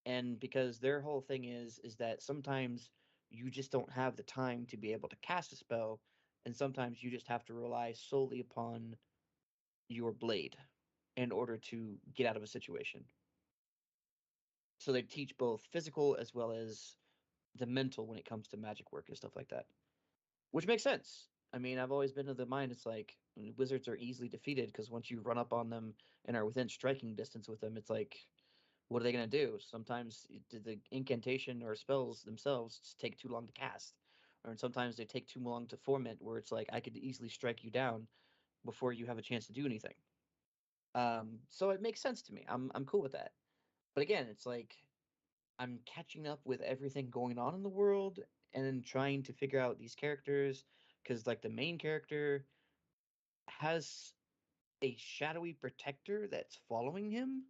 And because their whole thing is that sometimes you just don't have the time to be able to cast a spell, and sometimes you just have to rely solely upon your blade in order to get out of a situation. So they teach both physical as well as the mental when it comes to magic work and stuff like that, which makes sense. I mean, I've always been of the mind it's like wizards are easily defeated because once you run up on them and are within striking distance with them, it's like, what are they going to do? Sometimes the incantation or spells themselves just take too long to cast, or sometimes they take too long to format. Where it's like I could easily strike you down before you have a chance to do anything. So it makes sense to me. I'm cool with that. But again, it's like I'm catching up with everything going on in the world and then trying to figure out these characters because like the main character has a shadowy protector that's following him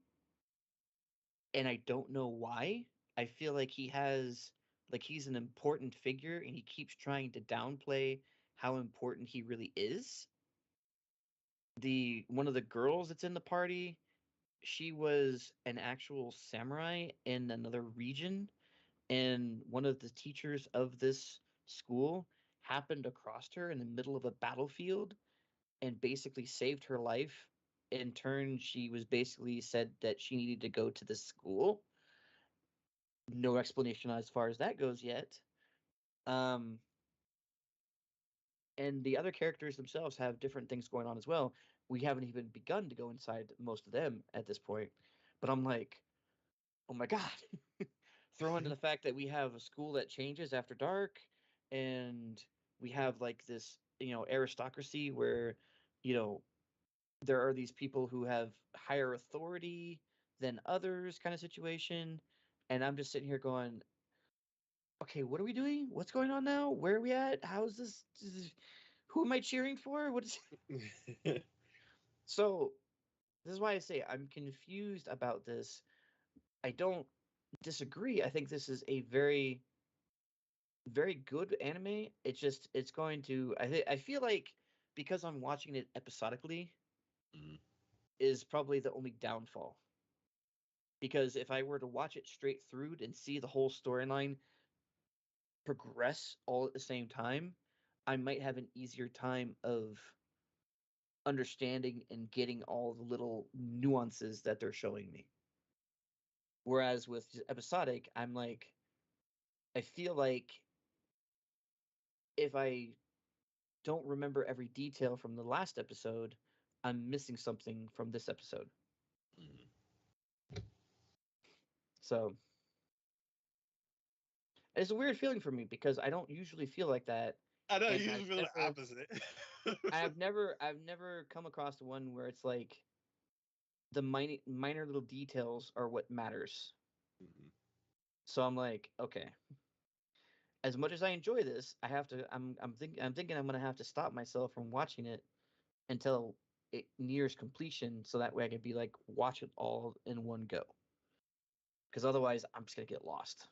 and I don't know why. I feel like he's an important figure and he keeps trying to downplay how important he really is. The one of the girls that's in the party, she was an actual samurai in another region, and one of the teachers of this school happened across her in the middle of a battlefield and basically saved her life. In turn, she was basically said that she needed to go to the school. No explanation as far as that goes yet. Um, and the other characters themselves have different things going on as well. We haven't even begun to go inside most of them at this point. But I'm like, oh my God. Throw into the fact that we have a school that changes after dark and we have like this, aristocracy where, you know, there are these people who have higher authority than others kind of situation. And I'm just sitting here going, okay, what are we doing? What's going on now? Where are we at? How is this? Who am I cheering for? What is? So this is why I say I'm confused about this. I don't disagree. I think this is a very, very good anime. It's going to. I feel like because I'm watching it episodically Mhm. is probably the only downfall. Because if I were to watch it straight through and see the whole storyline progress all at the same time, I might have an easier time of understanding and getting all the little nuances that they're showing me. Whereas with episodic, I'm like, I feel like if I don't remember every detail from the last episode, I'm missing something from this episode. Mhm. So it's a weird feeling for me because I don't usually feel like that. I know And you usually feel the opposite. I've never come across one where it's like the minor little details are what matters. Mhm. So I'm like, okay, as much as I enjoy this, I have to. I'm thinking I'm gonna have to stop myself from watching it until it nears completion, so that way I can be like watch it all in one go. Because otherwise, I'm just gonna get lost.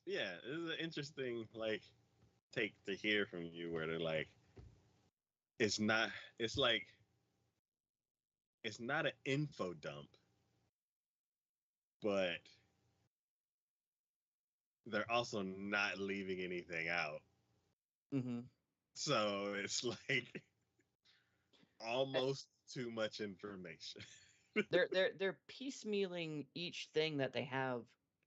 Yeah, this is an interesting take to hear from you, where they're like, it's not. It's like it's not an info dump, but they're also not leaving anything out. Mm-hmm. So it's like almost too much information. They're piecemealing each thing that they have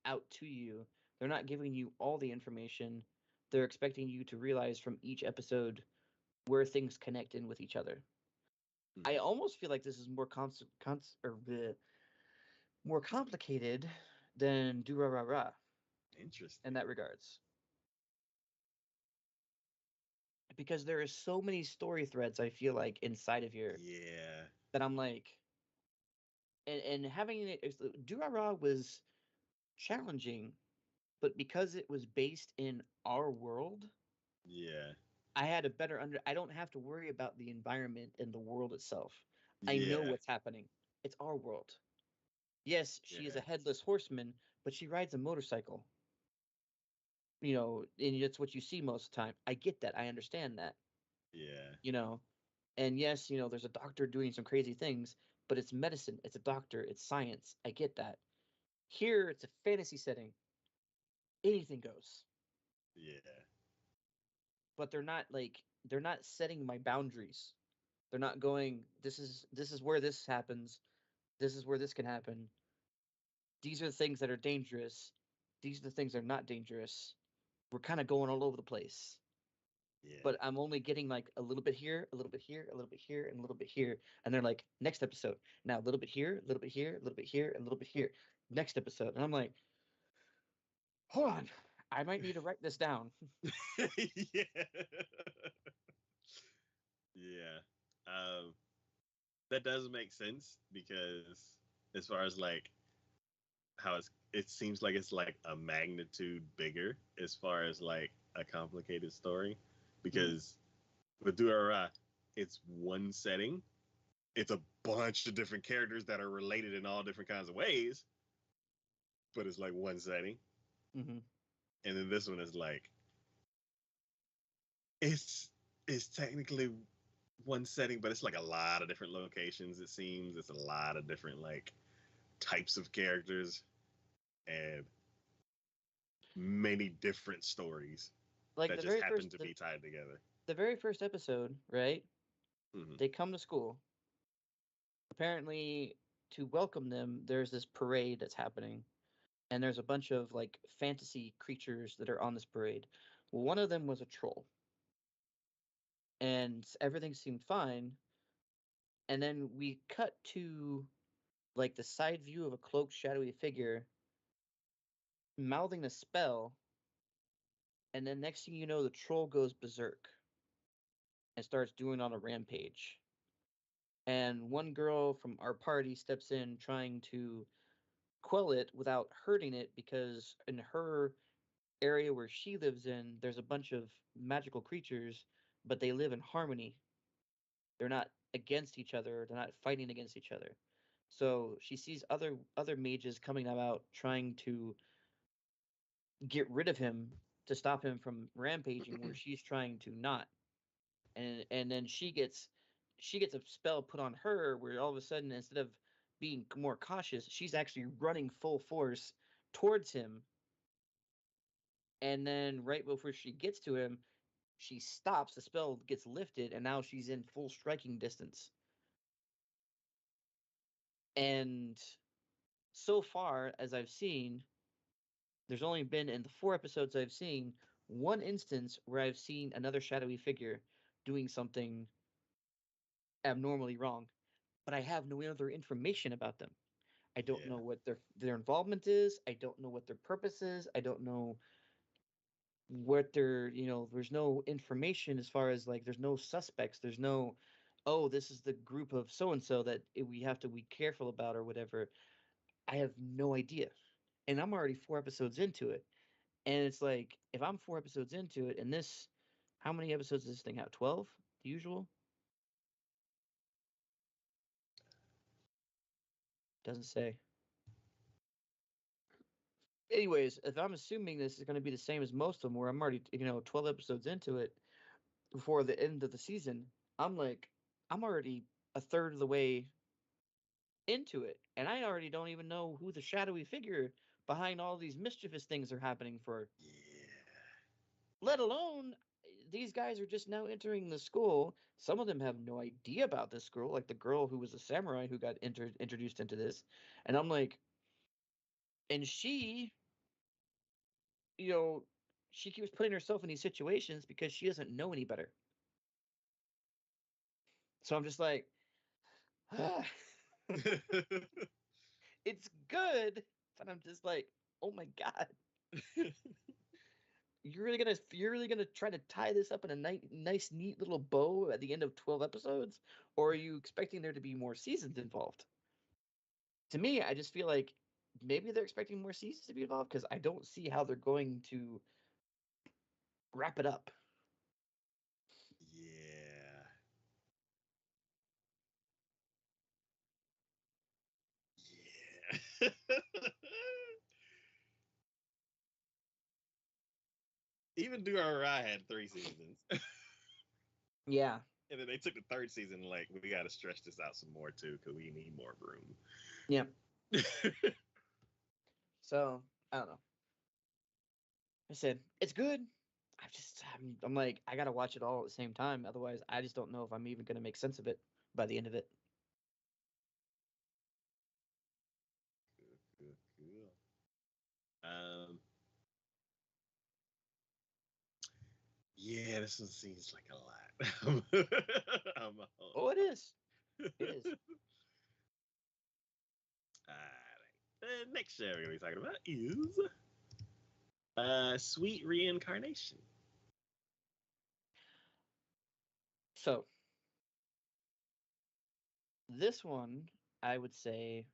out to you. They're not giving you all the information. They're expecting you to realize from each episode where things connect in with each other. I Mhm. almost feel like this is more complicated than Durarara in Interesting. that regards, because there are so many story threads I feel like inside of here Yeah. that I'm like, and having it, Durarara was challenging, but because it was based in our world, Yeah. I had a better under. I don't have to worry about the environment and the world itself. I know Yeah. what's happening. It's our world. Yes, she is a Yeah. headless horseman, but she rides a motorcycle. And that's what you see most of the time. I get that. I understand that. Yeah. You know, and yes, there's a doctor doing some crazy things, but it's medicine. It's a doctor. It's science. I get that. Here, it's a fantasy setting. Anything goes. Yeah. But they're not setting my boundaries. They're not going, this is where this happens. This is where this can happen. These are the things that are dangerous. These are the things that are not dangerous. We're kind of going all over the place. Yeah. But I'm only getting like a little bit here, a little bit here, a little bit here, and a little bit here. And they're like, next episode. Now a little bit here, a little bit here, a little bit here, and a little bit here. Next episode. And I'm like, hold on. I might need to write this down. Yeah. Yeah. Um, that does make sense, because as far as like how it seems like it's like a magnitude bigger as far as like a complicated story, Mm-hmm. because with Durara, it's one setting. It's a bunch of different characters that are related in all different kinds of ways, but it's like one setting. Mm-hmm. And then this one is like it's it's technically one setting, but it's like a lot of different locations. It seems it's a lot of different like types of characters and many different stories Like that just happen to be tied together. the very first episode, right? Mm-hmm. They come to school. Apparently, to welcome them, there's this parade that's happening, and there's a bunch of like fantasy creatures that are on this parade. Well, one of them was a troll, and everything seemed fine. And then we cut to like the side view of a cloaked, shadowy figure mouthing a spell, and then next thing you know, the troll goes berserk and starts doing on a rampage. and one girl from our party steps in trying to quell it without hurting it, because in her area where she lives in, there's a bunch of magical creatures, but they live in harmony. They're not against each other. They're not fighting against each other. So she sees other mages coming about trying to get rid of him to stop him from rampaging where she's trying to not. And then she gets a spell put on her where all of a sudden, instead of being more cautious, she's actually running full force towards him. And then right before she gets to him, she stops, the spell gets lifted, and now she's in full striking distance. And so far as I've seen, there's only been, in the 4 episodes I've seen, one instance where I've seen another shadowy figure doing something abnormally wrong, but I have no other information about them. I don't know what their involvement is. I don't know what their purpose is. I don't know what their, there's no information as far as, like, there's no suspects. There's no, oh, this is the group of so and so that we have to be careful about or whatever. I have no idea. And I'm already 4 episodes into it. And it's like, if I'm 4 episodes into it, and this, how many episodes does this thing have? 12? The usual? Doesn't say. Anyways, if I'm assuming this is going to be the same as most of them, where I'm already, 12 episodes into it before the end of the season, I'm already a third of the way into it, and I already don't even know who the shadowy figure behind all these mischievous things are happening for. Yeah. Let alone, these guys are just now entering the school. Some of them have no idea about this girl, like the girl who was a samurai who got introduced into this. And I'm like, and she, you know, she keeps putting herself in these situations because she doesn't know any better. So I'm just like, it's good, but I'm just like, oh my god, you're really gonna try to tie this up in a nice, neat little bow at the end of 12 episodes, or are you expecting there to be more seasons involved? To me, I just feel like maybe they're expecting more seasons to be involved, because I don't see how they're going to wrap it up. Yeah. Yeah. Even Do Or I had 3 seasons. Yeah. And then they took the 3rd season, like, we got to stretch this out some more, too, because we need more room. Yeah. So, I don't know. I said, it's good. I'm like, I gotta watch it all at the same time. Otherwise, I just don't know if I'm even gonna make sense of it by the end of it. Cool. Um, yeah, this one seems like a lot. Oh, it is. It is. All right. The next show we're going to be talking about is Sweet Reincarnation. So, this one, I would say,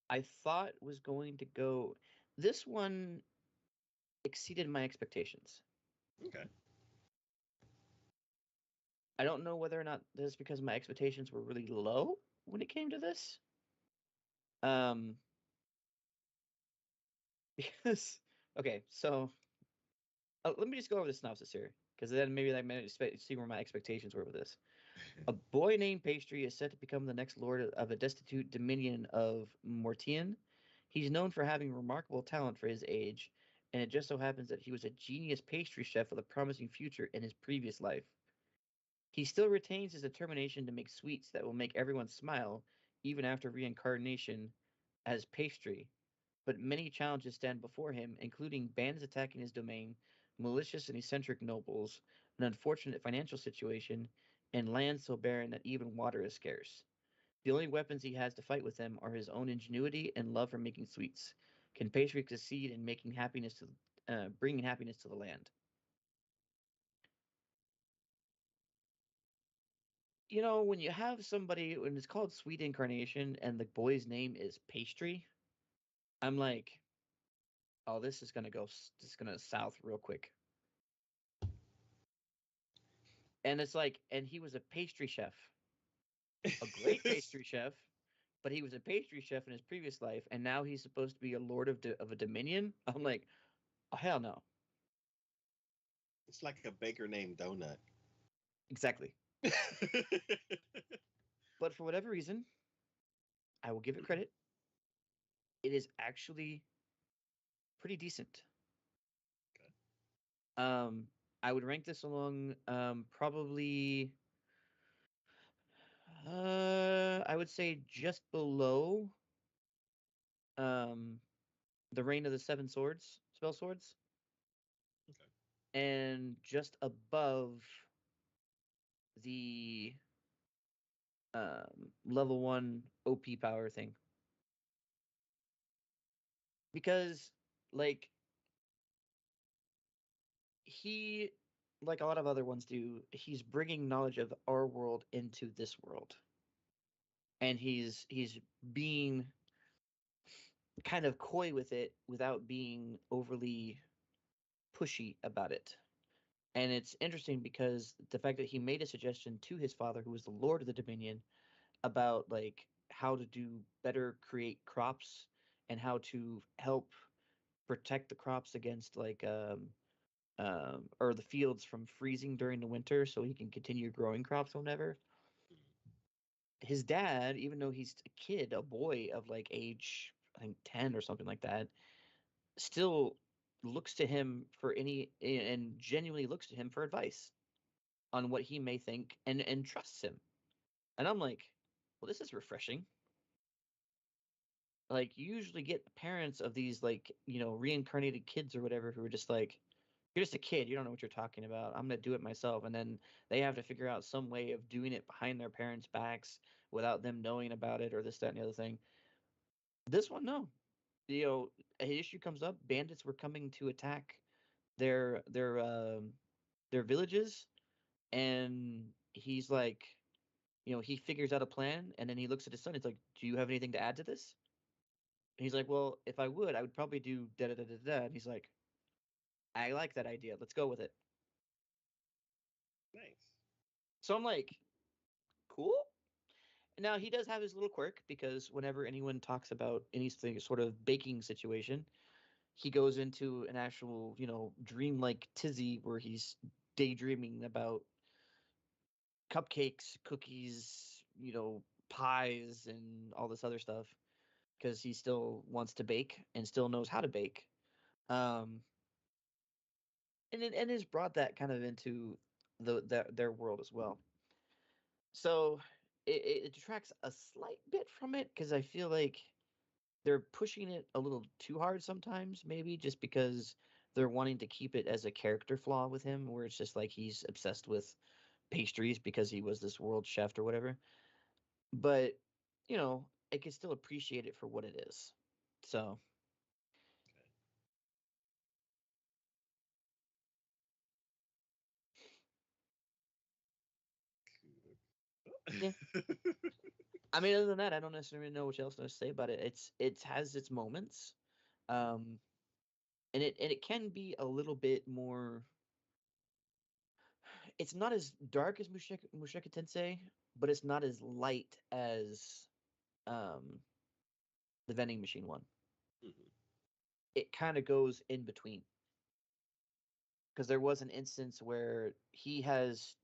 I thought was going to go. This one exceeded my expectations. Okay. I don't know whether or not this is because my expectations were really low when it came to this. Um, because, okay, so let me just go over the synopsis here, because then maybe I might see where my expectations were with this. A boy named Pastry is set to become the next lord of a destitute dominion of Mortian. He's known for having remarkable talent for his age, and it just so happens that he was a genius pastry chef with a promising future in his previous life. He still retains his determination to make sweets that will make everyone smile, even after reincarnation as Pastry. But many challenges stand before him, including bands attacking his domain, malicious and eccentric nobles, an unfortunate financial situation, and land so barren that even water is scarce. The only weapons he has to fight with them are his own ingenuity and love for making sweets. Can Pastry succeed in making bringing happiness to the land? You know, when you have somebody when it's called Sweet Incarnation and the boy's name is Pastry, I'm like, oh, this is gonna south real quick. And it's like, and he was a pastry chef, a great pastry chef, but he was a pastry chef in his previous life, and now he's supposed to be a lord of a dominion. I'm like, oh hell no. It's like a baker named Donut. Exactly. But for whatever reason, I will give it credit. It is actually pretty decent. Okay. I would rank this along probably I would say just below um the Reign of the Seven Swords, spell swords, Okay. and just above the level 1 OP power thing. Because like he like a lot of other ones do, he's bringing knowledge of our world into this world. And he's being kind of coy with it without being overly pushy about it. And it's interesting because the fact that he made a suggestion to his father, who was the Lord of the Dominion, about like how to do better create crops and how to help protect the crops against like or the fields from freezing during the winter so he can continue growing crops whenever. His dad, even though he's a kid, a boy of like age, I think 10 or something like that, still looks to him for any and genuinely looks to him for advice on what he may think and trusts him. And I'm like, well, this is refreshing. Like you usually get parents of these like, you know, reincarnated kids or whatever who are just like, you're just a kid, you don't know what you're talking about. I'm gonna do it myself. And then they have to figure out some way of doing it behind their parents' backs without them knowing about it or this, that, and the other thing. This one, no. You know, an issue comes up, bandits were coming to attack their their um their villages, and he's like, you know, he figures out a plan, and then he looks at his son. He's like, "Do you have anything to add to this?" And he's like, "Well, if I would probably do da da da da da." And he's like, "I like that idea. Let's go with it." Nice. So I'm like, "Cool." Now he does have his little quirk because whenever anyone talks about anything sort of baking situation, he goes into an actual, you know, dreamlike tizzy where he's daydreaming about cupcakes, cookies, you know, pies, and all this other stuff because he still wants to bake and still knows how to bake. Um, and has brought that kind of into their world as well. So it detracts a slight bit from it because I feel like they're pushing it a little too hard sometimes, maybe just because they're wanting to keep it as a character flaw with him, where it's just like he's obsessed with pastries because he was this world chef or whatever. But you know, I can still appreciate it for what it is. So yeah. I mean, other than that, I don't necessarily know what else to say about it. It has its moments, um, and it can be a little bit more. It's not as dark as Musheka Tensei, but it's not as light as um, the vending machine one. Mm-hmm. It kind of goes in between because there was an instance where he has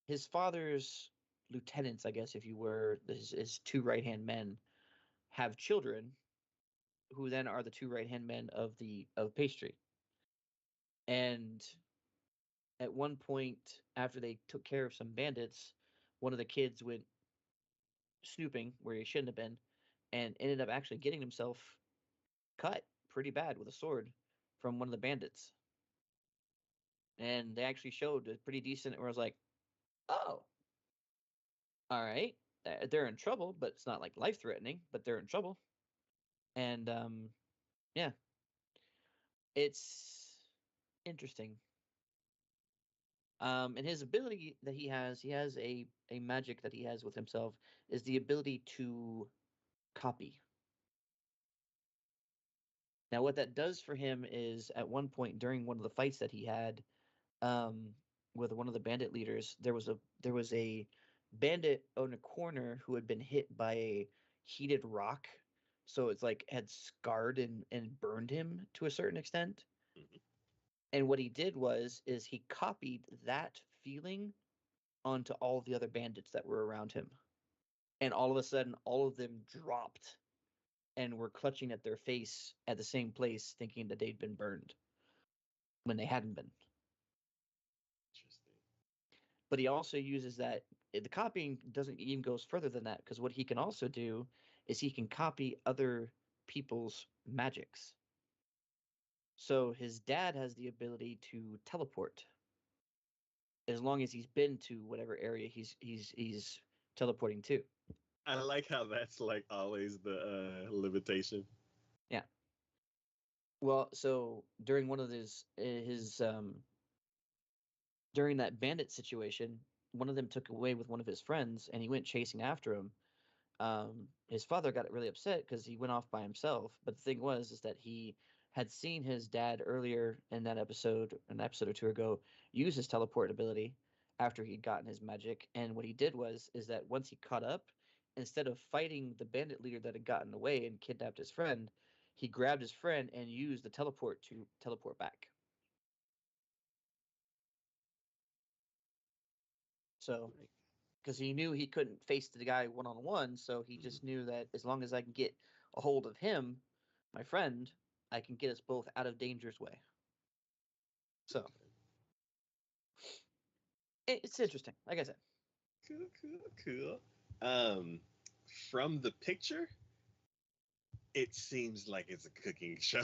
his father's lieutenants, I guess, if you were his two right hand men, have children who then are the two right hand men of pastry. And at one point, after they took care of some bandits, one of the kids went snooping where he shouldn't have been, and ended up actually getting himself cut pretty bad with a sword from one of the bandits. And they actually showed a pretty decent. Where I was like, oh, all right, they're in trouble, but it's not like life threatening, but they're in trouble. And yeah, it's interesting. And his ability that he has a magic that he has with himself, is the ability to copy. Now, what that does for him is, at one point during one of the fights that he had, um, with one of the bandit leaders, there was a bandit on a corner who had been hit by a heated rock, so it's like had scarred and burned him to a certain extent. Mhm. And what he did is he copied that feeling onto all the other bandits that were around him. And all of a sudden, all of them dropped and were clutching at their face at the same place, thinking that they'd been burned when they hadn't been. Interesting. But he also uses that. The copying doesn't even goes further than that, because what he can also do is he can copy other people's magics. So his dad has the ability to teleport as long as he's been to whatever area he's teleporting to. I like how that's like always the limitation. Yeah. Well, so during one of his during that bandit situation, one of them took away with one of his friends, and he went chasing after him. His father got really upset because he went off by himself. But the thing was, is that he had seen his dad earlier in that episode, an episode or two ago, use his teleport ability after he'd gotten his magic. And what he did is that once he caught up, instead of fighting the bandit leader that had gotten away and kidnapped his friend, he grabbed his friend and used the teleport to teleport back. So, because he knew he couldn't face the guy one on one, so he just knew that as long as I can get a hold of him, my friend, I can get us both out of danger's way. So, it's interesting. Like I said, Cool. Um, from the picture, it seems like it's a cooking show.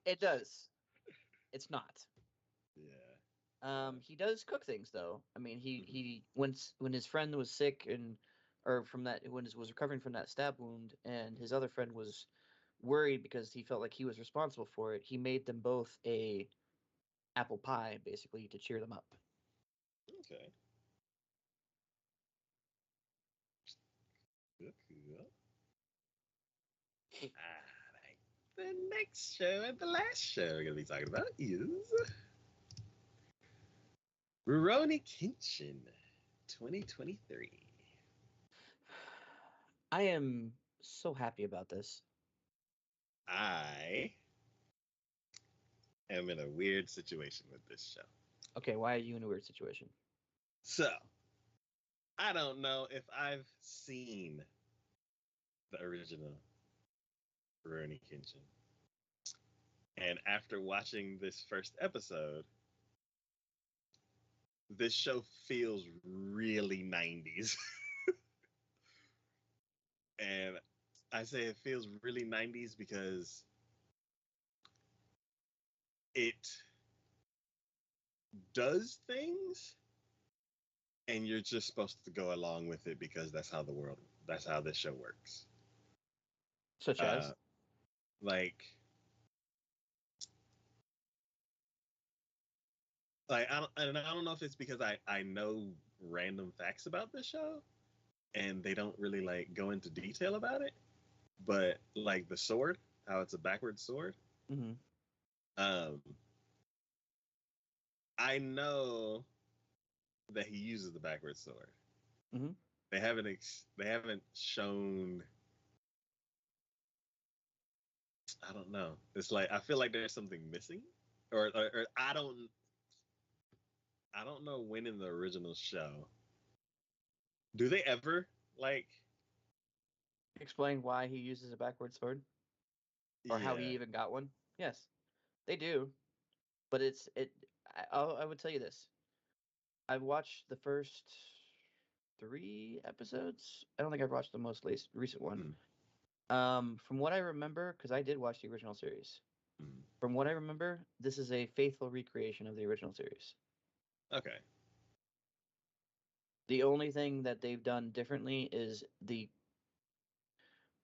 it does. It's not. Yeah. He does cook things though. I mean, Mhm. he when his friend was sick, and or from that, when he was recovering from that stab wound, and his other friend was worried because he felt like he was responsible for it. He made them both a apple pie, basically, to cheer them up. Okay. Cool. All right. The next show and the last show we're going to be talking about is Rurouni Kenshin 2023. I am so happy about this. I am in a weird situation with this show. Okay, why are you in a weird situation? So, I don't know if I've seen the original Rurouni Kenshin. And after watching this first episode, this show feels really 90s. And I say it feels really 90s because it does things and you're just supposed to go along with it because that's how this show works. Such as? Like, I don't know if it's because I know random facts about this show and they don't really like go into detail about it, but like the sword, how it's a backwards sword. Mm-hmm. Um, I know that he uses the backwards sword. Mm-hmm. They haven't shown. I don't know. It's like I feel like there's something missing, or I don't know when in the original show do they ever like Explain why he uses a backward sword, or how he yeah. even got one. Yes, they do, but I would tell you this: I've watched the first 3 episodes. I don't think I've watched the most recent one. Mm, From what I remember, because I did watch the original series. mm. From what I remember, this is a faithful recreation of the original series. Okay. The only thing that they've done differently is the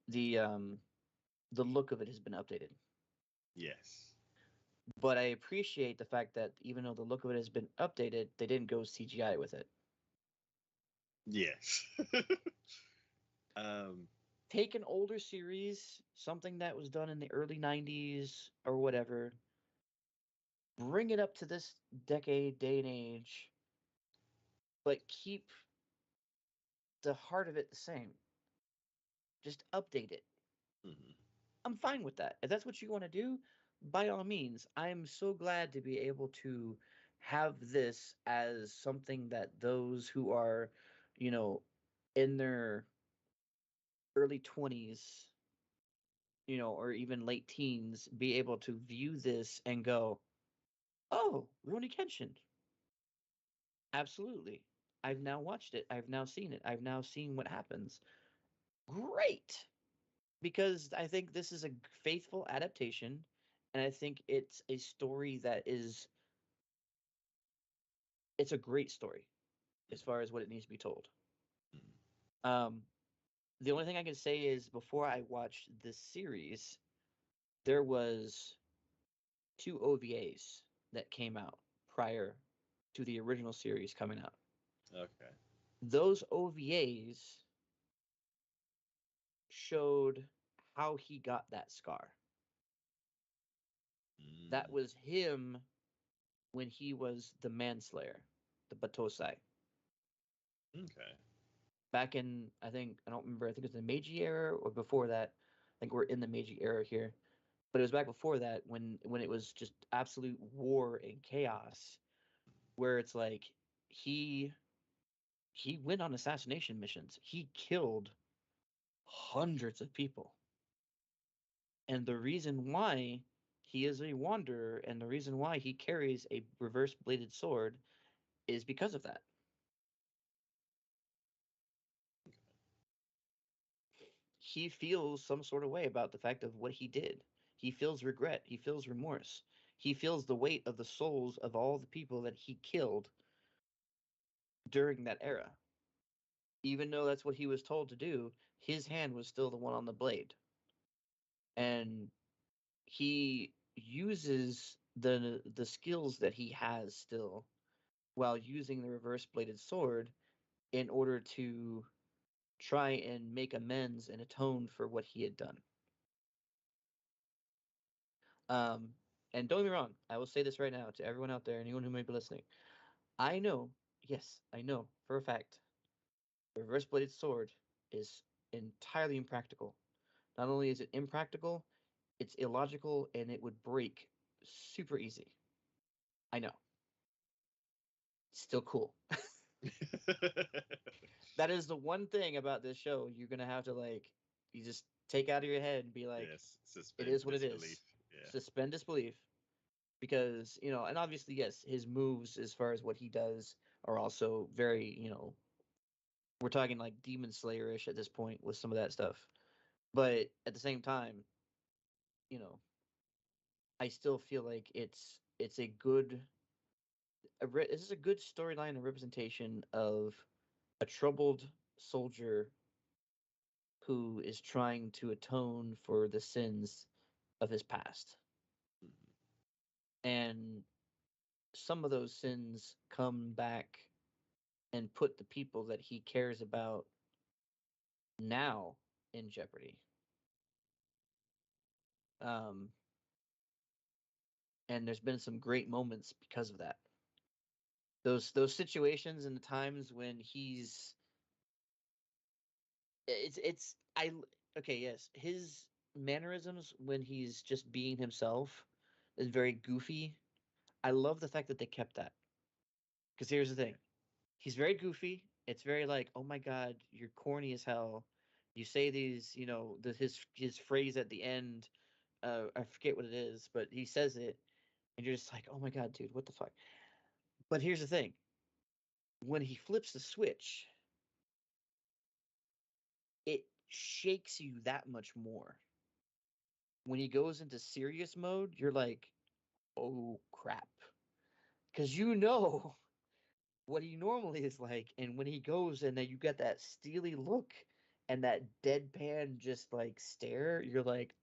the look of it has been updated. Yes. But I appreciate the fact that even though the look of it has been updated, they didn't go CGI with it. Yes. um, Take an older series, something that was done in the early 90s or whatever, bring it up to this decade, day and age, but keep the heart of it the same. Just update it. mhm. I'm fine with that. If that's what you want to do, by all means. I'm so glad to be able to have this as something that those who are, you know, in their early 20s, or even late teens, be able to view this and go, oh, Rurouni Kenshin. Absolutely. I've now watched it. I've now seen it. I've now seen what happens. Great. Because I think this is a faithful adaptation, and I think it's a story that it's a great story as far as what it needs to be told. Um, the only thing I can say is before I watched this series, there was two OVAs that came out prior to the original series coming out. Okay. Those OVAs showed how he got that scar. That Mm, was him when he was the manslayer, the Batosai. okay. Back in, I don't remember, I think it was the Meiji era or before that. I think we're in the Meiji era here. But it was back before that when it was just absolute war and chaos, where it's like he he went on assassination missions. He killed hundreds of people. And the reason why he is a wanderer and the reason why he carries a reverse bladed sword is because of that. He feels some sort of way about the fact of what he did. He feels regret. He feels remorse. He feels the weight of the souls of all the people that he killed during that era. Even though that's what he was told to do, his hand was still the one on the blade. And he uses the skills that he has still while using the reverse bladed sword in order to try and make amends and atone for what he had done. Um, and don't get me wrong, I will say this right now to everyone out there, anyone who may be listening. I know, yes, I know for a fact, the reverse bladed sword is entirely impractical. Not only is it impractical, it's illogical and it would break super easy. I know. Still cool. That is the one thing about this show you're gonna have to you just take out of your head and be like, Yes. it Suspend is what it disbelief. is. Yeah. Suspend disbelief. Because, and obviously, yes, his moves as far as what he does are also very, we're talking like Demon Slayer-ish at this point with some of that stuff. But at the same time, you know, I still feel like it's a good this is a good storyline and representation of a troubled soldier who is trying to atone for the sins of his past. Mhm. And some of those sins come back and put the people that he cares about now in jeopardy. Um, and there's been some great moments because of that. Those situations and the times when it's I okay, yes, his mannerisms when he's just being himself is very goofy. I love the fact that they kept that. Because here's the Yeah. thing. He's very goofy. It's very like, oh my god, you're corny as hell. You say these, his phrase at the end, I forget what it is, but he says it, and you're just like, oh my god, dude, what the fuck? But here's the thing: when he flips the switch, it shakes you that much more. When he goes into serious mode, you're like, oh crap, because you know what he normally is like, and when he goes and then you get that steely look and that deadpan just like stare, you're like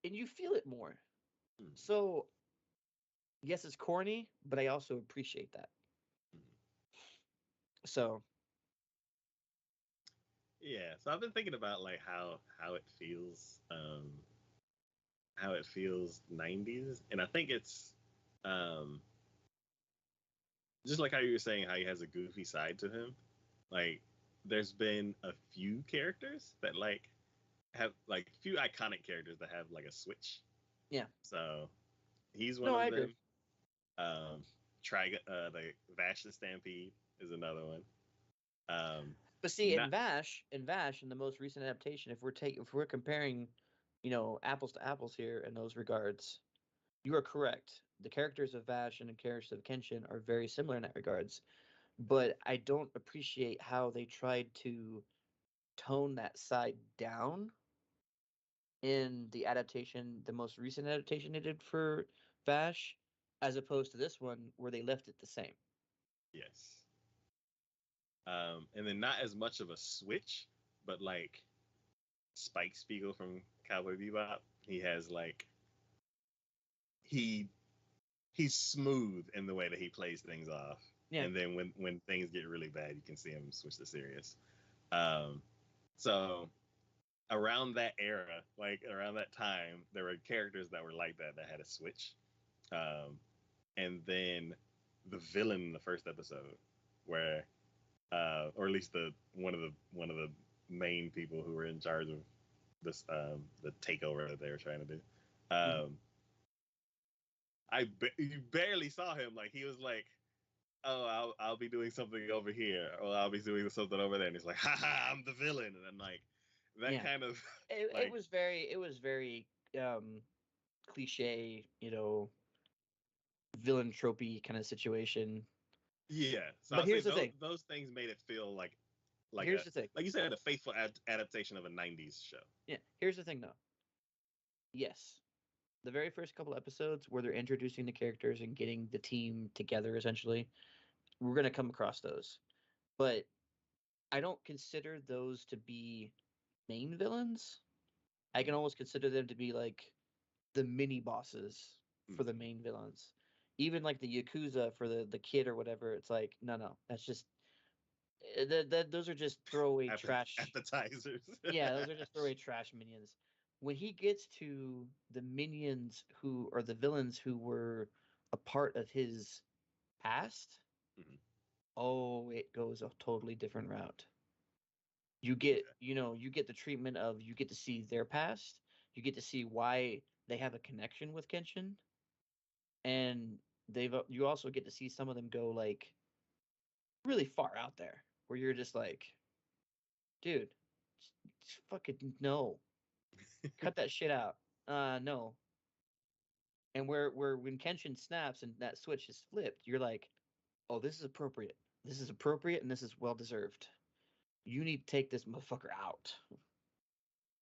and you feel it more. Mm. So yes, it's corny, but I also appreciate that. Mm. So Yeah, so I've been thinking about like how it feels 90s, and I think it's um just like how you were saying how he has a goofy side to him. Like there's been a few characters that like have like few iconic characters that have like a switch. yeah, So he's one no, I of agree. them. Um, the Vash the Stampede is another one. But see, Not In Vash, in the most recent adaptation, if we're comparing, apples to apples here in those regards, you are correct. The characters of Vash and the characters of Kenshin are very similar in that regards. But I don't appreciate how they tried to tone that side down in the adaptation, the most recent adaptation they did for Vash, as opposed to this one where they left it the same. yes. And then not as much of a switch, but like Spike Spiegel from Cowboy Bebop, he has like he he's smooth in the way that he plays things off. Yeah. And then when things get really bad, you can see him switch to serious. Um, so around that era, like around that time, there were characters that were like that had a switch. Um, and then the villain in the first episode, where or at least the one of the main people who were in charge of this the takeover that they were trying to do. Mhm. You barely saw him. Like he was like, "Oh, I'll be doing something over here, or I'll be doing something over there," and he's like, "Ha ha, I'm the villain," and I'm like, that Yeah. kind of It like, was very cliche, villain tropey kind of situation. yeah. So But I'll say here's the thing. those things made it feel like Here's a the thing. like you said, a faithful adaptation of a '90s show. Yeah. Here's the thing, though. Yes, the very first couple episodes where they're introducing the characters and getting the team together, essentially, we're gonna come across those. But I don't consider those to be main villains. I can almost consider them to be like the mini bosses for the Mm-hmm. main villains. Even like the Yakuza for the kid or whatever, it's like no, that's just those are just throwaway trash. Appetizers. Yeah, those are just throwaway trash minions. When he gets to the minions who are the villains who were a part of his past, Mm-hmm. oh, it goes a totally different route. Okay. You get the treatment of you get to see their past, you get to see why they have a connection with Kenshin, and you also get to see some of them go like really far out there, where you're just like, dude, just fucking no, cut that shit out. No. And where when Kenshin snaps and that switch is flipped, you're like, oh, this is appropriate. This is appropriate, and this is well deserved. You need to take this motherfucker out.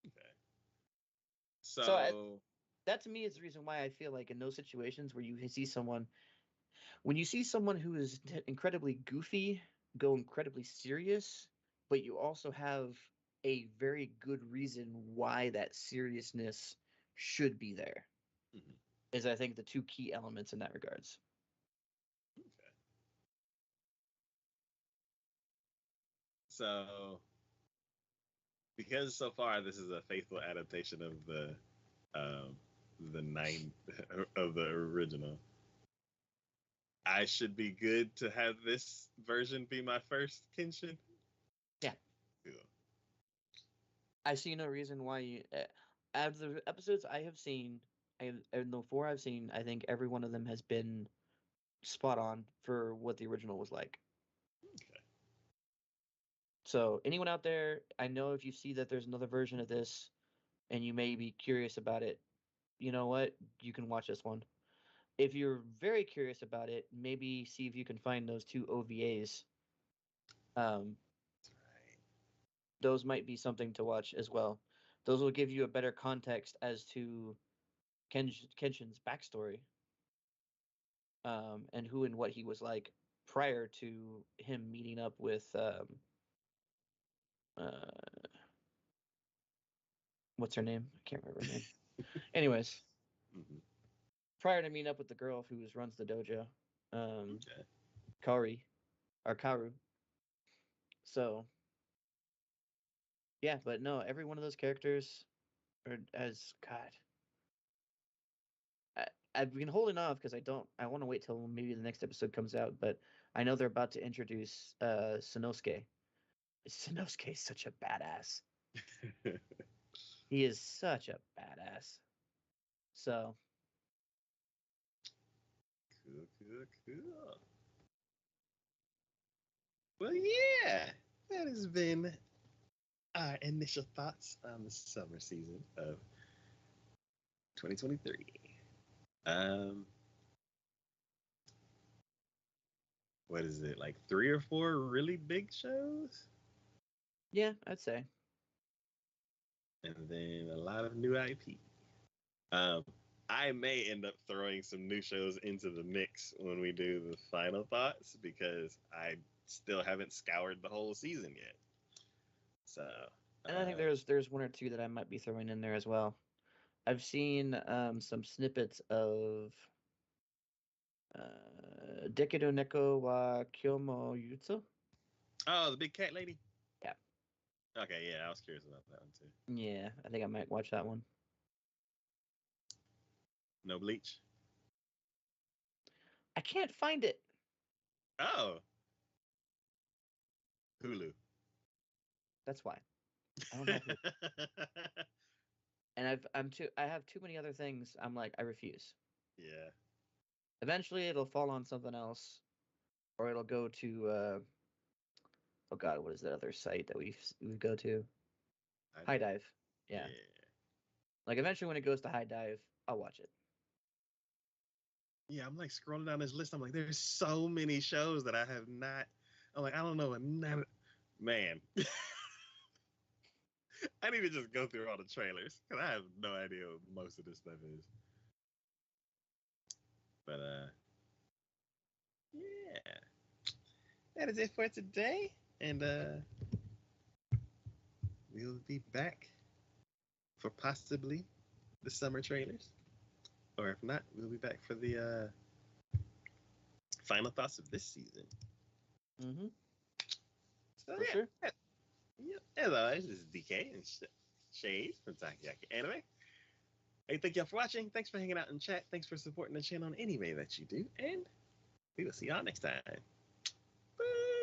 Okay. So So that to me is the reason why I feel like in those situations where you see someone, when you see someone who is incredibly goofy, go incredibly serious, but you also have a very good reason why that seriousness should be there, mhm. is I think the two key elements in that regards. Okay. So because so far this is a faithful adaptation of um, the nine of the original, I should be good to have this version be my first Kenshin. Yeah, Cool. I see no reason why out of the episodes I have seen, and the four I've seen, I think every one of them has been spot on for what the original was like. Okay. So anyone out there, I know if you see that there's another version of this and you may be curious about it, you know what? You can watch this one. If you're very curious about it, maybe see if you can find those two OVAs. Um, That's right. those might be something to watch as well. Those will give you a better context as to Kenshin's backstory, and who and what he was like prior to him meeting up with uh, what's her name? I can't remember her name. Anyways, Mm-hmm. prior to meeting up with the girl who runs the dojo, Okay. Karu. So yeah, but no, every one of those characters are as God. I've been holding off because I want to wait till maybe the next episode comes out, but I know they're about to introduce Sanosuke. Sanosuke is such a badass. He is such a badass. So cool. Well, yeah, that has been our initial thoughts on the summer season of 2023. What is it, like 3 or 4 really big shows? yeah, I'd say. And then a lot of new IP. I may end up throwing some new shows into the mix when we do the final thoughts because I still haven't scoured the whole season yet. So, and I think there's one or two that I might be throwing in there as well. I've seen some snippets of Dekido Neko wa Kyomo Yutsu. Oh, the big cat lady? Yeah. Okay, yeah, I was curious about that one too. Yeah, I think I might watch that one. No Bleach? I can't find it. Oh. Hulu. That's why. I don't have Hulu. And I have too many other things. I'm like, I refuse. Yeah. Eventually it'll fall on something else. Or it'll go to oh god, what is that other site that we go to? High Dive. Yeah. Like eventually when it goes to High Dive, I'll watch it. Yeah, I'm like scrolling down this list. I'm like, there's so many shows that I have not. I'm like, I don't know. Man, I need to just go through all the trailers because I have no idea what most of this stuff is. But yeah, that is it for today, and we'll be back for possibly the summer trailers, or if not, we'll be back for the final thoughts of this season. Mm-hmm. So, for sure. Yeah, as always, this is DK and Shade from TacoYaki Anime. Hey, thank y'all for watching. Thanks for hanging out in chat. Thanks for supporting the channel in any way that you do. And we will see y'all next time. Bye.